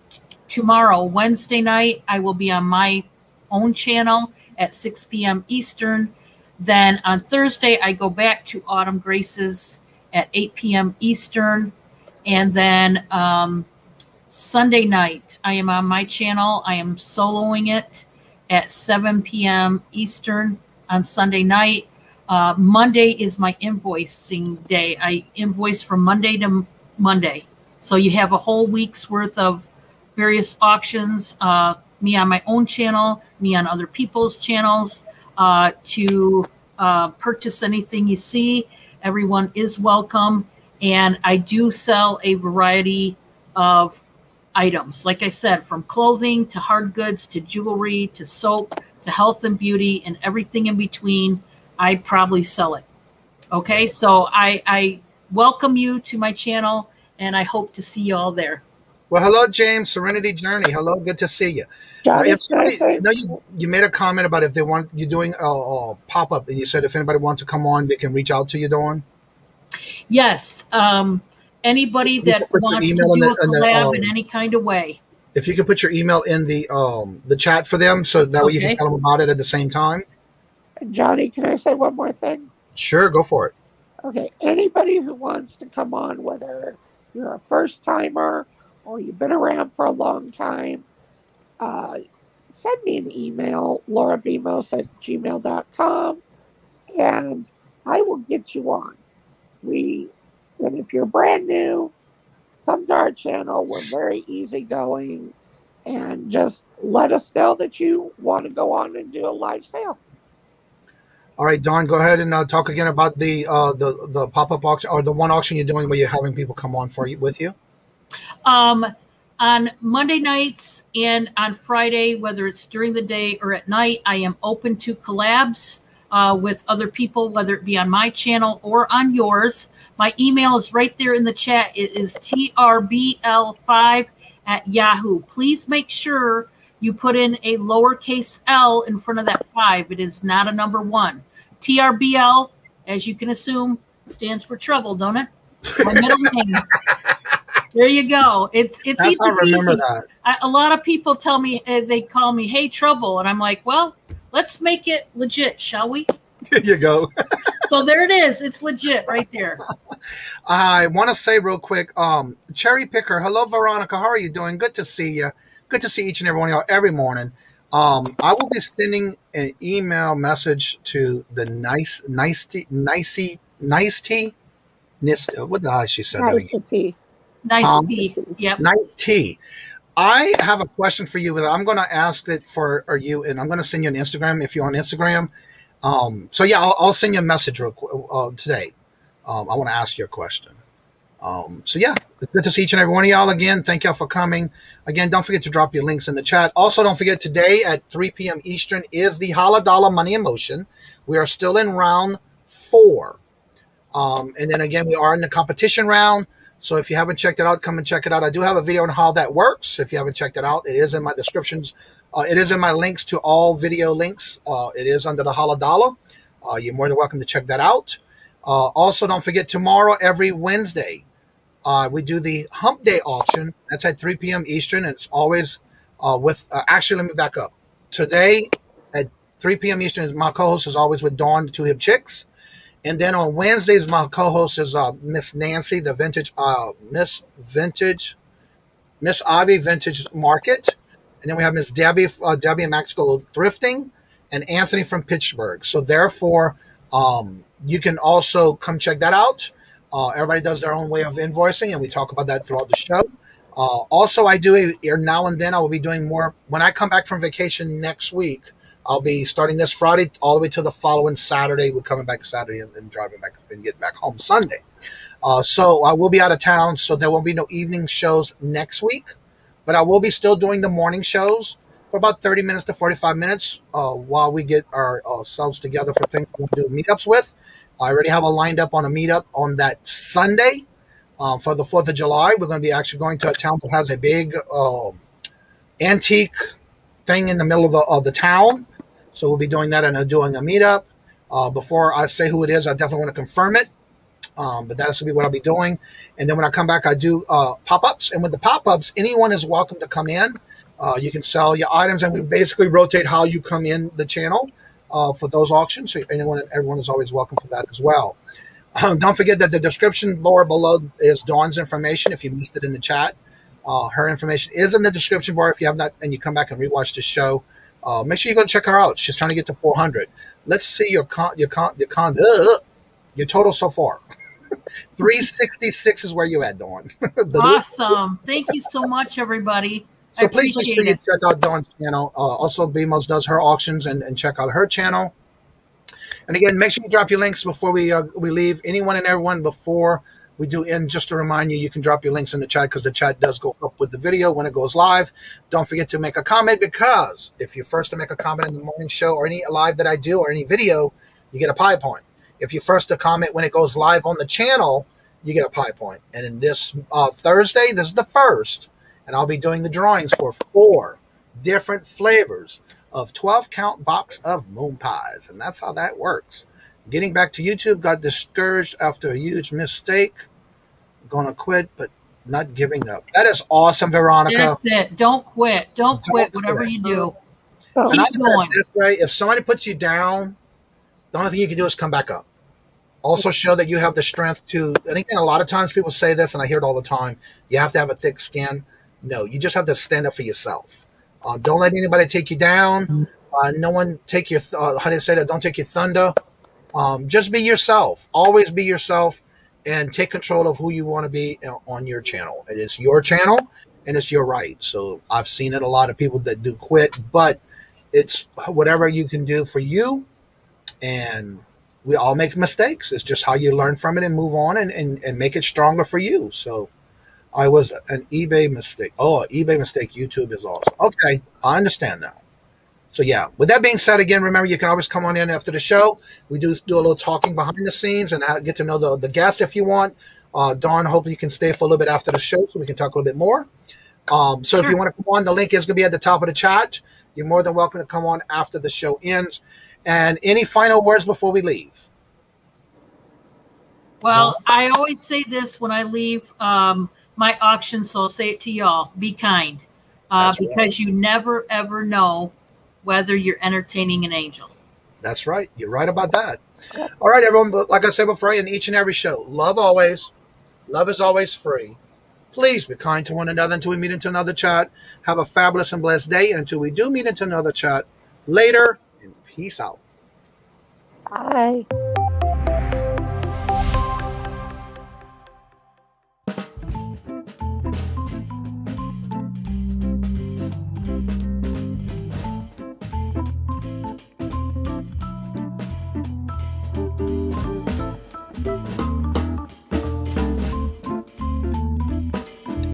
tomorrow, Wednesday night, I will be on my own channel at 6 p.m. Eastern. Then on Thursday, I go back to Autumn Grace's at 8 p.m. Eastern. And then Sunday night, I am on my channel. I am soloing it at 7 p.m. Eastern on Sunday night. Monday is my invoicing day. I invoice from Monday to Monday. So you have a whole week's worth of various auctions, me on my own channel, me on other people's channels, to purchase anything you see. Everyone is welcome. And I do sell a variety of items. Like I said, from clothing to hard goods to jewelry to soap to health and beauty and everything in between. I probably sell it. Okay, so I welcome you to my channel, and I hope to see you all there. Well, hello, James, Serenity Journey. Hello, good to see you. Johnny, If somebody, you made a comment about if they want you doing a pop-up, and you said if anybody wants to come on, they can reach out to you, Dawn. Yes, anybody that wants to do a collab in any kind of way. If you could put your email in the chat for them, so that way you can tell them about it at the same time. Johnny, can I say one more thing? Sure, go for it. Okay, anybody who wants to come on, whether you're a first-timer or you've been around for a long time, send me an email, laurabemos@gmail.com, and I will get you on. And if you're brand new, come to our channel. We're very easygoing, and just let us know that you want to go on and do a live sale. All right, Dawn, go ahead and talk again about the pop-up auction, or the one auction you're doing where you're having people come on with you. On Monday nights and on Friday, whether it's during the day or at night, I am open to collabs. with other people, whether it be on my channel or on yours. My email is right there in the chat. It is trbl5@yahoo. Please make sure you put in a lowercase l in front of that 5. It is not a number 1. TRBL, as you can assume, stands for trouble, don't it? My middle name. There you go. It's That's easy. how I remember that. A lot of people tell me, they call me, hey, Trouble. And I'm like, well, let's make it legit, shall we? There you go. So there it is. It's legit right there. I want to say real quick, Cherry Picker, hello, Veronica. How are you doing? Good to see you. Good to see each and every one of y'all every morning. I will be sending an email message to the what the hell she said that again? Nice tea. Yep. Nice tea. I have a question for you that I'm going to ask it for you, and I'm going to send you an Instagram if you're on Instagram. So yeah, I'll send you a message today. I want to ask you a question. So yeah, it's good to see each and every one of y'all again. Thank y'all for coming. Again, don't forget to drop your links in the chat. Also, don't forget today at 3 p.m. Eastern is the Holla Dollar Money in Motion. We are still in round 4. And then again, we are in the competition round. So if you haven't checked it out, come and check it out. I do have a video on how that works. If you haven't checked it out, it is in my descriptions. It is in my links to all video links. It is under the Holla Dollar. You're more than welcome to check that out. Also, don't forget tomorrow, every Wednesday, we do the Hump Day auction. That's at 3 p.m. Eastern. It's always actually, let me back up. Today at 3 p.m. Eastern, my co-host is always with Dawn, the Two Hip Chicks. And then on Wednesdays, my co-host is Miss Nancy, the Miss Ivy Vintage Market. And then we have Miss Debbie, Debbie and Max Go Thrifting, and Anthony from Pittsburgh. So therefore, you can also come check that out. Everybody does their own way of invoicing, and we talk about that throughout the show. Also, I do now and then I will be doing more. When I come back from vacation next week, I'll be starting this Friday all the way to the following Saturday. We're coming back Saturday and driving back and getting back home Sunday. So I will be out of town, so there won't be no evening shows next week. But I will be still doing the morning shows for about 30 minutes to 45 minutes while we get ourselves together for things we'll do meetups with. I already have a lined up on a meetup on that Sunday for the 4th of July. We're going to be actually going to a town that has a big antique thing in the middle of the town. So we'll be doing that and doing a meetup. Before I say who it is, I definitely want to confirm it. But that's going to be what I'll be doing. And then when I come back, I do pop-ups. And with the pop-ups, anyone is welcome to come in. You can sell your items, and we basically rotate how you come in the channel for those auctions. So everyone is always welcome for that as well. Don't forget that the description bar below is Dawn's information if you missed it in the chat. Her information is in the description bar if you have not, and you come back and rewatch the show. Make sure you go check her out. She's trying to get to 400. Let's see your total so far. 366 is where you at, Dawn. Awesome. Thank you so much, everybody. So please make sure you check out Dawn's channel. Also, BMOS does her auctions and check out her channel. And again, make sure you drop your links before we leave. Anyone and everyone before we do end, just to remind you, you can drop your links in the chat because the chat does go up with the video when it goes live. Don't forget to make a comment, because if you're first to make a comment in the morning show or any live that I do or any video, you get a pie point. If you're first to comment when it goes live on the channel, you get a pie point. And in this Thursday, this is the first, and I'll be doing the drawings for 4 different flavors of 12-count box of moon pies. And that's how that works. Getting back to YouTube, got discouraged after a huge mistake. Going to quit, but not giving up. That is awesome, Veronica. That's it. Don't quit. Don't quit whatever you do. Keep going. This way, if somebody puts you down, the only thing you can do is come back up. Also show that you have the strength to, and again, a lot of times people say this, and I hear it all the time, you have to have a thick skin. No, you just have to stand up for yourself. Don't let anybody take you down. No one take your, how do you say that? Don't take your thunder. Just be yourself. Always be yourself, and take control of who you want to be on your channel. It is your channel, and it's your right. So I've seen it a lot of people that do quit, but it's whatever you can do for you. And we all make mistakes. It's just how you learn from it and move on and make it stronger for you. So I was an eBay mistake. Oh, eBay mistake. YouTube is awesome. Okay, I understand now. So yeah, with that being said, again, remember you can always come on in after the show. We do a little talking behind the scenes and get to know the guest if you want. Dawn, hopefully you can stay for a little bit after the show so we can talk a little bit more. So if you want to come on, the link is going to be at the top of the chat. You're more than welcome to come on after the show ends. And any final words before we leave? Well, I always say this when I leave my auction, so I'll say it to y'all. Be kind. Because you never, ever know whether you're entertaining an angel. That's right. You're right about that. All right, everyone. But like I said before, in each and every show, love always. Love is always free. Please be kind to one another until we meet into another chat. Have a fabulous and blessed day. And until we do meet into another chat later, and peace out. Bye.